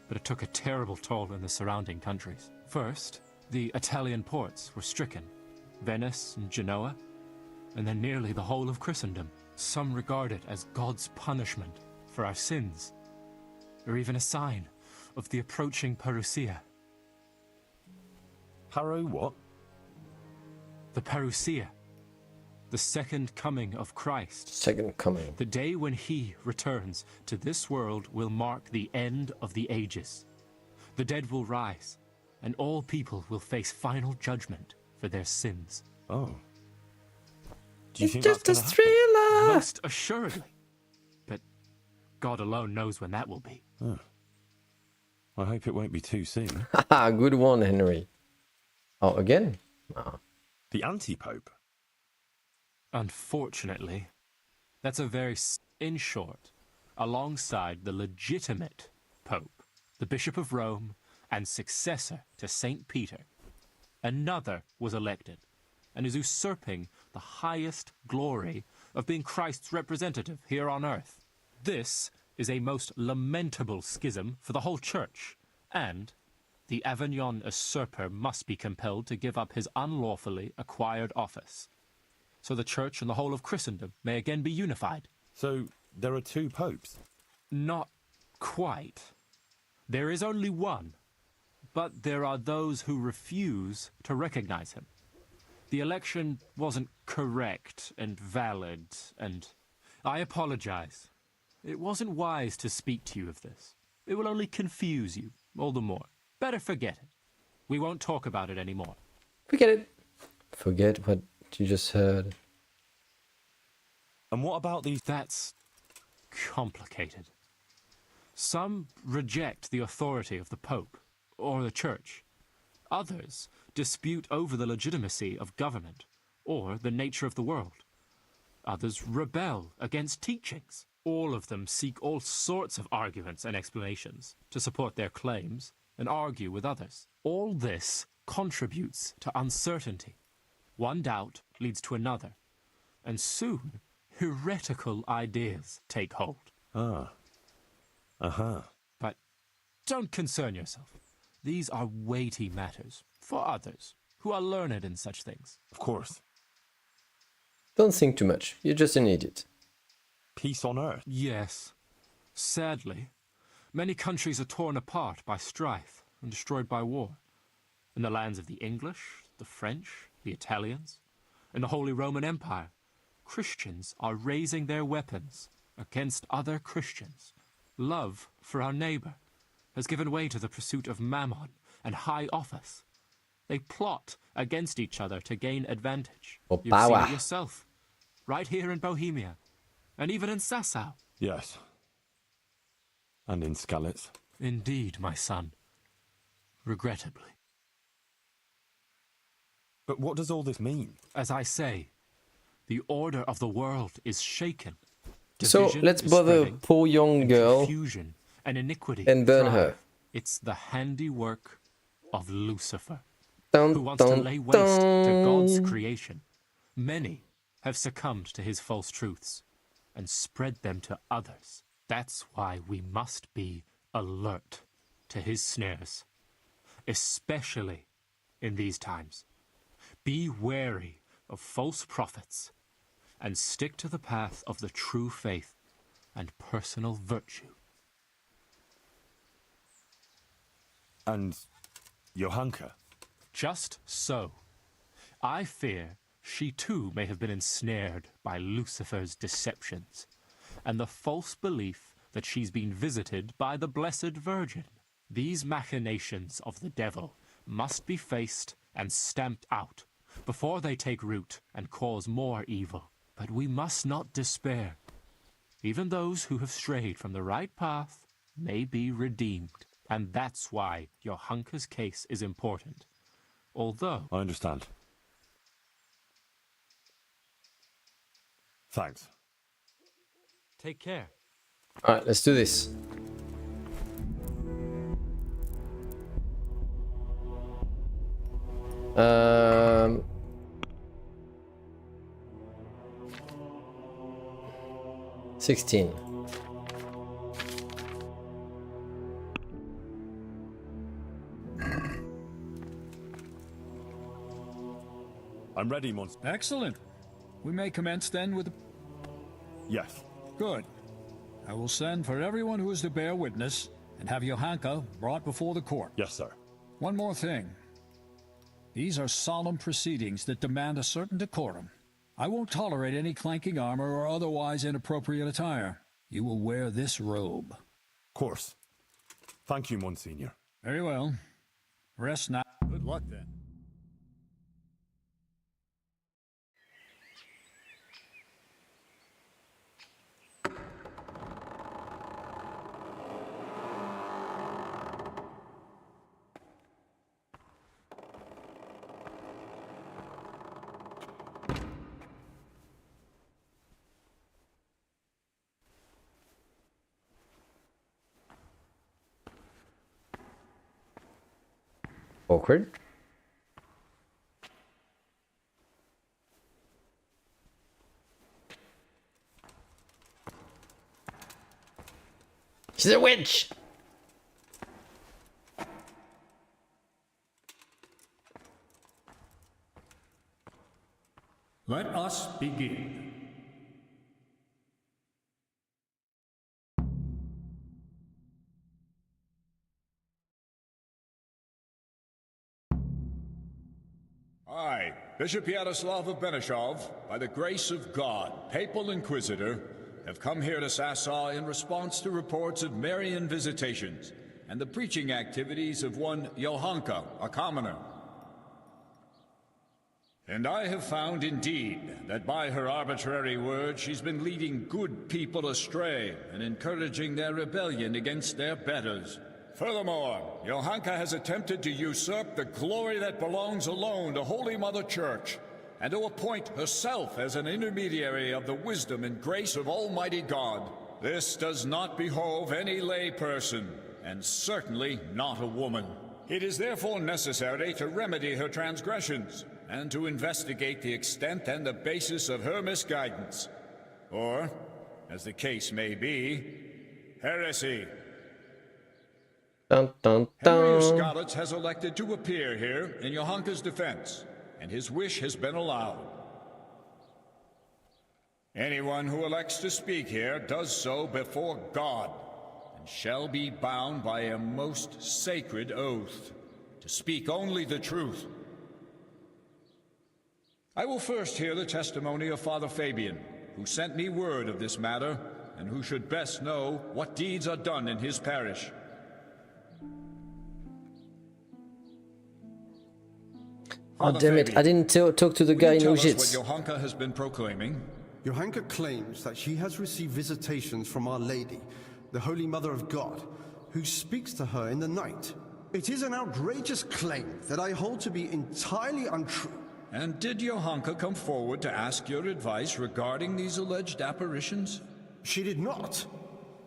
but it took a terrible toll in the surrounding countries. First, the Italian ports were stricken, Venice and Genoa, and then nearly the whole of Christendom. Some regard it as God's punishment for our sins, or even a sign of the approaching parousia. What? The parousia. The second coming of Christ. Second coming. The day when he returns to this world will mark the end of the ages. The dead will rise, and all people will face final judgment for their sins. Oh. Do you it's think just that's a gonna thriller! Most assuredly. But God alone knows when that will be. Oh. I hope it won't be too soon. Haha, good one, Henry. Oh, again? Oh. The anti-pope? Unfortunately, that's a very... In short, alongside the legitimate Pope, the Bishop of Rome, and successor to St. Peter, another was elected and is usurping the highest glory of being Christ's representative here on earth. This is a most lamentable schism for the whole church, and the Avignon usurper must be compelled to give up his unlawfully acquired office, so the church and the whole of Christendom may again be unified. So, there are two popes? Not quite. There is only one, but there are those who refuse to recognize him. The election wasn't correct and valid, and I apologize. It wasn't wise to speak to you of this. It will only confuse you all the more. Better forget it. We won't talk about it anymore. Forget it. Forget what you just heard. And what about these? That's complicated. Some reject the authority of the Pope or the Church. Others dispute over the legitimacy of government or the nature of the world. Others rebel against teachings. All of them seek all sorts of arguments and explanations to support their claims and argue with others. All this contributes to uncertainty. One doubt leads to another, and soon heretical ideas take hold. Ah. Uh-huh. But don't concern yourself. These are weighty matters for others who are learned in such things. Of course. Don't think too much. You're just an idiot. Peace on earth. Yes. Sadly, many countries are torn apart by strife and destroyed by war. In the lands of the English, the French, the Italians, in the Holy Roman Empire, Christians are raising their weapons against other Christians. Love for our neighbor has given way to the pursuit of mammon and high office. They plot against each other to gain advantage. Or You've seen power. it yourself, right here in Bohemia, and even in Sasau. Yes. And in Skalitz. Indeed, my son. Regrettably. But what does all this mean? As I say, the order of the world is shaken. So Division let's is bother spreading, poor young and girl confusion and iniquity and burn thrive. her. It's the handiwork of Lucifer, Dun, who wants to dun, lay waste to God's dun. creation. Many have succumbed to his false truths and spread them to others. That's why we must be alert to his snares, especially in these times. Be wary of false prophets and stick to the path of the true faith and personal virtue. And Johanka? Just so. I fear she too may have been ensnared by Lucifer's deceptions and the false belief that she's been visited by the Blessed Virgin. These machinations of the devil must be faced and stamped out before they take root and cause more evil. But we must not despair. Even those who have strayed from the right path may be redeemed. And that's why Johanka's case is important. Although... I understand. Thanks. Take care. Alright, let's do this. Um... 16. I'm ready, Mons. Excellent. We may commence then with the... Yes. Good. I will send for everyone who is to bear witness and have Johanka brought before the court. Yes, sir. One more thing. These are solemn proceedings that demand a certain decorum. I won't tolerate any clanking armor or otherwise inappropriate attire. You will wear this robe. Of course. Thank you, Monsignor. Very well. Rest now. Good luck, then. Awkward. She's a witch! Let us begin. I, Bishop Yaroslav of Benishov, by the grace of God, Papal Inquisitor, have come here to Sasau in response to reports of Marian visitations and the preaching activities of one Johanka, a commoner. And I have found indeed that by her arbitrary words she's been leading good people astray and encouraging their rebellion against their betters. Furthermore, Johanka has attempted to usurp the glory that belongs alone to Holy Mother Church, and to appoint herself as an intermediary of the wisdom and grace of Almighty God. This does not behove any lay person, and certainly not a woman. It is therefore necessary to remedy her transgressions, and to investigate the extent and the basis of her misguidance. Or, as the case may be, heresy. Dun, dun, Henry of dun. Skalitz has elected to appear here in Johanka's defense, and his wish has been allowed. Anyone who elects to speak here does so before God, and shall be bound by a most sacred oath, to speak only the truth. I will first hear the testimony of Father Fabian, who sent me word of this matter, and who should best know what deeds are done in his parish. Oh, damn it, I didn't talk to the guy in Tell us Ujits. what Johanka has been proclaiming. Johanka claims that she has received visitations from Our Lady, the Holy Mother of God, who speaks to her in the night. It is an outrageous claim that I hold to be entirely untrue. And did Johanka come forward to ask your advice regarding these alleged apparitions? She did not.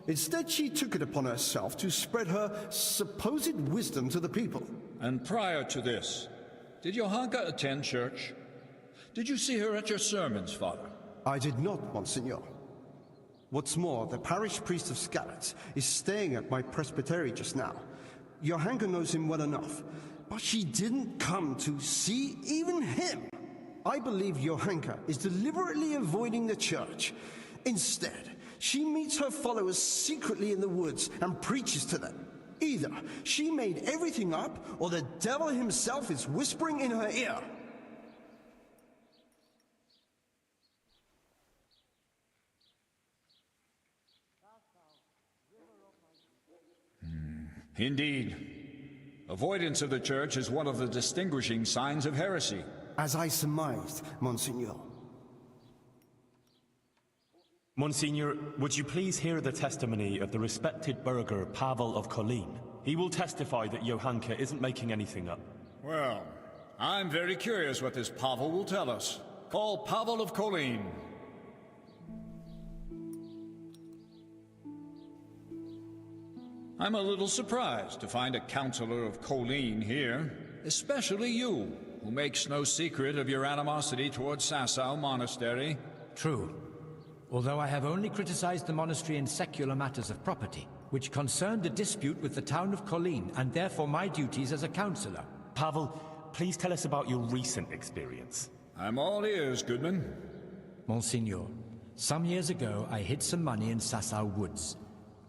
Instead, she took it upon herself to spread her supposed wisdom to the people. And prior to this, did Johanka attend church? Did you see her at your sermons, Father? I did not, Monsignor. What's more, the parish priest of Skalitz is staying at my presbytery just now. Johanka knows him well enough, but she didn't come to see even him. I believe Johanka is deliberately avoiding the church. Instead, she meets her followers secretly in the woods and preaches to them. Either she made everything up, or the devil himself is whispering in her ear. Indeed. Avoidance of the church is one of the distinguishing signs of heresy. As I surmised, Monsignor. Monsignor, would you please hear the testimony of the respected burgher Pavel of Kolin? He will testify that Johanka isn't making anything up. Well, I'm very curious what this Pavel will tell us. Call Pavel of Kolin. I'm a little surprised to find a counselor of Kolin here, especially you, who makes no secret of your animosity towards Sasau Monastery. True. Although I have only criticized the monastery in secular matters of property, which concerned a dispute with the town of Kolin, and therefore my duties as a counselor. Pavel, please tell us about your recent experience. I'm all ears, Goodman. Monsignor, some years ago I hid some money in Sasau woods.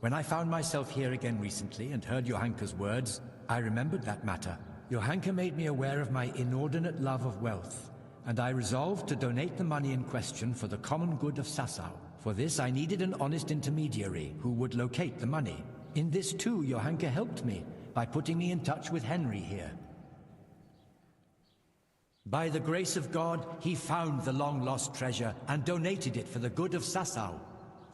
When I found myself here again recently and heard Johanka's words, I remembered that matter. Johanka made me aware of my inordinate love of wealth, and I resolved to donate the money in question for the common good of Sasau. For this I needed an honest intermediary who would locate the money. In this too, Johanka helped me by putting me in touch with Henry here. By the grace of God, he found the long-lost treasure and donated it for the good of Sasau.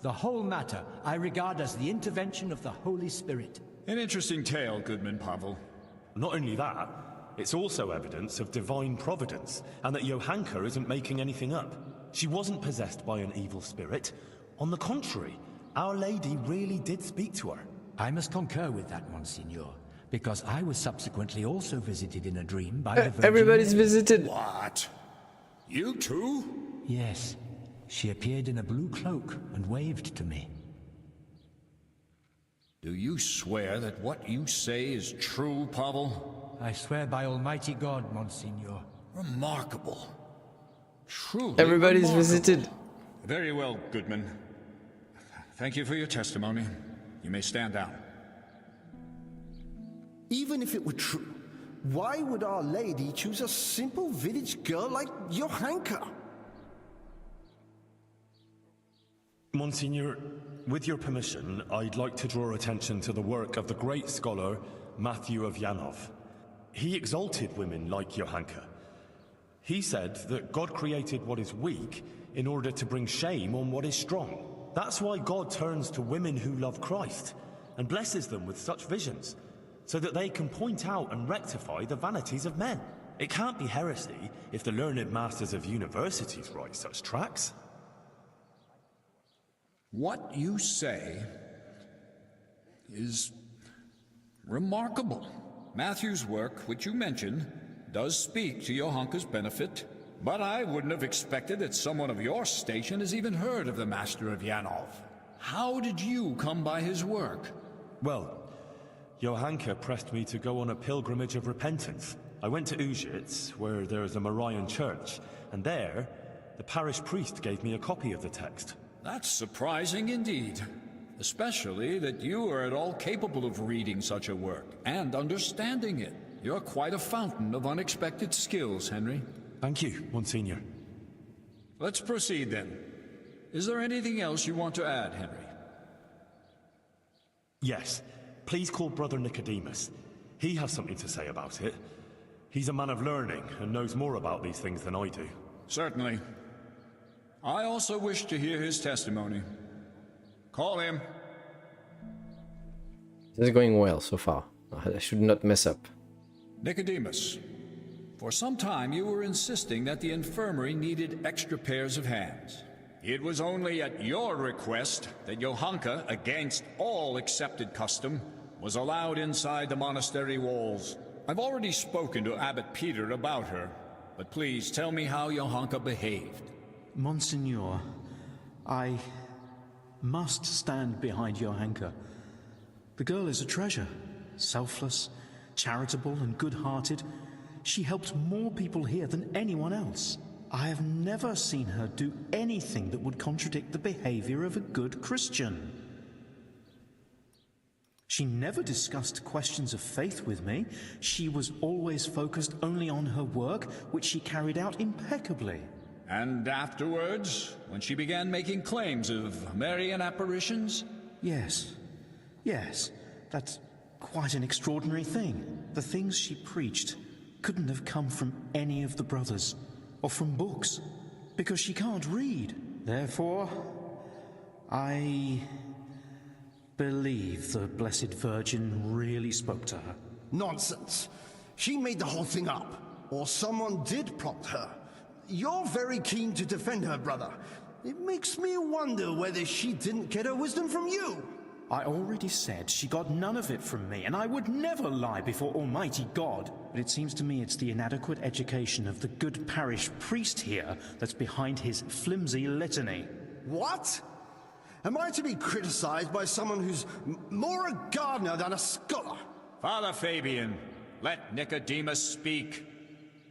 The whole matter I regard as the intervention of the Holy Spirit. An interesting tale, Goodman Pavel. Not only that, it's also evidence of divine providence, and that Johanka isn't making anything up. She wasn't possessed by an evil spirit. On the contrary, Our Lady really did speak to her. I must concur with that, Monsignor, because I was subsequently also visited in a dream by the Virgin Everybody's Mary. visited. What? You too? Yes. She appeared in a blue cloak and waved to me. Do you swear that what you say is true, Pavel? I swear by Almighty God, Monsignor. Remarkable. Truly Everybody's remarkable. visited. Very well, Goodman. Thank you for your testimony. You may stand down. Even if it were true, Why would Our Lady choose a simple village girl like Johanka? Monsignor, with your permission, I'd like to draw attention to the work of the great scholar Matthew of Yanov. He exalted women like Johanka. He said that God created what is weak in order to bring shame on what is strong. That's why God turns to women who love Christ and blesses them with such visions, so that they can point out and rectify the vanities of men. It can't be heresy if the learned masters of universities write such tracts. What you say is remarkable. Matthew's work, which you mentioned, does speak to Johanka's benefit, but I wouldn't have expected that someone of your station has even heard of the Master of Yanov. How did you come by his work? Well, Johanka pressed me to go on a pilgrimage of repentance. I went to Ujits, where there is a Marian church, and there, the parish priest gave me a copy of the text. That's surprising indeed, especially that you are at all capable of reading such a work and understanding it. You're quite a fountain of unexpected skills, Henry. Thank you, Monsignor. Let's proceed then. Is there anything else you want to add, Henry? Yes. Please call Brother Nicodemus. He has something to say about it. He's a man of learning and knows more about these things than I do. Certainly. I also wish to hear his testimony. Call him. This is going well so far. I should not mess up. Nicodemus, for some time you were insisting that the infirmary needed extra pairs of hands. It was only at your request that Johanka, against all accepted custom, was allowed inside the monastery walls. I've already spoken to Abbot Peter about her, but please tell me how Johanka behaved. Monsignor, I must stand behind Johanka. The girl is a treasure. Selfless, charitable, and good-hearted. She helped more people here than anyone else. I have never seen her do anything that would contradict the behavior of a good Christian. She never discussed questions of faith with me. She was always focused only on her work, which she carried out impeccably. And afterwards, when she began making claims of Marian apparitions? Yes. That's quite an extraordinary thing. The things she preached couldn't have come from any of the brothers, or from books, because she can't read. Therefore, I believe the Blessed Virgin really spoke to her. Nonsense. She made the whole thing up. Or someone did prompt her. You're very keen to defend her, brother. It makes me wonder whether she didn't get her wisdom from you. I already said she got none of it from me, and I would never lie before Almighty God. But it seems to me it's the inadequate education of the good parish priest here that's behind his flimsy litany. What? Am I to be criticized by someone who's more a gardener than a scholar? Father Fabian, let Nicodemus speak.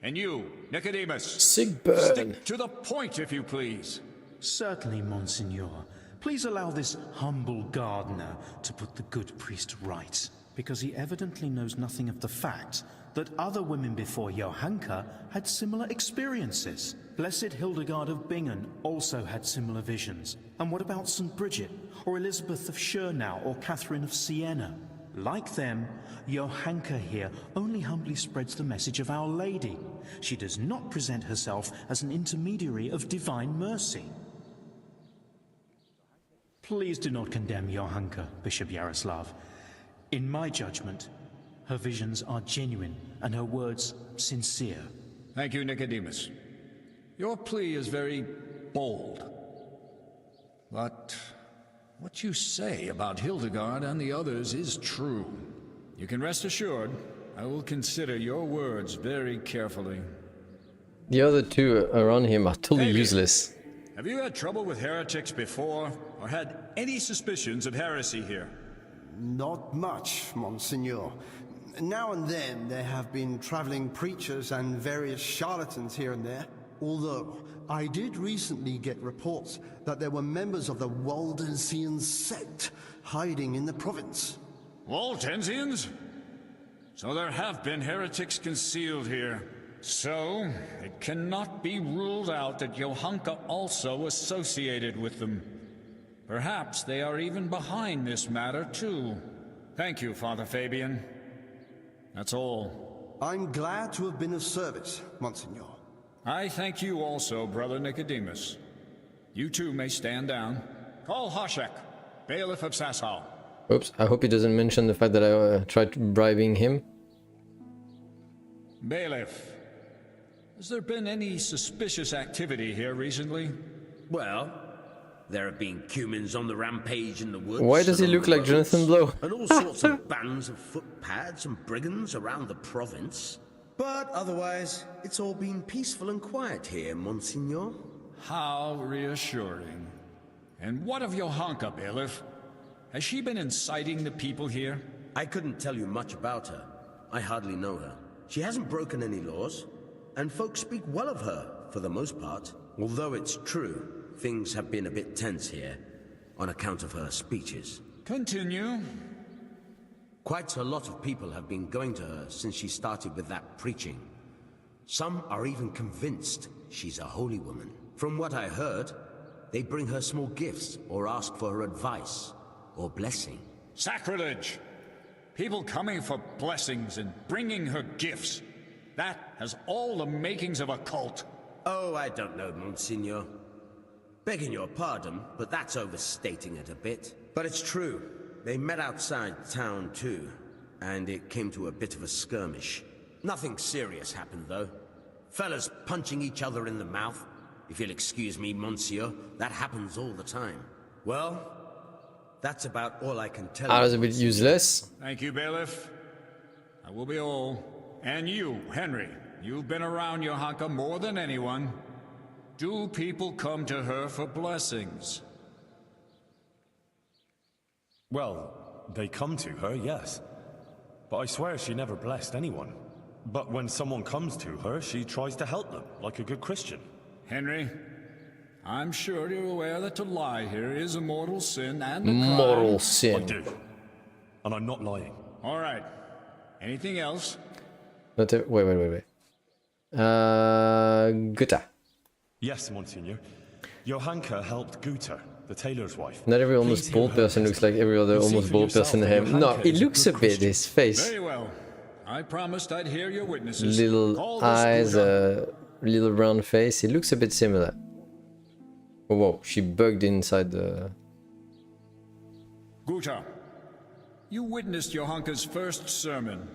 And you, Nicodemus, Sigburn. Stick to the point, if you please. Certainly, Monsignor. Please allow this humble gardener to put the good priest right, because he evidently knows nothing of the fact that other women before Johanka had similar experiences. Blessed Hildegard of Bingen also had similar visions. And what about St. Bridget, or Elizabeth of Schurnau, or Catherine of Siena? Like them, Johanka here only humbly spreads the message of Our Lady. She does not present herself as an intermediary of divine mercy. Please do not condemn Johanka, Bishop Yaroslav. In my judgment, her visions are genuine and her words sincere. Thank you, Nicodemus. Your plea is very bold. But what you say about Hildegard and the others is true. You can rest assured, I will consider your words very carefully. The other two around him are totally Fabian, useless. Have you had trouble with heretics before, or had any suspicions of heresy here? Not much, Monsignor. Now and then there have been traveling preachers and various charlatans here and there. Although, I did recently get reports that there were members of the Waldensian sect hiding in the province. Waldensians? So there have been heretics concealed here. So, it cannot be ruled out that Johanka also associated with them. Perhaps they are even behind this matter, too. Thank you, Father Fabian. That's all. I'm glad to have been of service, Monsignor. I thank you also, Brother Nicodemus. You too may stand down. Call Hoshek, bailiff of Sasau. Oops, I hope he doesn't mention the fact that I tried bribing him. Bailiff, has there been any suspicious activity here recently? Well, there have been cumins on the rampage in the woods. Why does he look like Jonathan Blow? And all sorts of bands of footpads and brigands around the province. But otherwise, it's all been peaceful and quiet here, Monsignor. How reassuring. And what of Johanka, bailiff? Has she been inciting the people here? I couldn't tell you much about her. I hardly know her. She hasn't broken any laws, and folks speak well of her, for the most part. Although it's true, things have been a bit tense here, on account of her speeches. Continue. Quite a lot of people have been going to her since she started with that preaching. Some are even convinced she's a holy woman. From what I heard, they bring her small gifts or ask for her advice or blessing. Sacrilege! People coming for blessings and bringing her gifts. That has all the makings of a cult. Oh, I don't know, Monsignor. Begging your pardon, but that's overstating it a bit. But it's true. They met outside town, too, and it came to a bit of a skirmish. Nothing serious happened, though. Fellas punching each other in the mouth. If you'll excuse me, Monsieur, that happens all the time. Well, that's about all I can tell you. I was a bit useless. Thank you, bailiff. I will be all. And you, Henry, you've been around Johanka more than anyone. Do people come to her for blessings? Well, they come to her, yes. But I swear she never blessed anyone. But when someone comes to her, she tries to help them, like a good Christian. Henry, I'm sure you're aware that to lie here is a mortal sin and a crime. Mortal sin. I do. And I'm not lying. All right. Anything else? Wait. Guta. Yes, Monsignor. Johanka helped Guta, the tailor's wife. Not every almost bald person looks like every other almost bald person in him. No, it looks a bit, his face. Very well. I promised I'd hear your witnesses. Little eyes, little round face. It looks a bit similar. Oh, whoa, she bugged inside the... Guta, you witnessed Johanka's first sermon.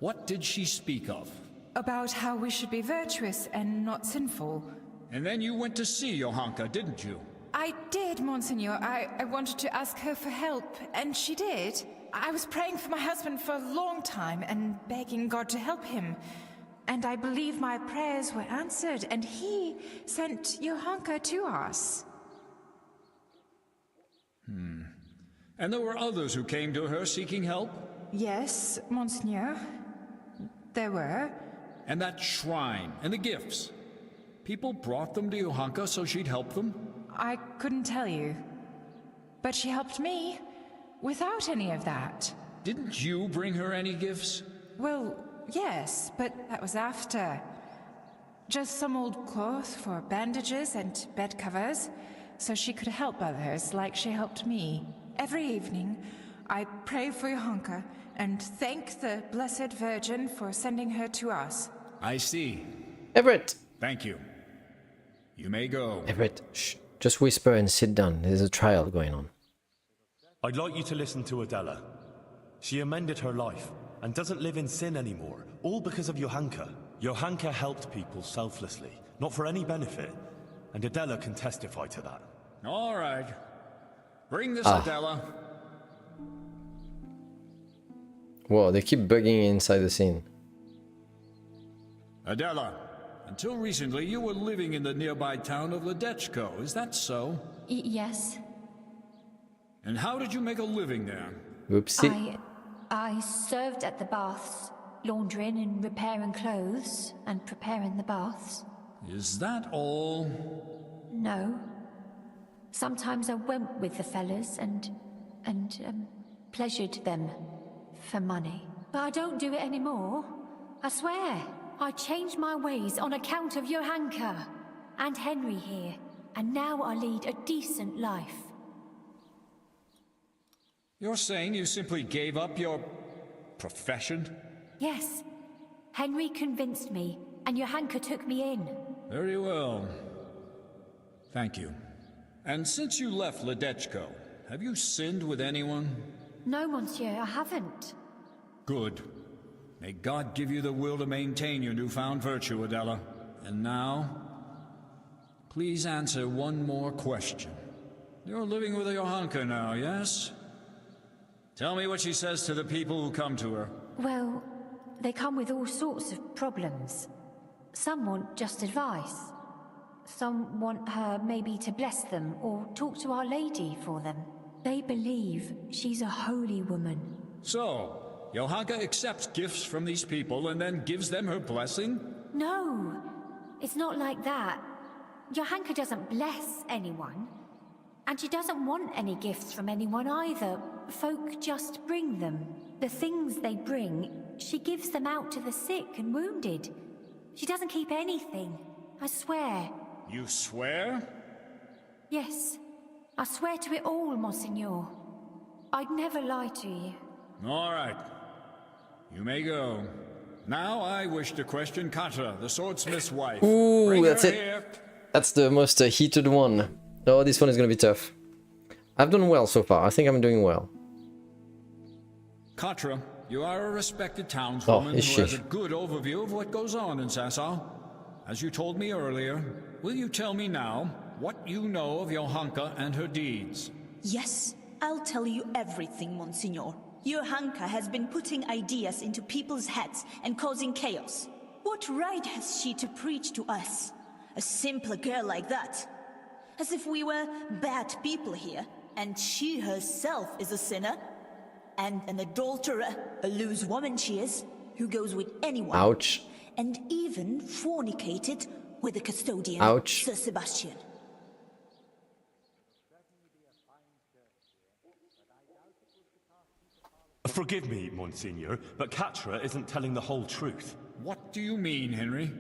What did she speak of? About how we should be virtuous and not sinful. And then you went to see Johanka, didn't you? I did, Monsignor. I wanted to ask her for help, and she did. I was praying for my husband for a long time and begging God to help him. And I believe my prayers were answered, and he sent Johanka to us. And there were others who came to her seeking help? Yes, Monsignor. There were. And that shrine, and the gifts. People brought them to Johanka so she'd help them? I couldn't tell you. But she helped me, without any of that. Didn't you bring her any gifts? Well, yes, but that was after. Just some old cloth for bandages and bed covers, so she could help others like she helped me. Every evening, I pray for Johanka and thank the Blessed Virgin for sending her to us. I see. Everett! Thank you. You may go. Everett, shh. Just whisper and sit down. There's a trial going on. I'd like you to listen to Adela. She amended her life and doesn't live in sin anymore, all because of Johanka. Johanka helped people selflessly, not for any benefit, and Adela can testify to that. All right. Bring this, Adela. Whoa, they keep bugging inside the scene. Adela, until recently you were living in the nearby town of Ledechko, is that so? Yes. And how did you make a living there? Whoopsie. I served at the baths, laundering and repairing clothes, and preparing the baths. Is that all? No. Sometimes I went with the fellas and pleasured them for money. but I don't do it anymore. I swear. I changed my ways on account of Johanka and Henry here, and now I lead a decent life. You're saying you simply gave up your profession? Yes. Henry convinced me, and Johanka took me in. Very well. Thank you. And since you left Ledechko, have you sinned with anyone? No, monsieur, I haven't. Good. May God give you the will to maintain your newfound virtue, Adela. And now, please answer one more question. You're living with Johanka now, yes? Tell me what she says to the people who come to her. Well, they come with all sorts of problems. Some want just advice. Some want her maybe to bless them or talk to Our Lady for them. They believe she's a holy woman. So, Johanka accepts gifts from these people and then gives them her blessing? No, it's not like that. Johanka doesn't bless anyone. And she doesn't want any gifts from anyone either. Folk just bring them. The things they bring, she gives them out to the sick and wounded. She doesn't keep anything. I swear. You swear? Yes. I swear to it all, Monseigneur. I'd never lie to you. All right. You may go. Now I wish to question Catra, the swordsmith's wife. Ooh, Bring that's her it. here. That's the most heated one. Oh, this one is gonna be tough. I've done well so far. I think I'm doing well. Catra, you are a respected townswoman is who she? has a good overview of what goes on in Sasau. As you told me earlier, will you tell me now what you know of Johanka and her deeds? Yes, I'll tell you everything, Monsignor. Johanka has been putting ideas into people's heads and causing chaos. What right has she to preach to us? A simple girl like that? As if we were bad people here, and she herself is a sinner? And an adulterer, a loose woman she is, who goes with anyone. Ouch. And even fornicated with the custodian, Ouch. Sir Sebastian. Forgive me, Monsignor, but Catra isn't telling the whole truth. What do you mean, Henry?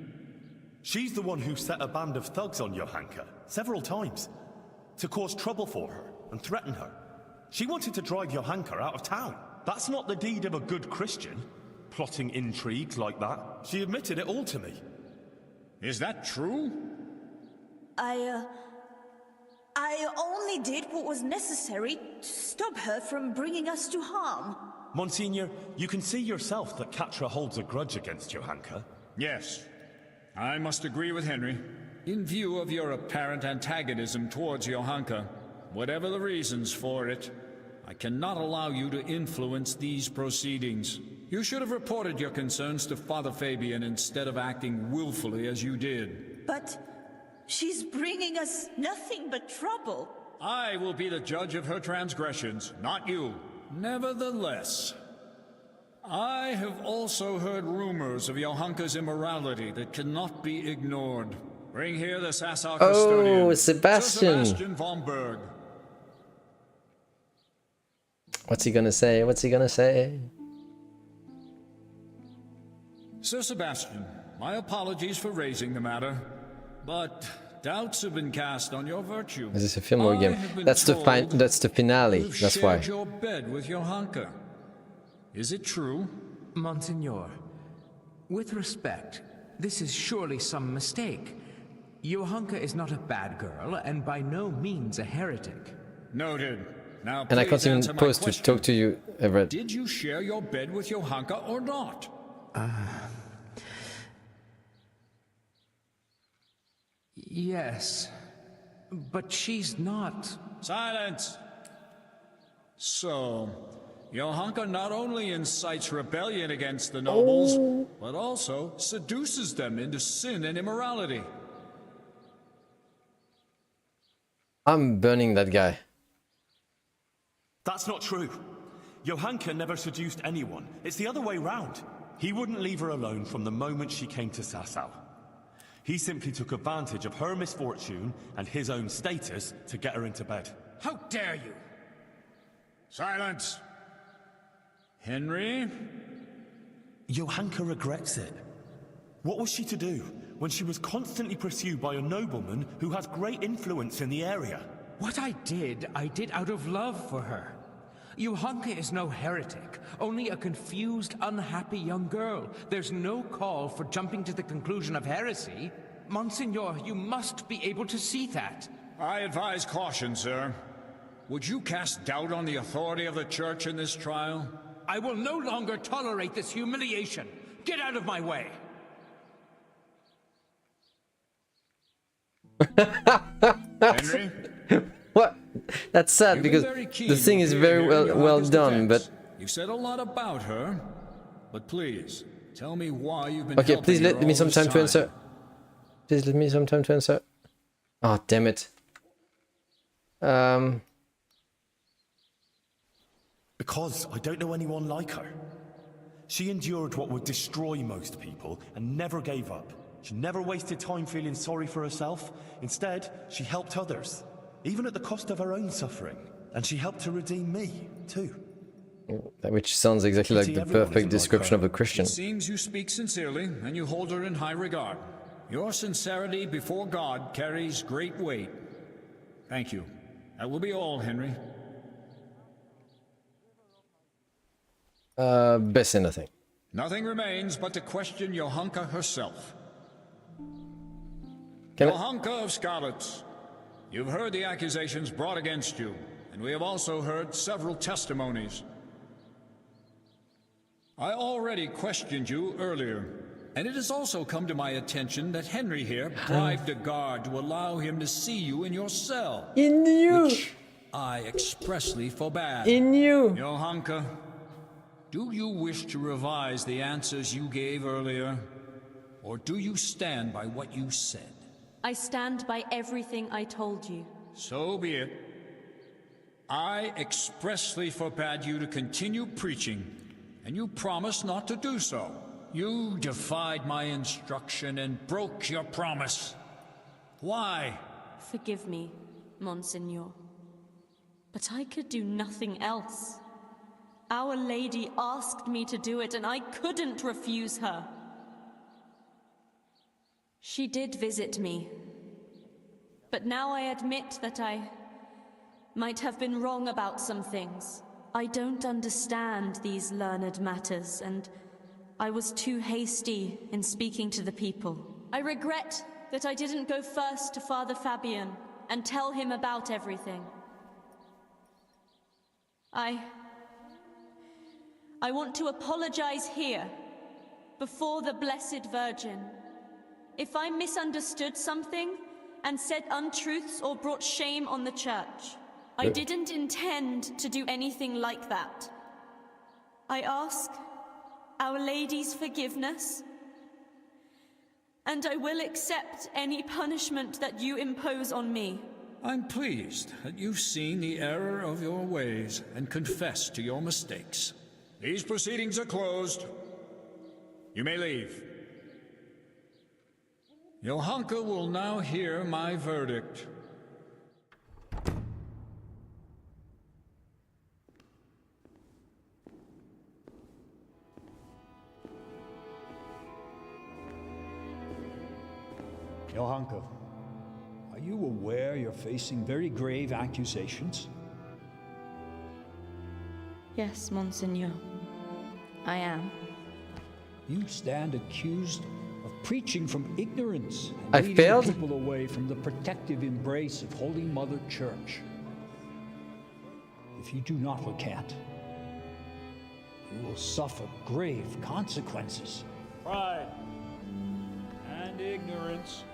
She's the one who set a band of thugs on Johanka several times to cause trouble for her and threaten her. She wanted to drive Johanka out of town. That's not the deed of a good Christian, plotting intrigues like that. She admitted it all to me. Is that true? I only did what was necessary to stop her from bringing us to harm. Monsignor, you can see yourself that Catra holds a grudge against Johanka. Yes. I must agree with Henry. In view of your apparent antagonism towards Johanka, whatever the reasons for it, I cannot allow you to influence these proceedings. You should have reported your concerns to Father Fabian instead of acting willfully as you did. But she's bringing us nothing but trouble. I will be the judge of her transgressions, not you. Nevertheless, I have also heard rumors of Johanka's immorality that cannot be ignored. Bring here the Sasau custodian. Oh, Sebastian. Sir Sebastian von Berg. What's he gonna say? What's he gonna say? Sir Sebastian, my apologies for raising the matter, but doubts have been cast on your virtue. Is this a film or a game? That's the finale. You've That's why. shared your bed with Johanka. Is it true? Monsignor, with respect, this is surely some mistake. Johanka is not a bad girl, and by no means a heretic. Noted. Now, And I please can't even answer my pause to question. talk to you, Everett. Did you share your bed with Johanka or not? Yes, but she's not... Silence! So, Johanka not only incites rebellion against the nobles, but also seduces them into sin and immorality. I'm burning that guy. That's not true. Johanka never seduced anyone. It's the other way round. He wouldn't leave her alone from the moment she came to Sasau. He simply took advantage of her misfortune and his own status to get her into bed. How dare you! Silence! Henry, Johanka regrets it. What was she to do when she was constantly pursued by a nobleman who has great influence in the area? What I did out of love for her. Johanka is no heretic, only a confused, unhappy young girl. There's no call for jumping to the conclusion of heresy. Monsignor, you must be able to see that. I advise caution, sir. Would you cast doubt on the authority of the Church in this trial? I will no longer tolerate this humiliation. Get out of my way! Henry? What? That's sad because the thing is very well done, but... You said a lot about her, but please, tell me why you've been Okay, please let me some time to answer. Please let me some time to answer. Oh, damn it. Because I don't know anyone like her. She endured what would destroy most people and never gave up. She never wasted time feeling sorry for herself. Instead, she helped others, even at the cost of her own suffering. And she helped to redeem me, too. Which sounds exactly like the perfect description of a Christian. It seems you speak sincerely, and you hold her in high regard. Your sincerity before God carries great weight. Thank you. That will be all, Henry. Best in nothing. Nothing remains but to question Johanka herself. Johanka of Skalitz, you've heard the accusations brought against you, and we have also heard several testimonies. I already questioned you earlier, and it has also come to my attention that Henry here bribed a guard to allow him to see you in your cell. In you! Which I expressly forbade. In you! Johanka, do you wish to revise the answers you gave earlier, or do you stand by what you said? I stand by everything I told you. So be it. I expressly forbade you to continue preaching, and you promised not to do so. You defied my instruction and broke your promise. Why? Forgive me, Monsignor. But I could do nothing else. Our Lady asked me to do it, and I couldn't refuse her. She did visit me. But now I admit that I might have been wrong about some things. I don't understand these learned matters, and I was too hasty in speaking to the people. I regret that I didn't go first to Father Fabian and tell him about everything. I want to apologize here, before the Blessed Virgin. If I misunderstood something and said untruths or brought shame on the Church, I didn't intend to do anything like that. I ask Our Lady's forgiveness, and I will accept any punishment that you impose on me. I'm pleased that you've seen the error of your ways and confessed to your mistakes. These proceedings are closed. You may leave. Johanka will now hear my verdict. Johanka, are you aware you're facing very grave accusations? Yes, Monsignor. I am. You stand accused of preaching from ignorance and I leading failed? people away from the protective embrace of Holy Mother Church. If you do not recant, you will suffer grave consequences. Pride and ignorance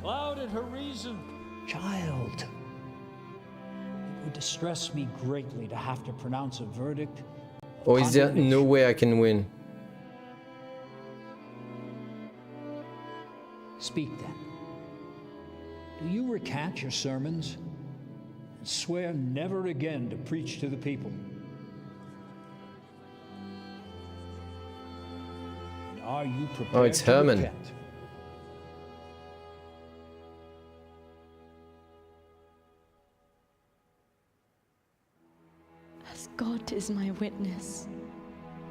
clouded her reason. Child, it would distress me greatly to have to pronounce a verdict. Or is there no way I can win? Speak then. Do you recant your sermons and swear never again to preach to the people? And are you prepared Oh, it's to Herman. repent? As God is my witness,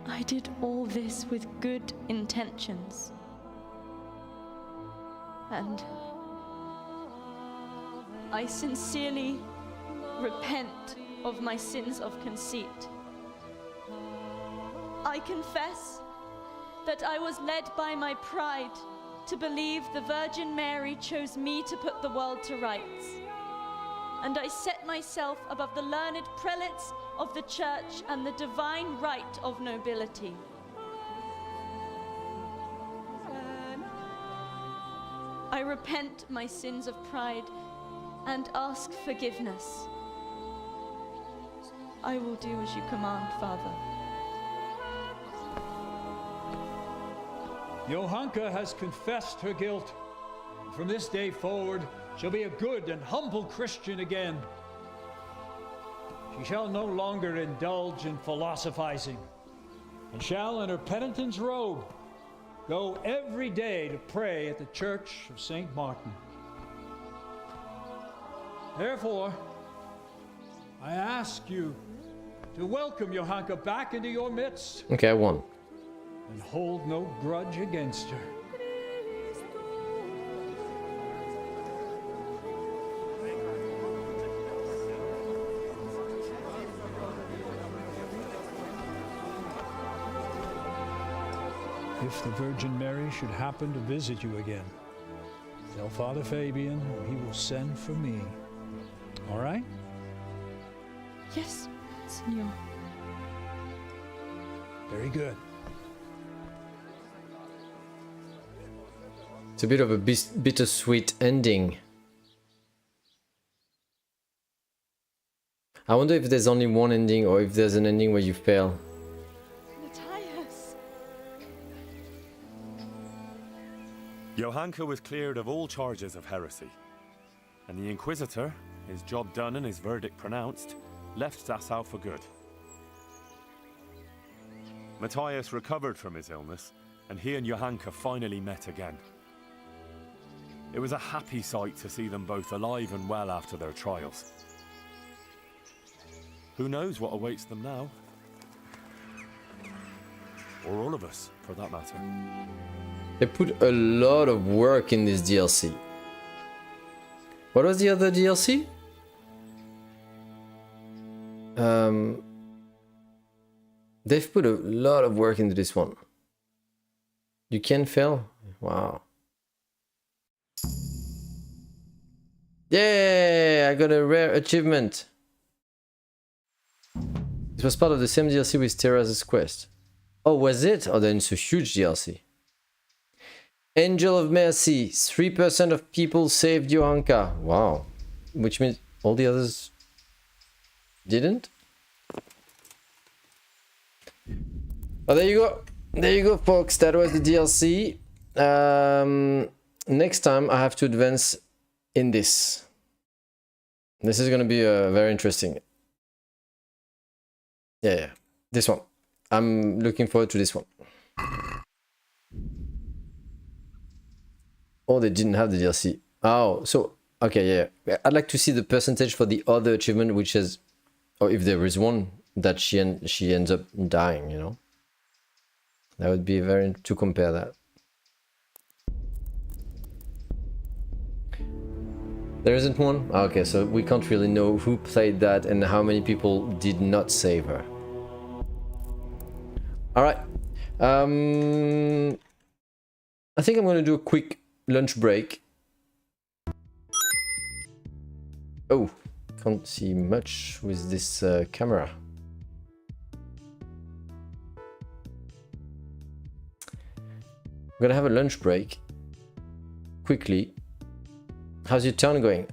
I did all this with good intentions. And I sincerely repent of my sins of conceit. I confess that I was led by my pride to believe the Virgin Mary chose me to put the world to rights. And I set myself above the learned prelates of the Church and the divine right of nobility. I repent my sins of pride and ask forgiveness. I will do as you command, Father. Johanka has confessed her guilt. From this day forward, she'll be a good and humble Christian again. She shall no longer indulge in philosophizing, and shall, in her penitent's robe, go every day to pray at the Church of St. Martin. Therefore, I ask you to welcome Johanka back into your midst. Okay, I won. And hold no grudge against her. If the Virgin Mary should happen to visit you again, tell Father Fabian he will send for me. All right? Yes, Signor. Very good. It's a bit of a bittersweet ending. I wonder if there's only one ending or if there's an ending where you fail. Matthias! Johanka was cleared of all charges of heresy. And the Inquisitor, his job done and his verdict pronounced, left Dessau for good. Matthias recovered from his illness, and he and Johanka finally met again. It was a happy sight to see them both alive and well after their trials. Who knows what awaits them now? Or all of us, for that matter. They put a lot of work in this DLC. What was the other DLC? They've put a lot of work into this one. You can fail? Wow. Yay! I got a rare achievement. It was part of the same DLC with Terra's Quest. Oh, was it? Oh, then it's a huge DLC. Angel of Mercy. 3% of people saved Johanka. Wow. Which means all the others didn't? Oh, there you go. There you go, folks. That was the DLC. Next time I have to advance in this. This is going to be very interesting. Yeah, this one. I'm looking forward to this one. Oh, they didn't have the DLC. Oh, so, okay, yeah. I'd like to see the percentage for the other achievement, which is, or if there is one, that she ends up dying, you know? That would be very, to compare that. There isn't one? Okay, so we can't really know who played that and how many people did not save her. Alright. I think I'm gonna do a quick lunch break. Oh, can't see much with this camera. I'm gonna have a lunch break quickly. How's your turn going?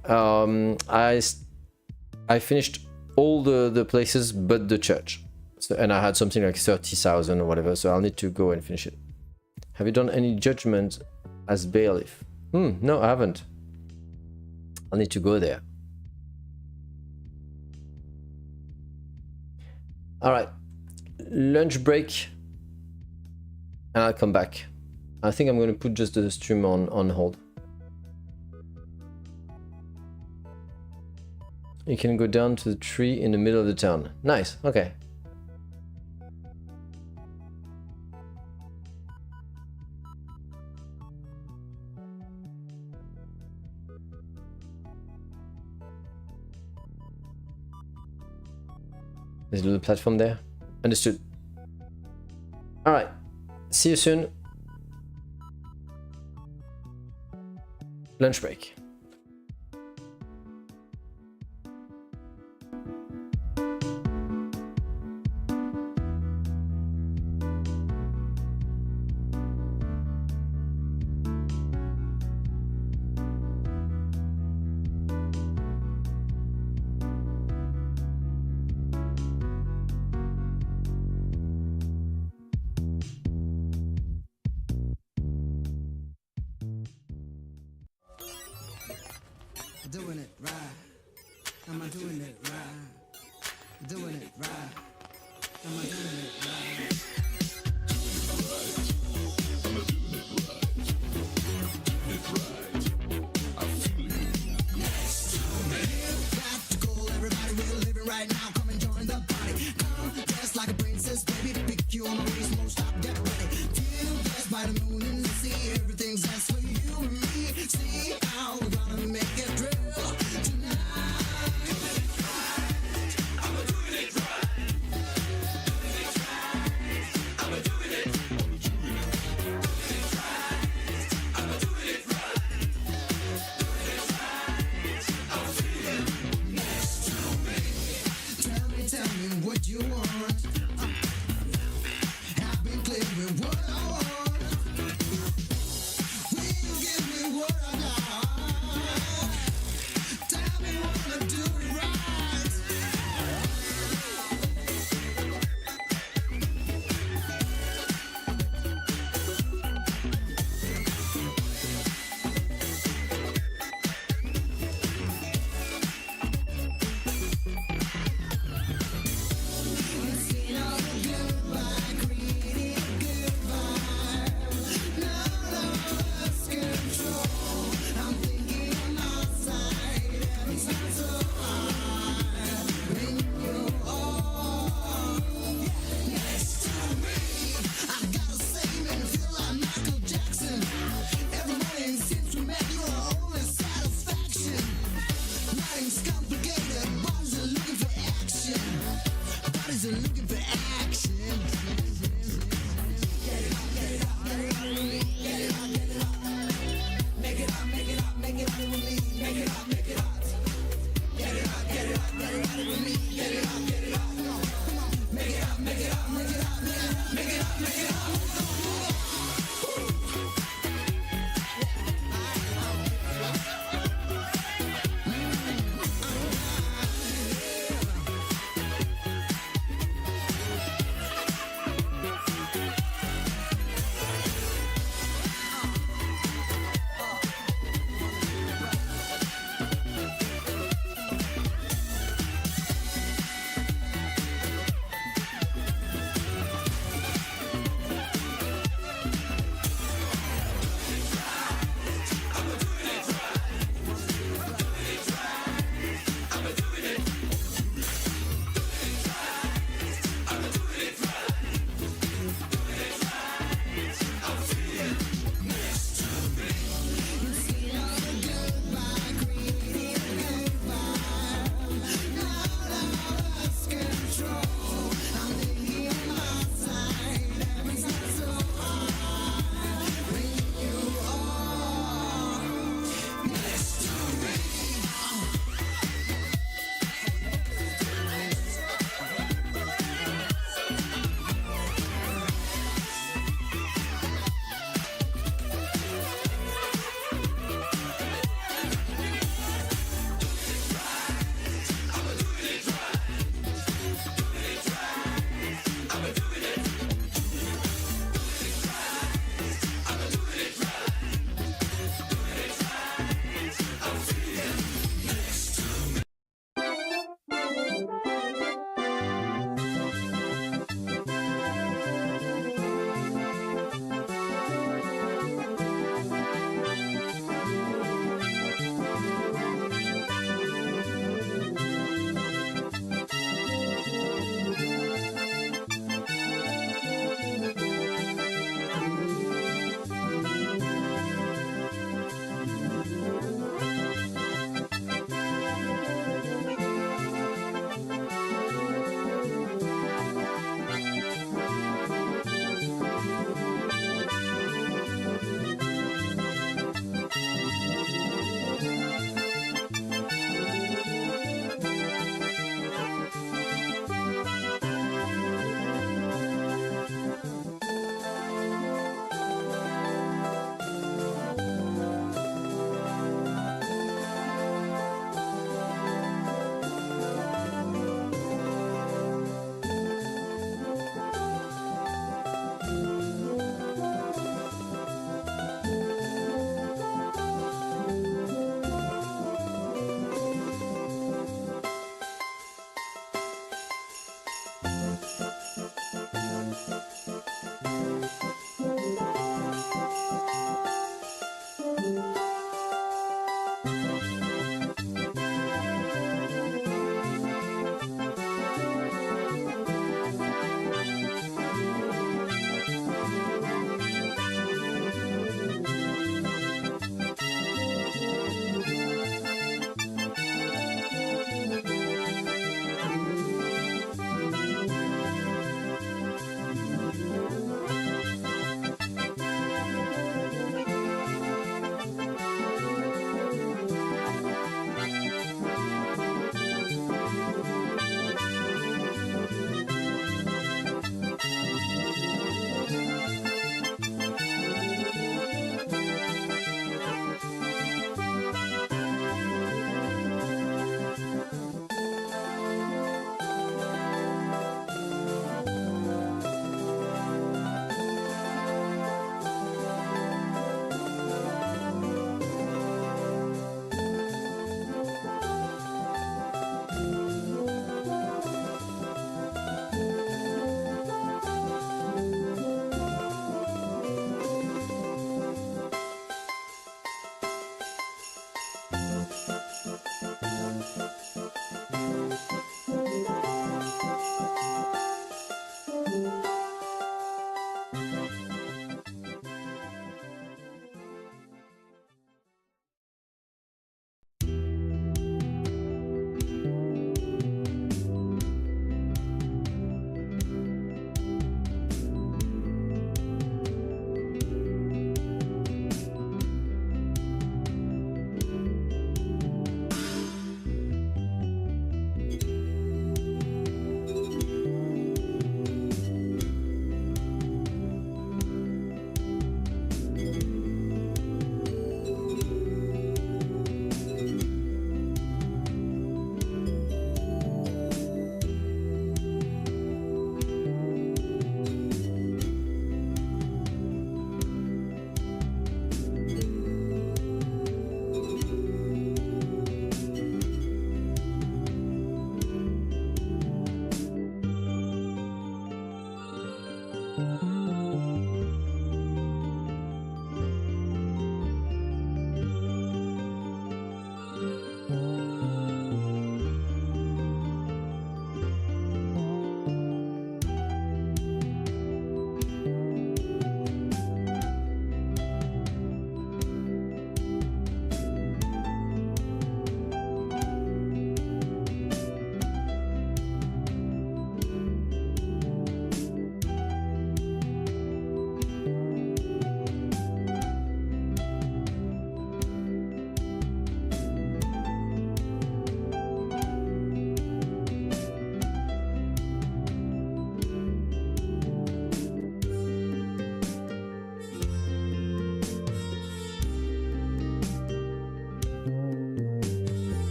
I finished all the places but the church, so, and I had something like 30,000 or whatever, so I'll need to go and finish it. Have you done any judgment as bailiff? No, I haven't. I'll need to go there. Alright, lunch break, and I'll come back. I think I'm going to put just the stream on hold. You can go down to the tree in the middle of the town. Nice, okay. There's a little platform there. Understood. Alright. See you soon. Lunch break. Doing it right. Am I doing it right? Doing it right. Am I doing it right? Everybody will live it right now. Come and join the party. Come dress like a princess, baby. Pick you on my waist, won't stop, get ready. Feel blessed by the moon and the sea. Everything's best for you and me. See how we're gonna make it real tonight. Doing it right. I'm doing it right.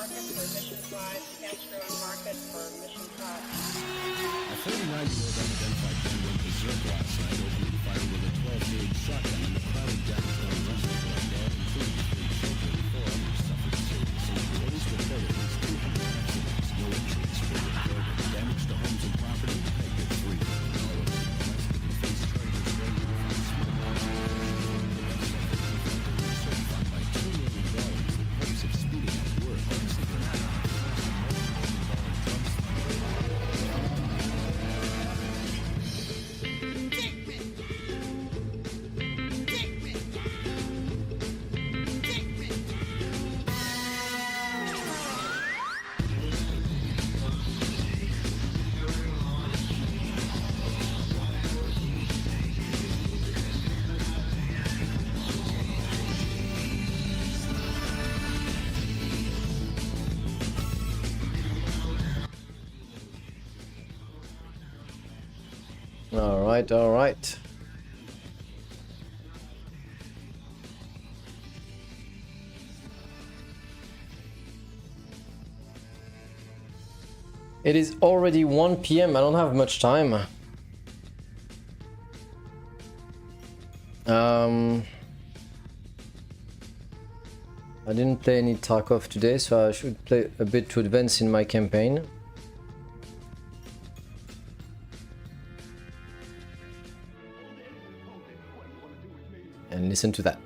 A 39-year-old unidentified man went berserk last night, opening fire with a 12-gauge shotgun in the crowded downtown Russell Glendale, including 3 children. 4 others suffered serious injuries. Police reported at least 200 accidents. No injuries were reported. Damage to homes and property pegged at 3. All of them arrested and face charges ranging from small the best suspect certified by $2 million with hopes of speeding up work. All right. It is already 1 p.m. I don't have much time. I didn't play any Tarkov today, so I should play a bit to advance in my campaign. And listen to that.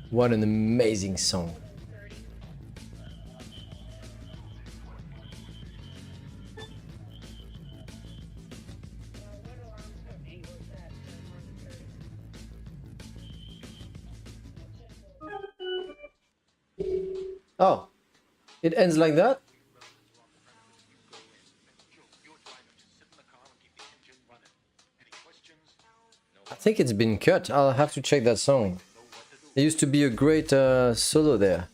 What an amazing song. Oh, it ends like that? I think it's been cut. I'll have to check that song. There used to be a great solo there.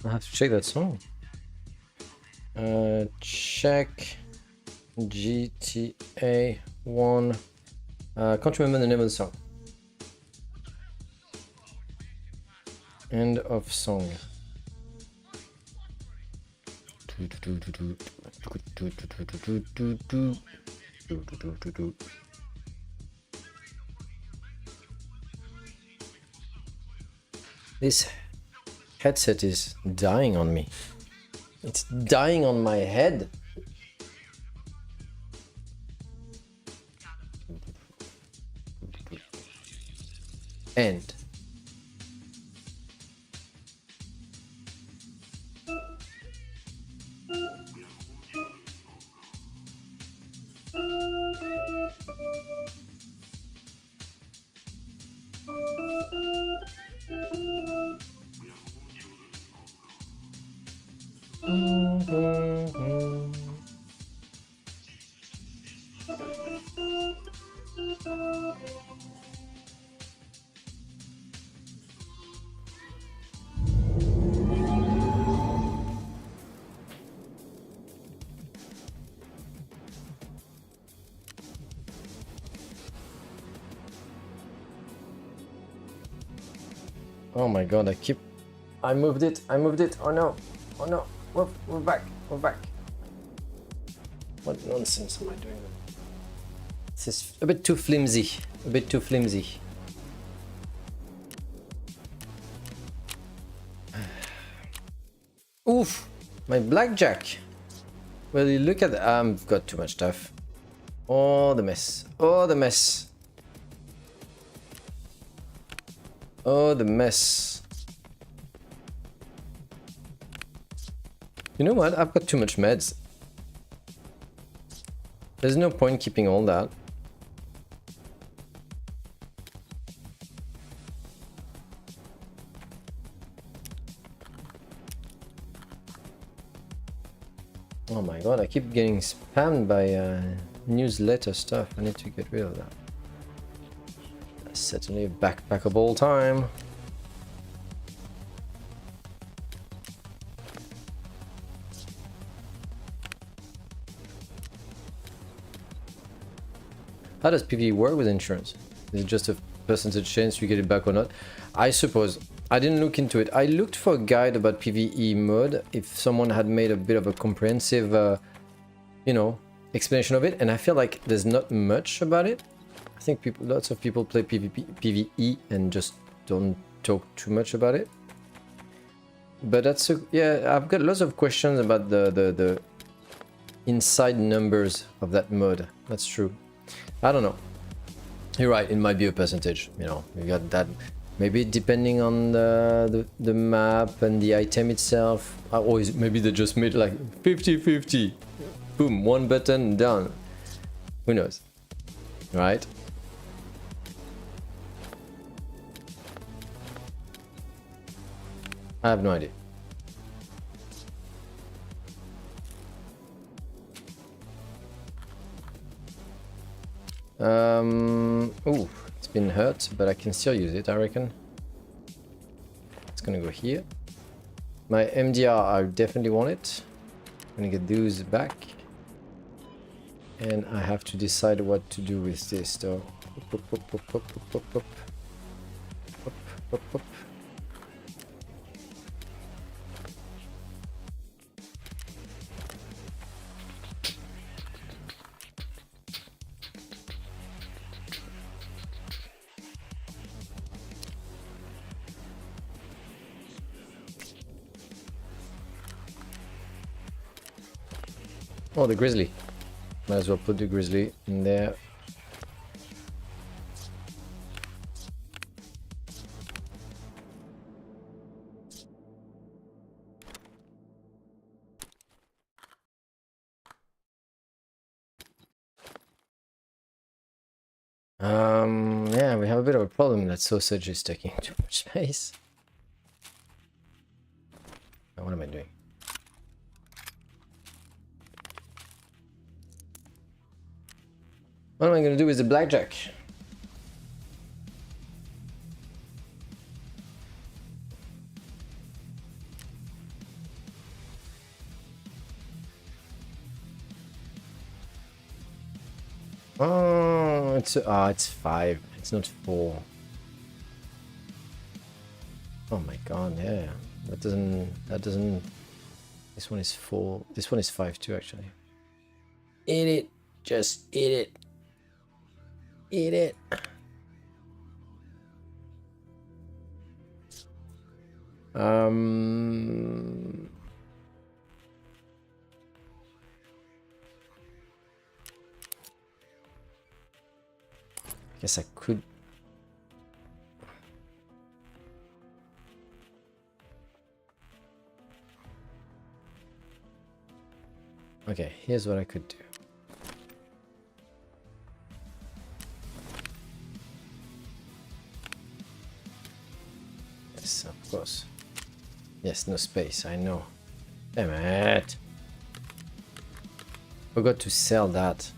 I'll have to check that song. Check GTA 1. Can't remember the name of the song. End of song. This headset is dying on me. It's dying on my head. End. Oh my god, I moved it, oh no, we're back. What nonsense am I doing? This is a bit too flimsy, Oof, my blackjack. Well, you look at I've got too much stuff. Oh, the mess. Oh, the mess. You know what? I've got too much meds. There's no point keeping all that. Oh my god, I keep getting spammed by newsletter stuff. I need to get rid of that. That's certainly a backpackable time. How does PvE work with insurance? Is it just a percentage chance you get it back or not? I suppose. I didn't look into it. I looked for a guide about PvE mode, if someone had made a bit of a comprehensive, you know, explanation of it, and I feel like there's not much about it. I think lots of people play PvE and just don't talk too much about it. But that's yeah, I've got lots of questions about the inside numbers of that mode. That's true. I don't know. You're right, it might be a percentage, you know, you got that. Maybe depending on the map and the item itself. Or maybe they just made like 50-50. Boom, one button, done. Who knows? Right? I have no idea. Ooh, it's been hurt, but I can still use it, I reckon. It's gonna go here. My MDR, I definitely want it. I'm gonna get those back. And I have to decide what to do with this, though. Oh, the grizzly. Might as well put the grizzly in there. Yeah, we have a bit of a problem. That sausage is taking too much space. Now, what am I doing? What am I going to do with the blackjack? Oh, it's 5. It's not 4. Oh my god, yeah. That doesn't this one is 4. This one is 5 too, actually. Eat it. Just eat it. Eat it. Guess I could. Okay, here's what I could do. Yes, of course. Yes, no space, I know. Damn it. Forgot to sell that.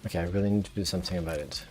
Okay, I really need to do something about it.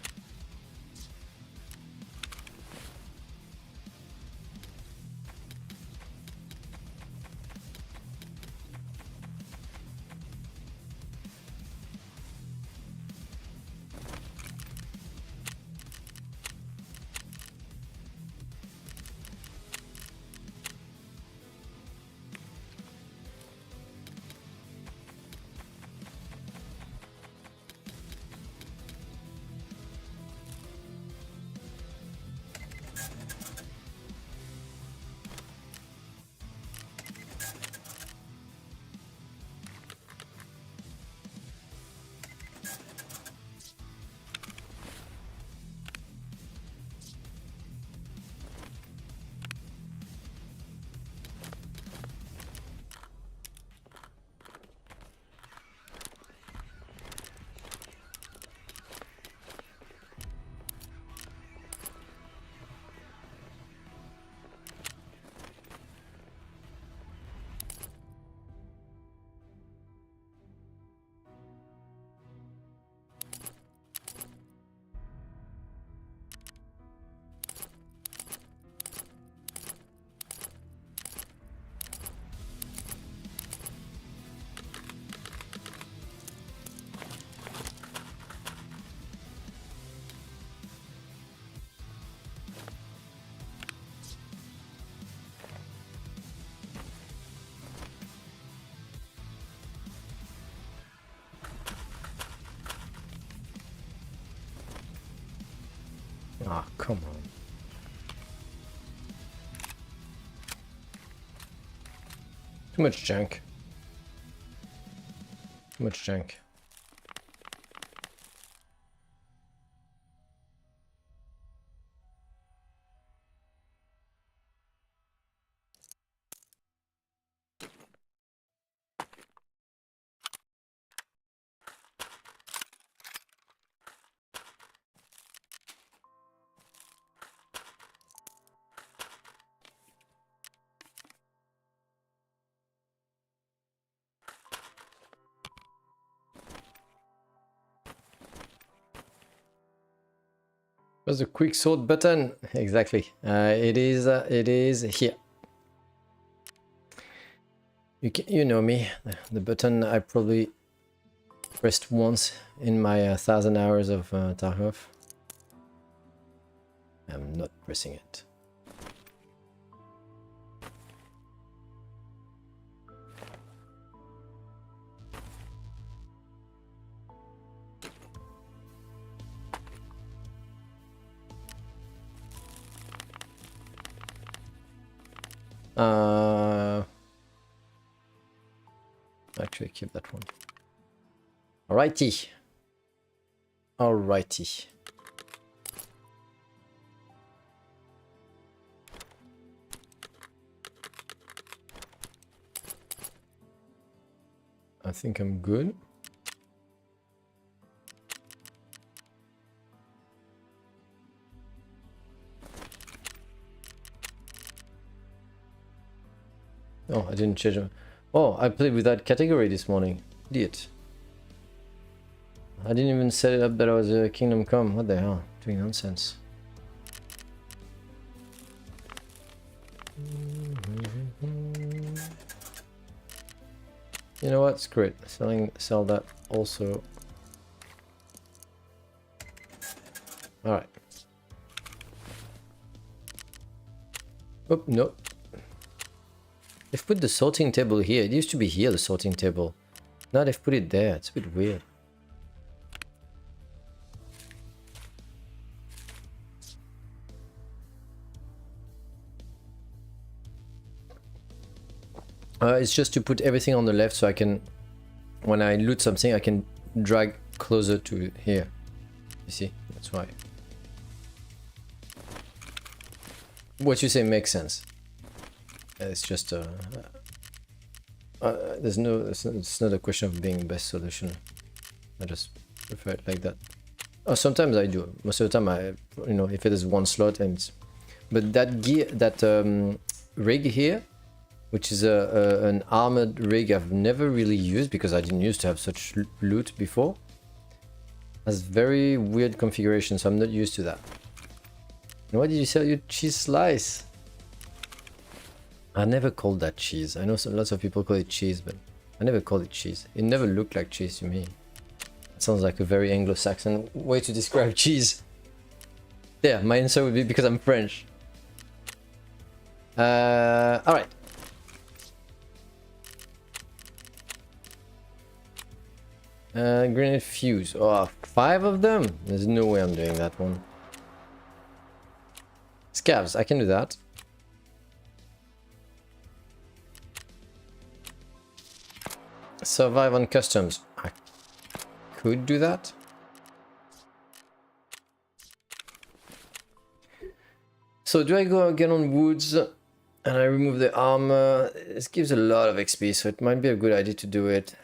Ah, come on. Too much junk. Too much junk. Where's the quick sort button? Exactly. It is here. You know me. The button I probably pressed once in my 1,000 hours of Tarkov. I'm not pressing it. Actually, keep that one. Alrighty. Alrighty. I think I'm good. Oh, I didn't change them. Oh, I played with that category this morning. Idiot. I didn't even set it up that I was a Kingdom Come. What the hell? Doing nonsense. You know what? Screw it. Sell that also. Alright. Oh, nope. They've put the sorting table here. It used to be here, the sorting table. Now they've put it there. It's a bit weird. It's just to put everything on the left so I can, when I loot something, I can drag closer to here. You see? That's why. What you say makes sense. It's just there's no, it's not a question of being best solution. I just prefer it like that. Oh, sometimes I do. Most of the time, you know, if it is one slot, and it's, but that gear, that rig here, which is an armored rig, I've never really used because I didn't used to have such loot before. Has very weird configuration, so I'm not used to that. And why did you sell your cheese slice? I never called that cheese. I know lots of people call it cheese, but I never called it cheese. It never looked like cheese to me. It sounds like a very Anglo-Saxon way to describe cheese. Yeah, my answer would be because I'm French. Alright. Grenade fuse. Oh, 5 of them? There's no way I'm doing that one. Scavs, I can do that. Survive on customs. I could do that. So do I go again on woods and I remove the armor? This gives a lot of XP, so it might be a good idea to do it.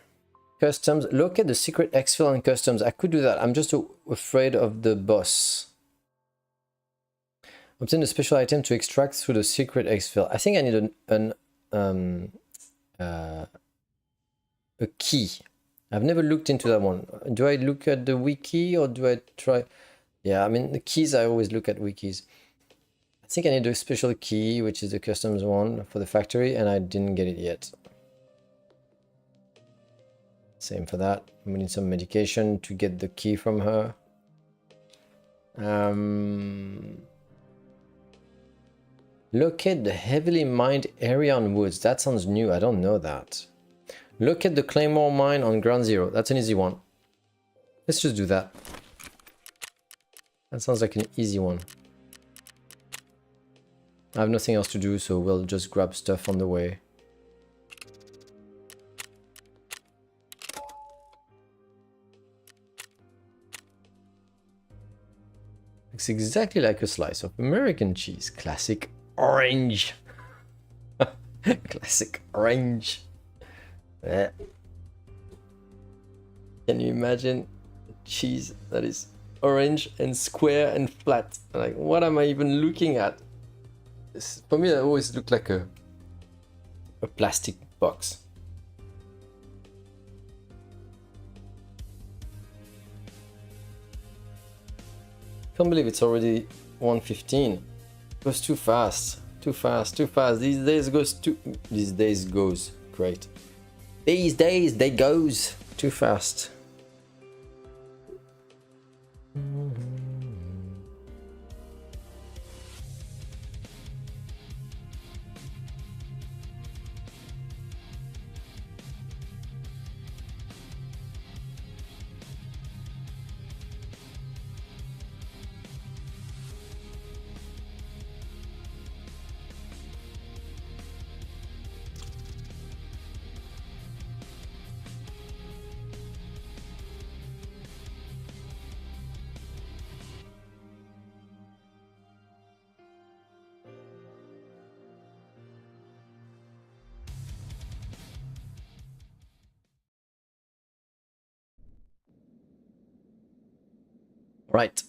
Customs. Look at the secret exfil on customs. I could do that. I'm just afraid of the boss. Obtain a special item to extract through the secret exfil. I think I need a key. I've never looked into that one. Do I look at the wiki or do I try? Yeah, I mean the keys, I always look at wikis. I think I need a special key, which is the customs one for the factory, and I didn't get it yet. Same for that. We need some medication to get the key from her. Locate the heavily mined area on woods. That sounds new. I don't know that. Look at the Claymore mine on Ground Zero. That's an easy one. Let's just do that. That sounds like an easy one. I have nothing else to do, so we'll just grab stuff on the way. Looks exactly like a slice of American cheese. Classic orange. Classic orange. Yeah. Can you imagine cheese that is orange and square and flat? Like, what am I even looking at? For me, that always looked like a plastic box. Can't believe it's already 1:15. It goes too fast. Too fast, too fast. These days goes great. These days they goes too fast. Right.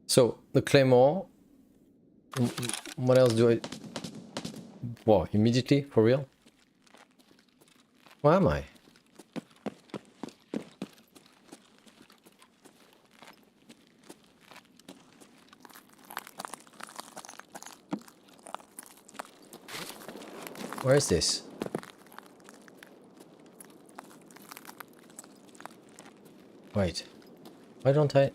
So, the claymore. What else do I... Whoa, immediately? For real? Where am I? Where is this? Wait, why don't I...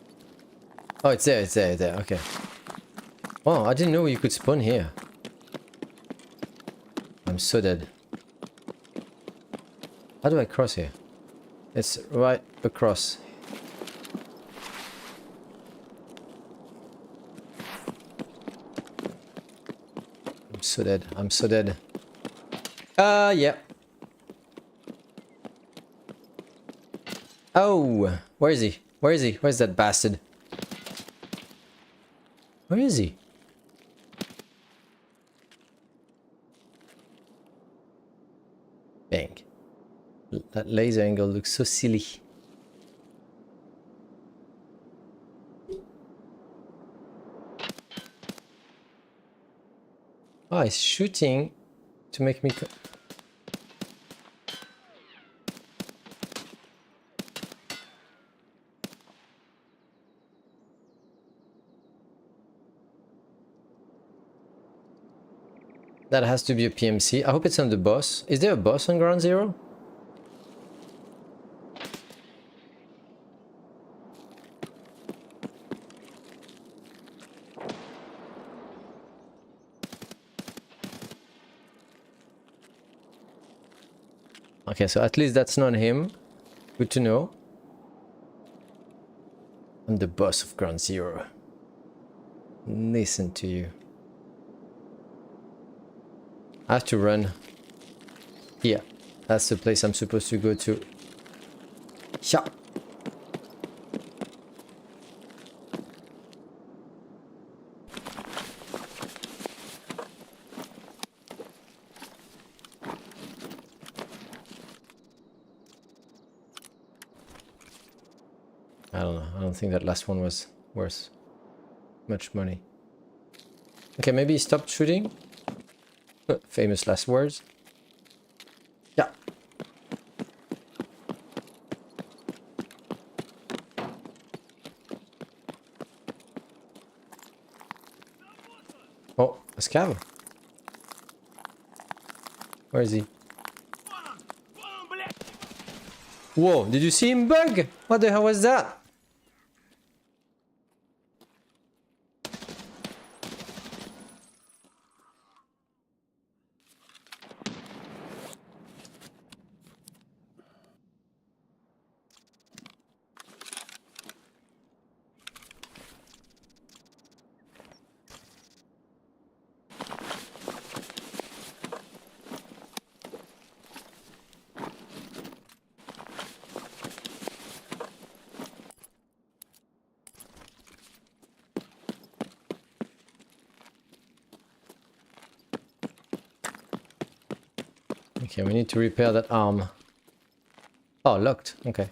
Oh, it's there, it's there, it's there, okay. Wow, I didn't know you could spawn here. I'm so dead. How do I cross here? It's right across. I'm so dead, I'm so dead. Yeah. Oh, where is he? Where is he? Where's that bastard? Where is he? Bang. That laser angle looks so silly. Oh, he's shooting to make me... That has to be a PMC. I hope it's on the boss. Is there a boss on Ground Zero? Okay, so at least that's not him. Good to know. I'm the boss of Ground Zero. Listen to you. I have to run. Yeah, that's the place I'm supposed to go to. Yeah. I don't know. I don't think that last one was worth much money. Okay, maybe he stopped shooting. Famous last words. Yeah. Oh, a scav. Where is he? Whoa, did you see him bug? What the hell was that? Okay, we need to repair that arm. Oh, locked. Okay.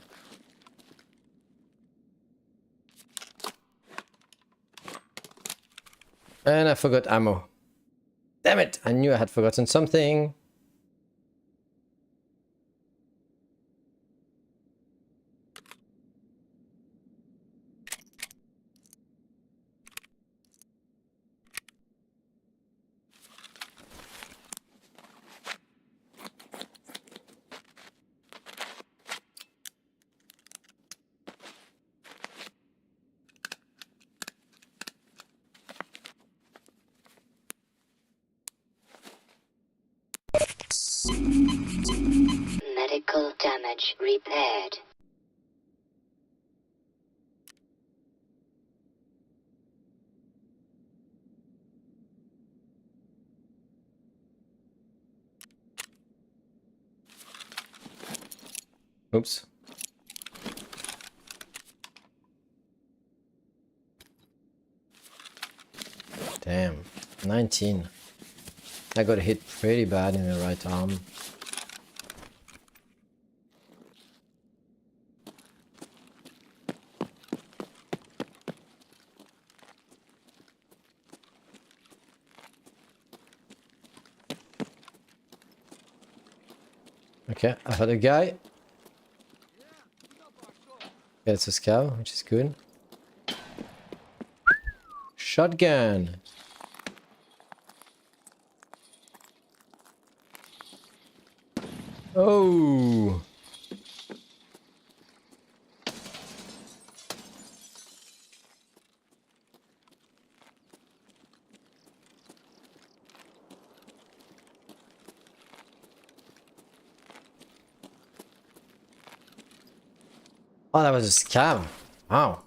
And I forgot ammo. Damn it! I knew I had forgotten something. Medical damage repaired. Oops. Damn. 19. I got hit pretty bad in the right arm. Okay, I had a guy. Yeah, it's a scout, which is good. Shotgun. Oh. Oh, that was a scab. Wow.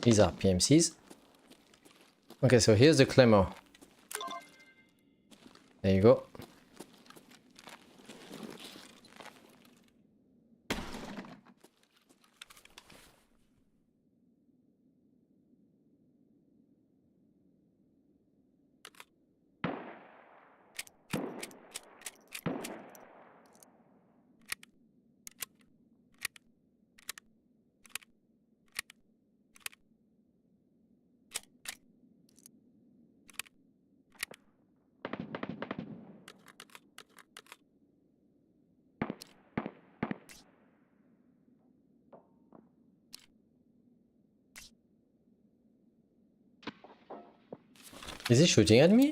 These are PMCs. Okay, so here's the Claymore. There you go. Is he shooting at me?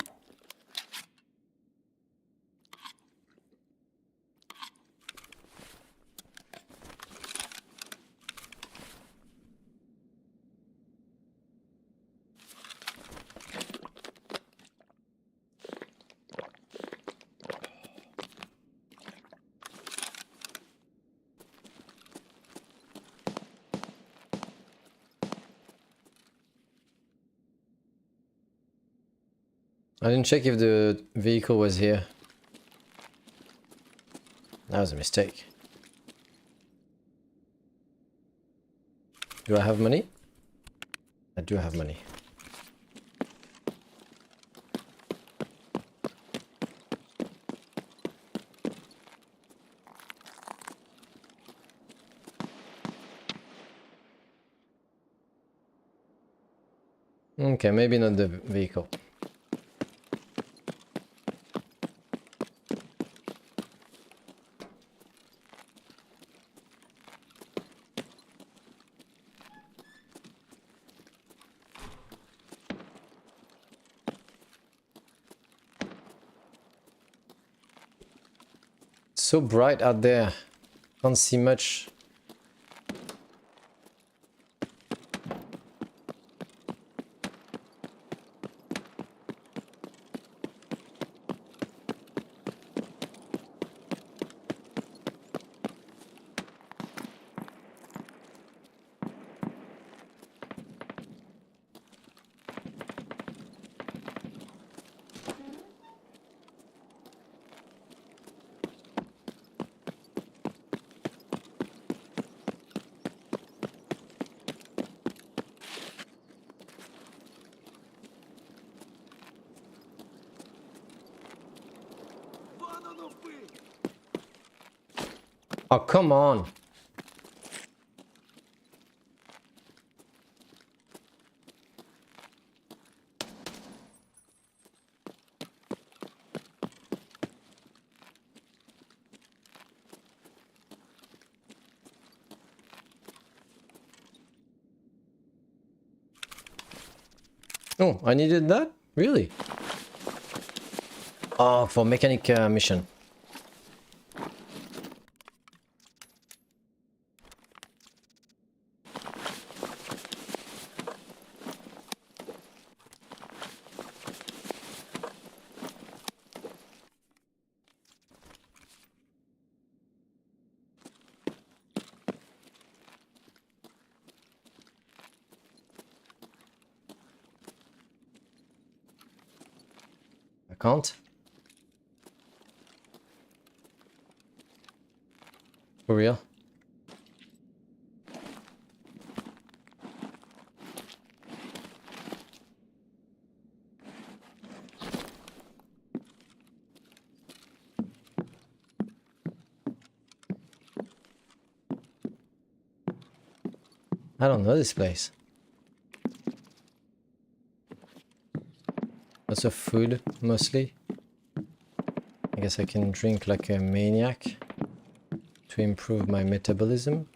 I didn't check if the vehicle was here. That was a mistake. Do I have money? I do have money. Okay, maybe not the vehicle. So bright out there. Can't see much. Oh, come on. Oh, I needed that? Really? Oh, for mechanic mission. I can't. For real? I don't know this place. Lots of food, mostly. I guess I can drink like a maniac to improve my metabolism.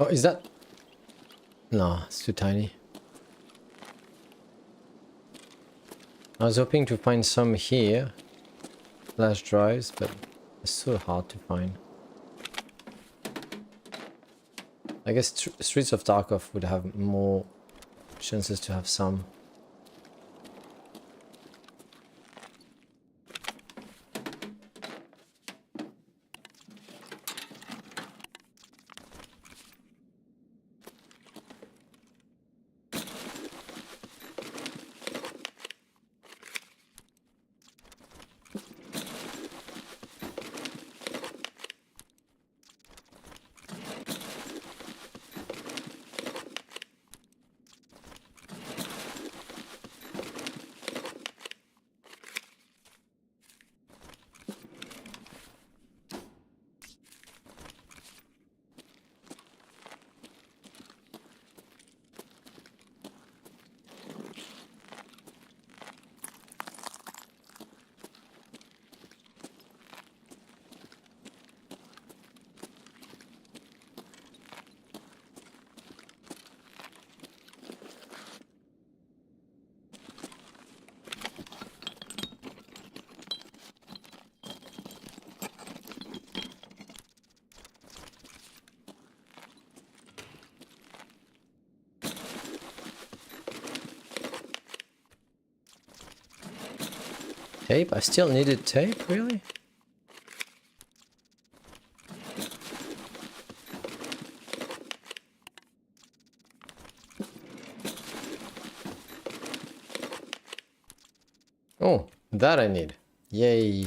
Oh, is that? No, it's too tiny. I was hoping to find some here. Flash drives, but it's so hard to find. I guess Streets of Tarkov would have more chances to have some. Tape? I still needed tape, really? Oh, that I need. Yay.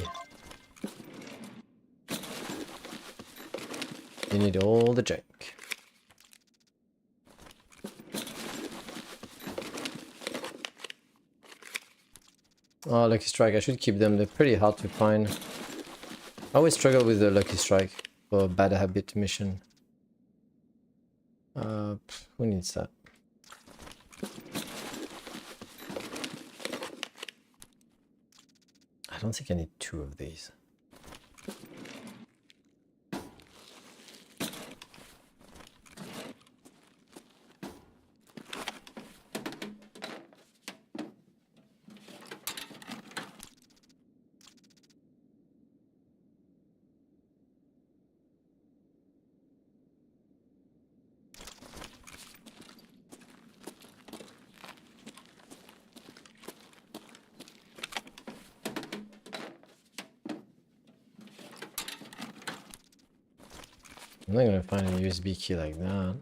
You need all the junk. Oh, Lucky Strike. I should keep them. They're pretty hard to find. I always struggle with the Lucky Strike for Bad Habit mission. Who needs that? I don't think I need 2 of these. I'm not gonna find a USB key like that.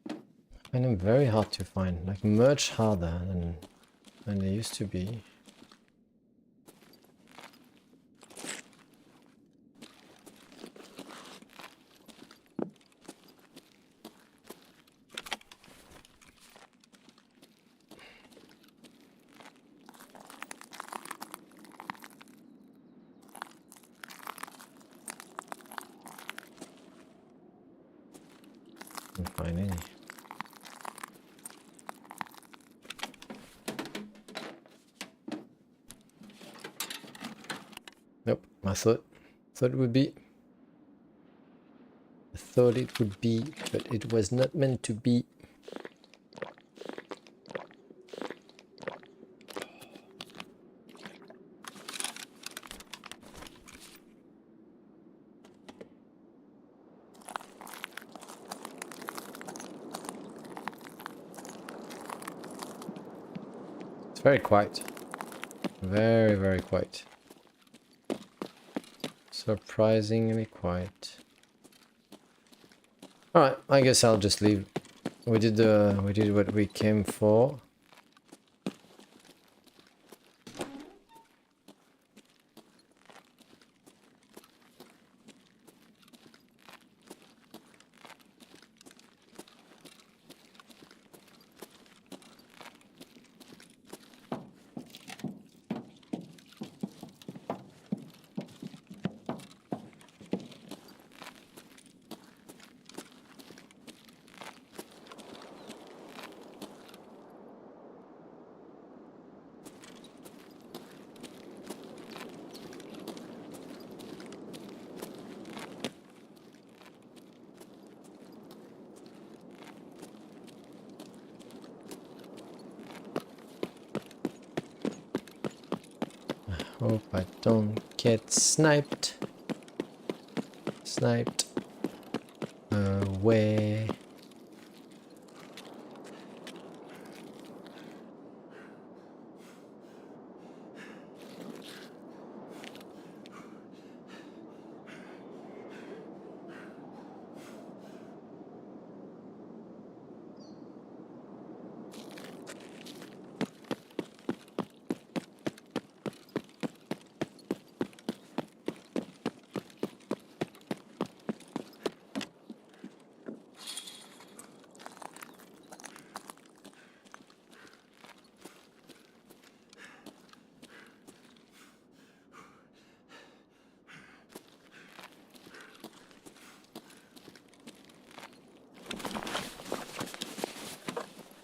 I find them very hard to find, like much harder than they used to be. Can't find any. Nope, I thought it would be. I thought it would be, but it was not meant to be. It's very quiet. Very, very quiet. Surprisingly quiet. Alright, I guess I'll just leave. We did what we came for. Hope I don't get sniped. Sniped. Away.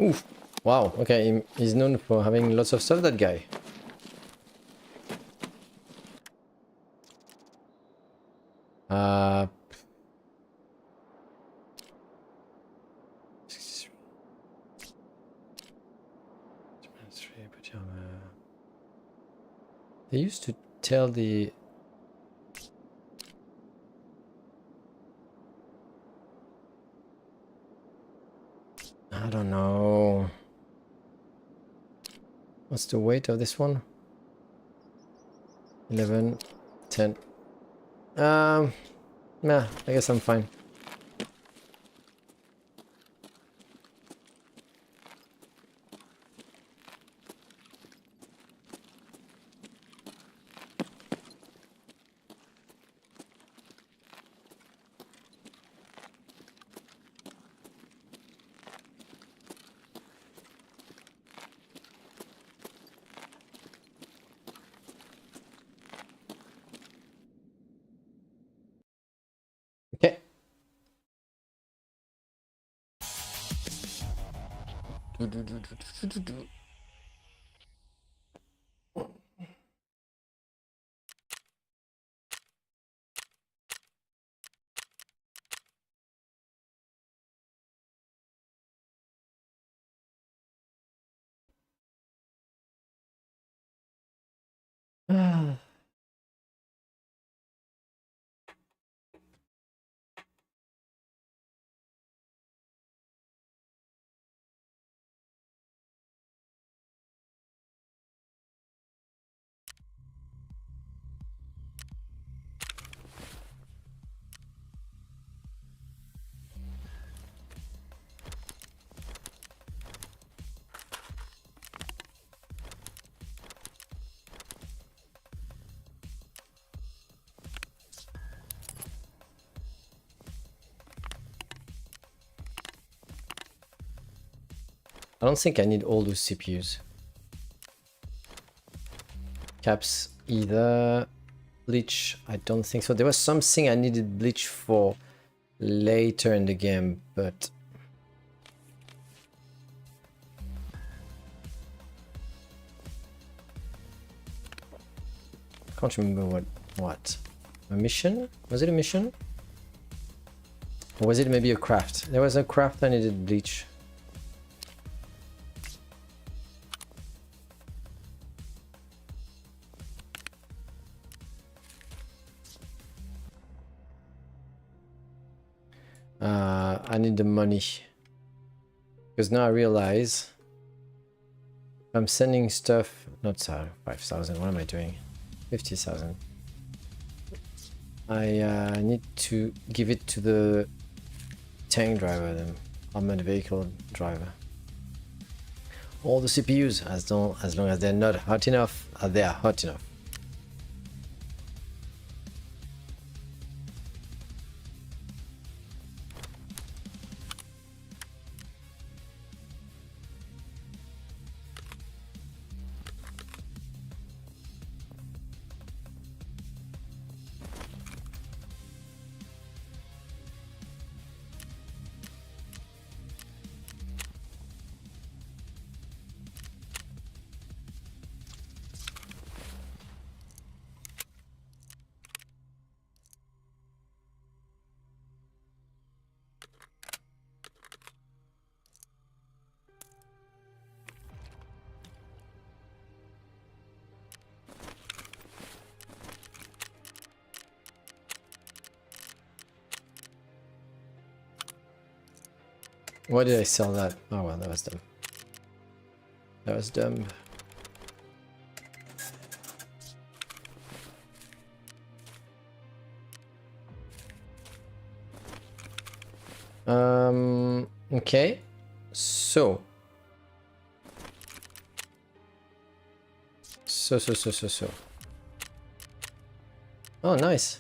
Oof. Wow, okay, he's known for having lots of stuff, that guy. They used to tell the... I don't know. What's the weight of this one? 11, 10. Nah, I guess I'm fine. Okay. I don't think I need all those CPUs. Caps either. Bleach, I don't think so. There was something I needed bleach for later in the game, but I can't remember what. A mission? Was it a mission? Or was it maybe a craft? There was a craft I needed bleach. I need the money, because now I realize I'm sending stuff, not 5,000, what am I doing? 50,000. I need to give it to the tank driver, the armored vehicle driver. All the CPUs, as long as they're not hot enough, they are hot enough. Why did I sell that? Oh well, that was dumb. That was dumb. Okay. So. Oh, nice.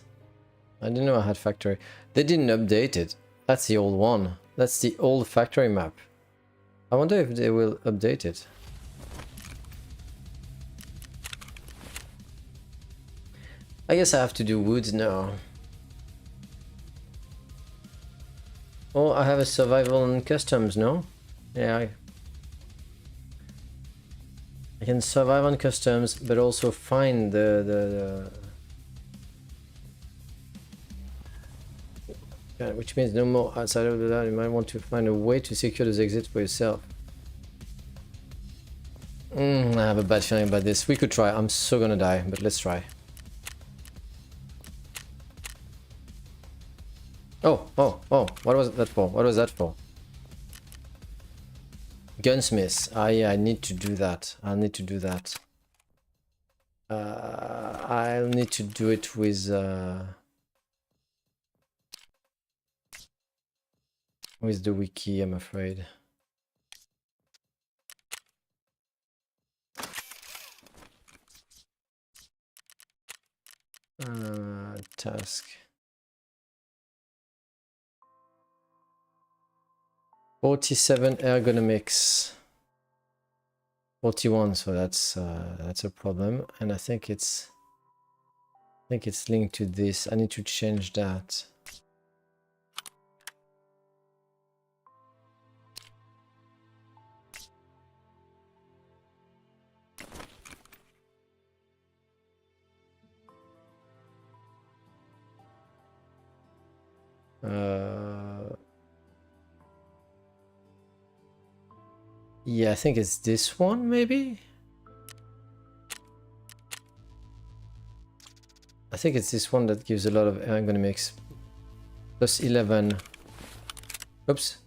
I didn't know I had factory. They didn't update it. That's the old one. That's the old factory map. I wonder if they will update it. I guess I have to do wood now. Oh, I have a survival and customs, no? Yeah, I can survive on customs, but also find the yeah, which means no more outside of that. You might want to find a way to secure those exits for yourself. I have a bad feeling about this. We could try. I'm so gonna die, but let's try. Oh, what was that for? What was that for? Gunsmith. Ah, yeah, I need to do that. I'll need to do that. I'll need to do it with the wiki, I'm afraid. Task. 47 ergonomics. 41, so that's a problem, and I think it's linked to this. I need to change that. Yeah, I think it's this one, maybe? I think it's this one that gives a lot of ergonomics. Plus 11. Oops.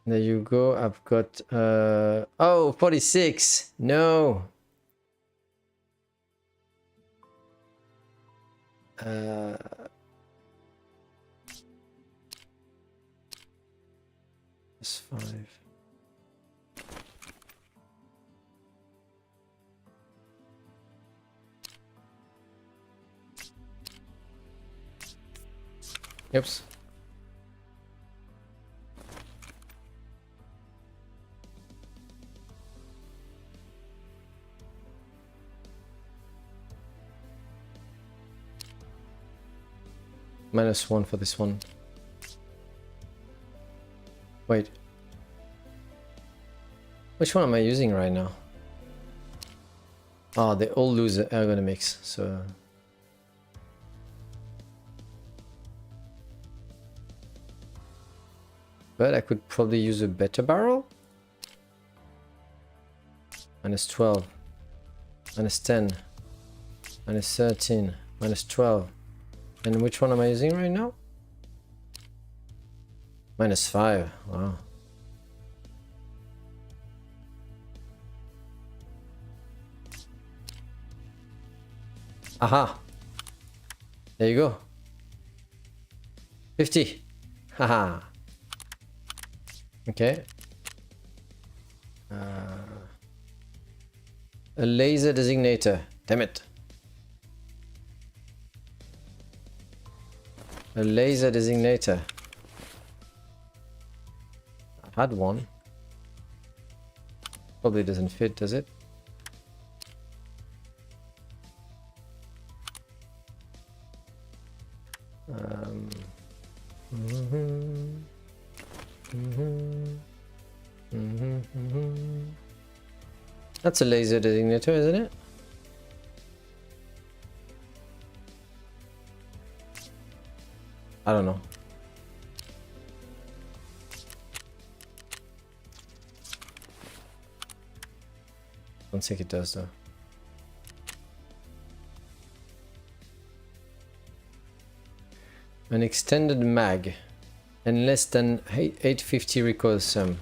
There you go. I've got... oh, 46! No! That's 5. Oops. -1 for this one. Wait. Which one am I using right now? Oh, they all lose ergonomics, so... But I could probably use a better barrel? -12. -10. -13. -12. And which one am I using right now? -5. Wow. Aha. There you go. 50. Haha. Okay. A laser designator. Damn it. A laser designator. I had one. Probably doesn't fit, does it? That's a laser designator, isn't it? I don't know. Don't think it does though. An extended mag and less than 850 recoil sum.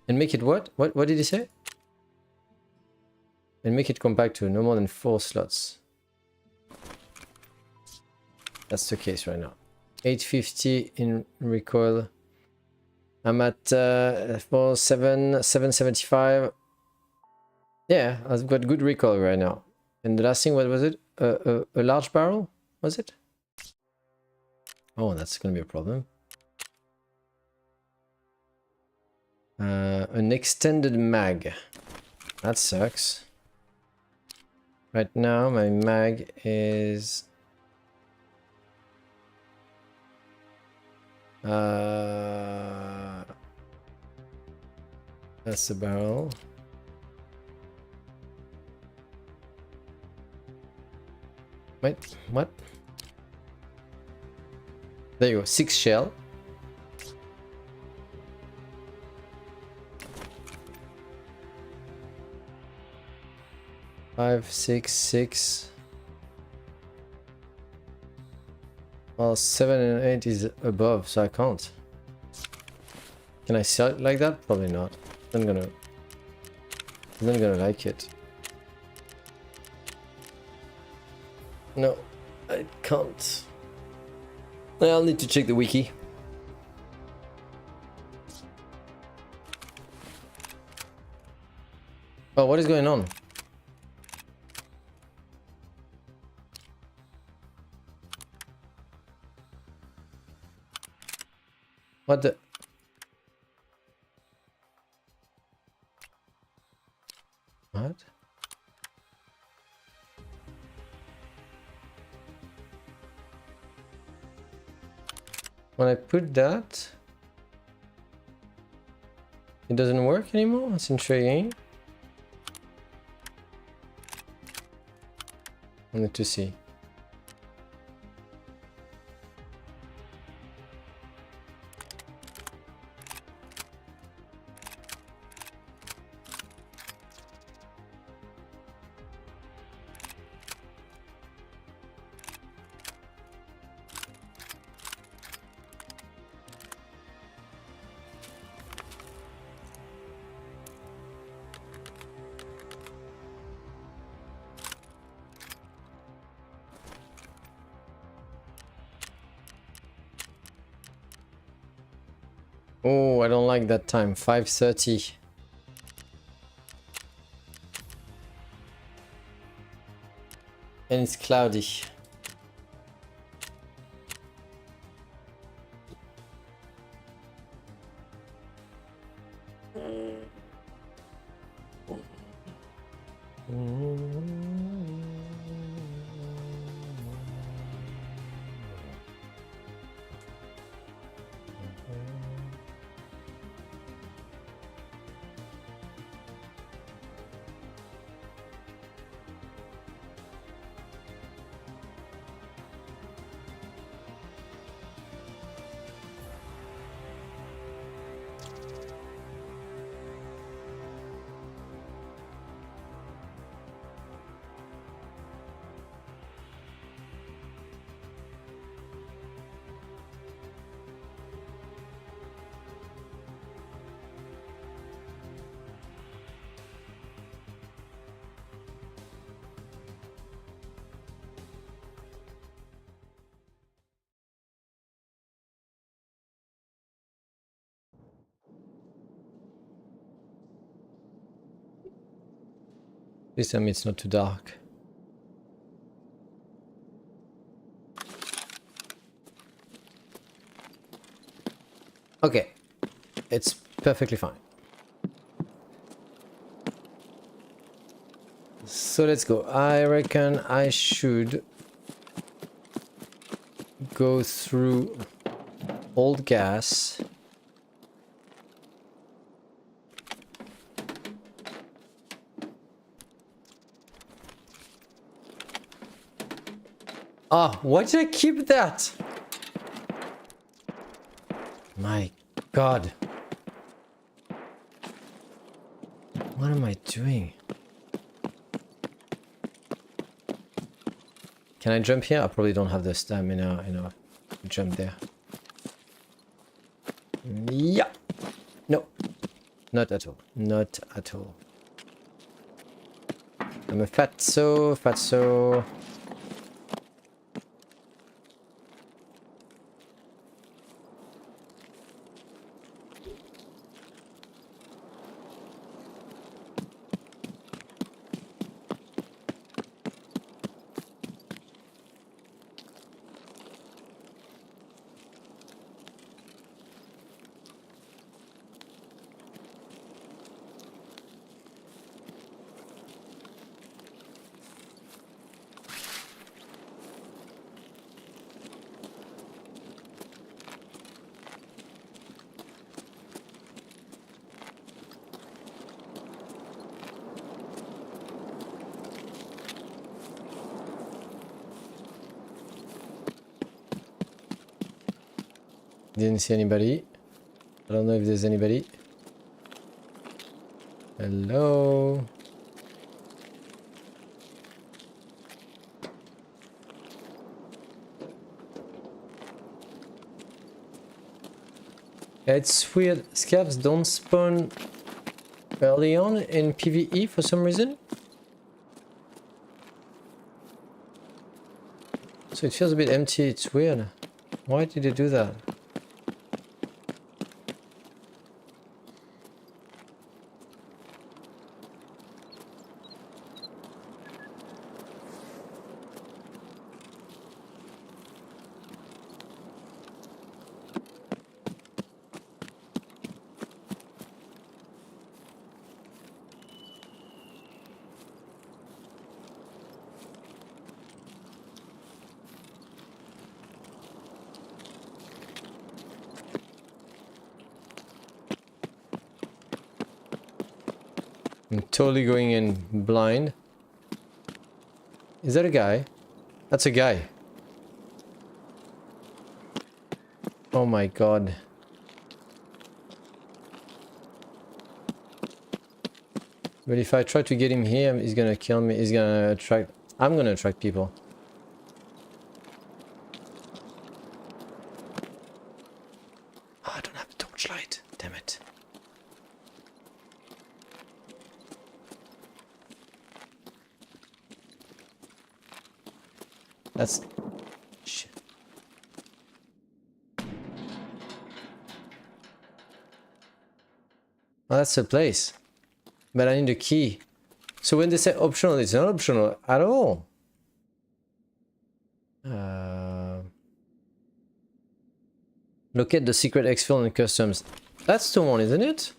And make it what? What did he say? And make it compact to no more than 4 slots. That's the case right now. 850 in recoil. I'm at 775. Yeah, I've got good recoil right now. And the last thing, what was it? A large barrel, was it? Oh, that's gonna be a problem. An extended mag. That sucks. Right now, my mag is... that's the barrel. Wait, what? There you go, 6 shell. Five, 6, 6. Well, 7 and 8 is above, so I can't. Can I sell it like that? Probably not. I'm not gonna like it. No, I can't. I'll need to check the wiki. Oh, what is going on? What the? What? When I put that, it doesn't work anymore? That's intriguing. I need to see. Oh, I don't like that time. 5:30. And it's cloudy. Please tell me it's not too dark. Okay, it's perfectly fine. So let's go. I reckon I should go through old gas. Ah, why did I keep that? My God. What am I doing? Can I jump here? I probably don't have the stamina enough to jump there. Yeah. No. Not at all. Not at all. I'm a fatso. Didn't see anybody. I don't know if there's anybody. Hello? It's weird. Scavs don't spawn early on in PvE for some reason. So it feels a bit empty. It's weird. Why did they do that? I'm totally going in blind. Is that a guy? That's a guy. Oh my god. But if I try to get him here, he's gonna kill me. He's gonna attract... I'm gonna attract people. Oh, I don't have the torchlight. Damn it. That's... shit. Oh, that's the place. But I need a key. So when they say optional, it's not optional at all. Locate the secret exfil in customs. That's the one, isn't it?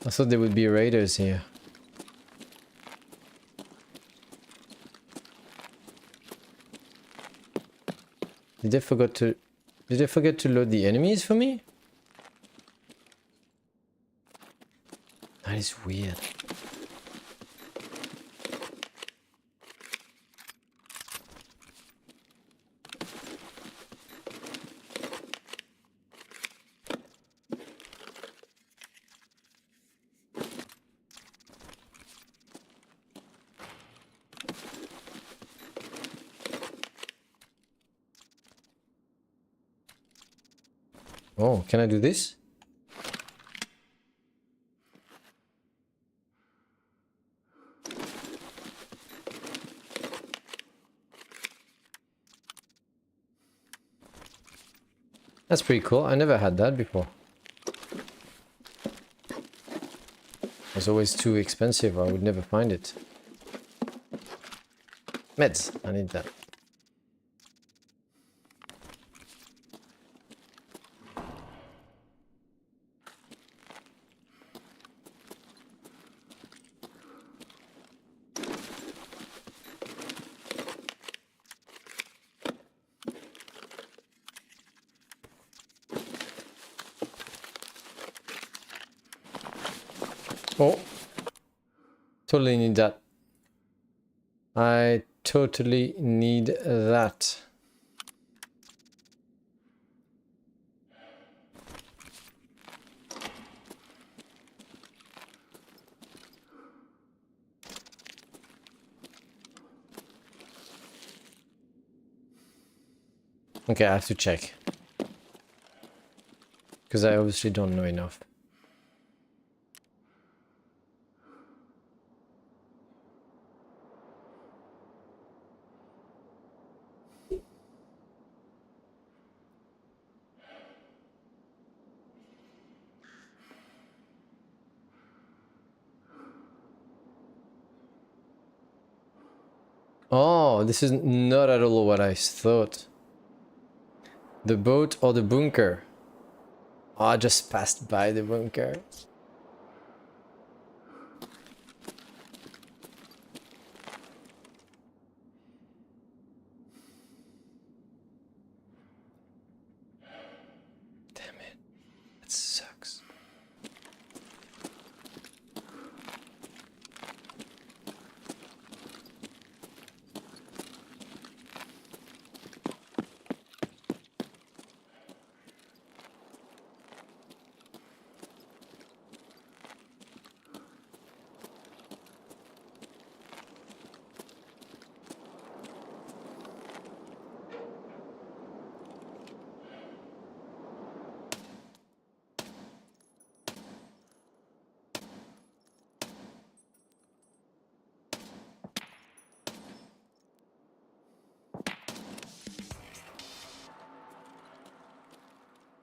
I thought there would be raiders here. Did they forget to load the enemies for me? That is weird. Oh, can I do this? That's pretty cool. I never had that before. It was always too expensive. I would never find it. Meds. I need that. Oh, totally need that. I totally need that. Okay, I have to check. Because I obviously don't know enough. Oh, this is not at all what I thought. The boat or the bunker? Oh, I just passed by the bunker. Damn it.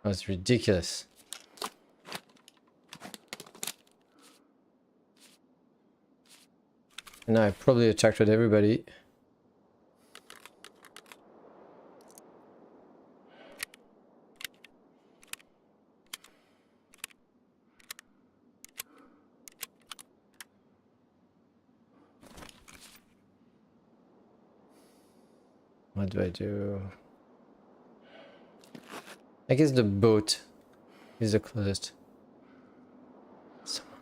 That's ridiculous. And I probably attracted everybody. What do I do? I guess the boat is the closest. Someone.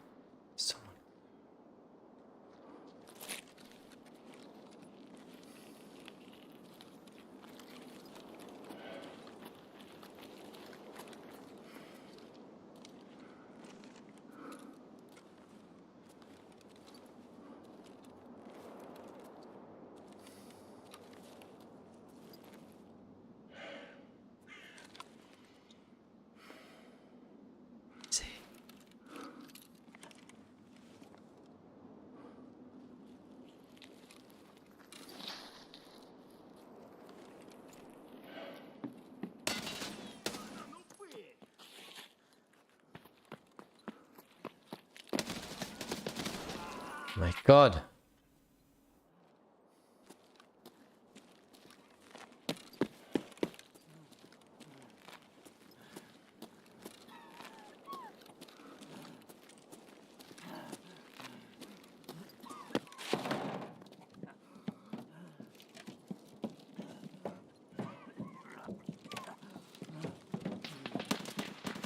My God.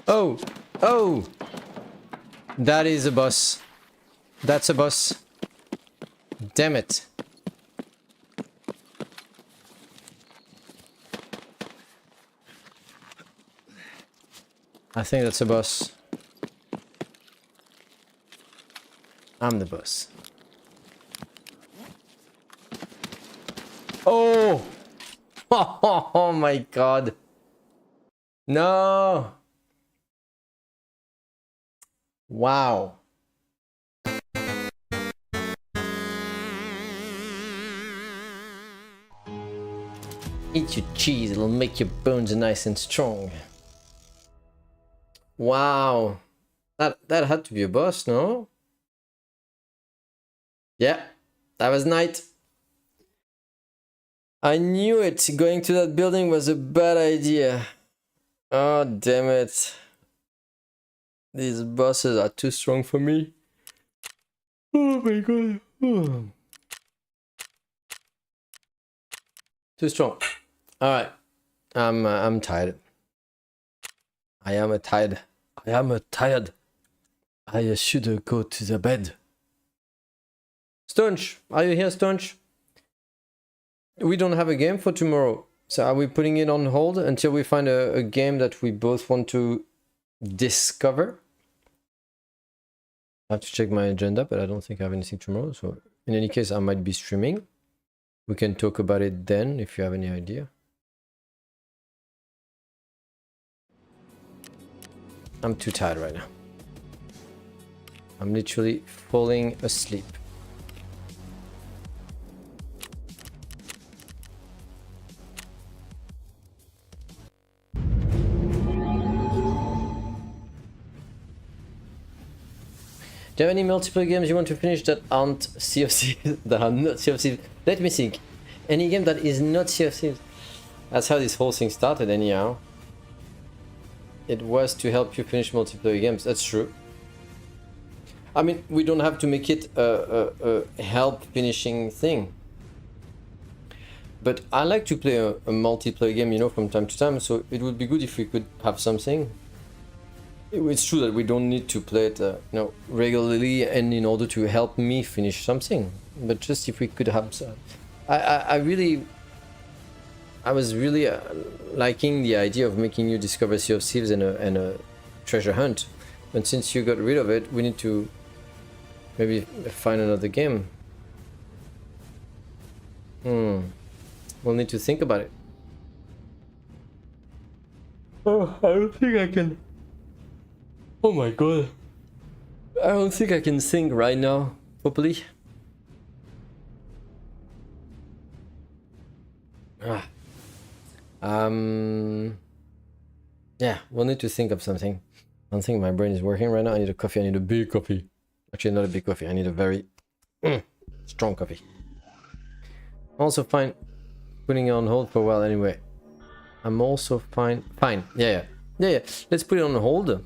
Oh, oh, that is a boss. That's a boss. Damn it. I think that's a boss. I'm the boss. Oh! Oh my God. No. Wow. Eat your cheese, it'll make your bones nice and strong. Wow. That had to be a boss, no? Yeah, that was night. I knew it. Going to that building was a bad idea. Oh, damn it. These bosses are too strong for me. Oh my God. Oh. Too strong. All right. I'm tired. I am tired. I should go to the bed. Stonch, are you here, Stonch? We don't have a game for tomorrow. So are we putting it on hold until we find a game that we both want to discover? I have to check my agenda, but I don't think I have anything tomorrow. So in any case, I might be streaming. We can talk about it then if you have any idea. I'm too tired right now. I'm literally falling asleep. Do you have any multiplayer games you want to finish that aren't Sea of Thieves? That are not Sea of Thieves? Let me think. Any game that is not Sea of Thieves? That's how this whole thing started anyhow. It was to help you finish multiplayer games. That's true. I mean, we don't have to make it a help finishing thing. But I like to play a multiplayer game, you know, from time to time. So it would be good if we could have something. It's true that we don't need to play it, you know, regularly and in order to help me finish something. But just if we could have some. I was really liking the idea of making you discover Sea of Thieves and a treasure hunt. But since you got rid of it, we need to maybe find another game. We'll need to think about it. Oh, I don't think I can. Oh my God. I don't think I can think right now properly. Yeah, we'll need to think of something. I don't think my brain is working right now. I need a coffee. I need a big coffee. Actually, not a big coffee. I need a very strong coffee. Also fine putting it on hold for a while anyway. I'm also fine. Fine. Yeah. Let's put it on hold.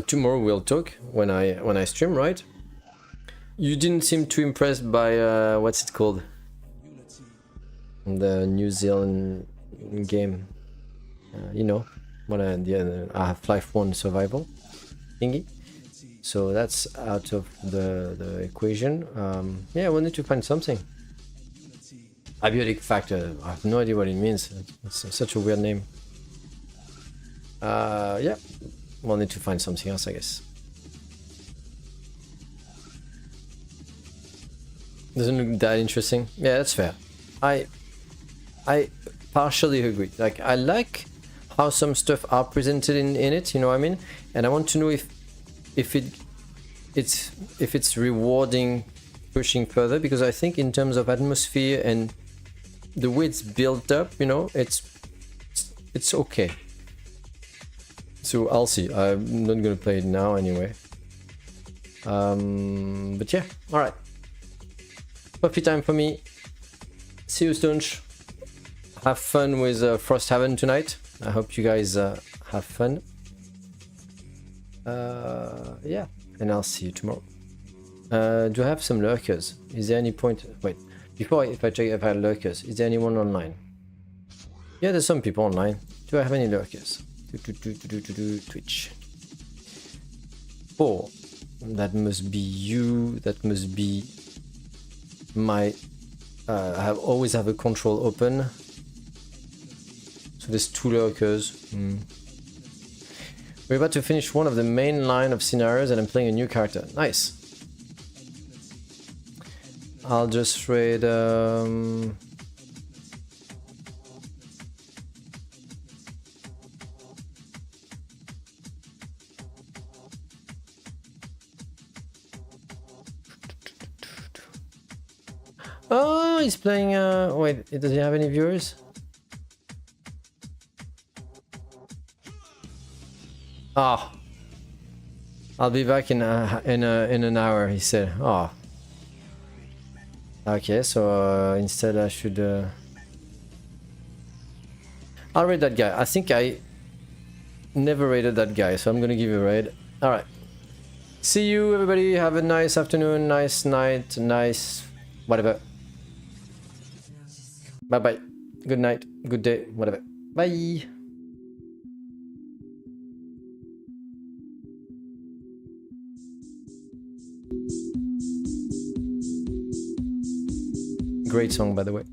Tomorrow we'll talk when I stream, right? You didn't seem too impressed by what's it called? The New Zealand game. You know, what the Half-Life 1 survival thingy. So that's out of the equation. Yeah, we'll need to find something. Abiotic factor. I have no idea what it means. It's such a weird name. Yeah, we'll need to find something else, I guess. Doesn't look that interesting. Yeah, that's fair. I partially agree. Like, I like how some stuff are presented in it, you know what I mean? And I want to know if it's rewarding pushing further, because I think in terms of atmosphere and the way it's built up, you know, it's okay. So I'll see. I'm not gonna play it now anyway. But yeah, all right. Coffee time for me. See you, Stunch. Have fun with Frosthaven tonight. I hope you guys have fun. Yeah, and I'll see you tomorrow. Do I have some lurkers? Is there any point? Wait, before if I check if I have lurkers, is there anyone online? Yeah, there's some people online. Do I have any lurkers? Twitch. 4. That must be you. That must be my. I always have a control open. So there's 2 lurkers. We're about to finish one of the main line of scenarios and I'm playing a new character. Nice. I'll just raid... Oh, he's playing... Wait, does he have any viewers? Ah, oh. I'll be back in an hour, he said. Oh. Okay, so instead I should... I'll raid that guy. I think I never raided that guy, so I'm gonna give you a raid. Alright. See you, everybody. Have a nice afternoon, nice night, nice... whatever. Bye-bye. Good night, good day, whatever. Bye! Great song, by the way.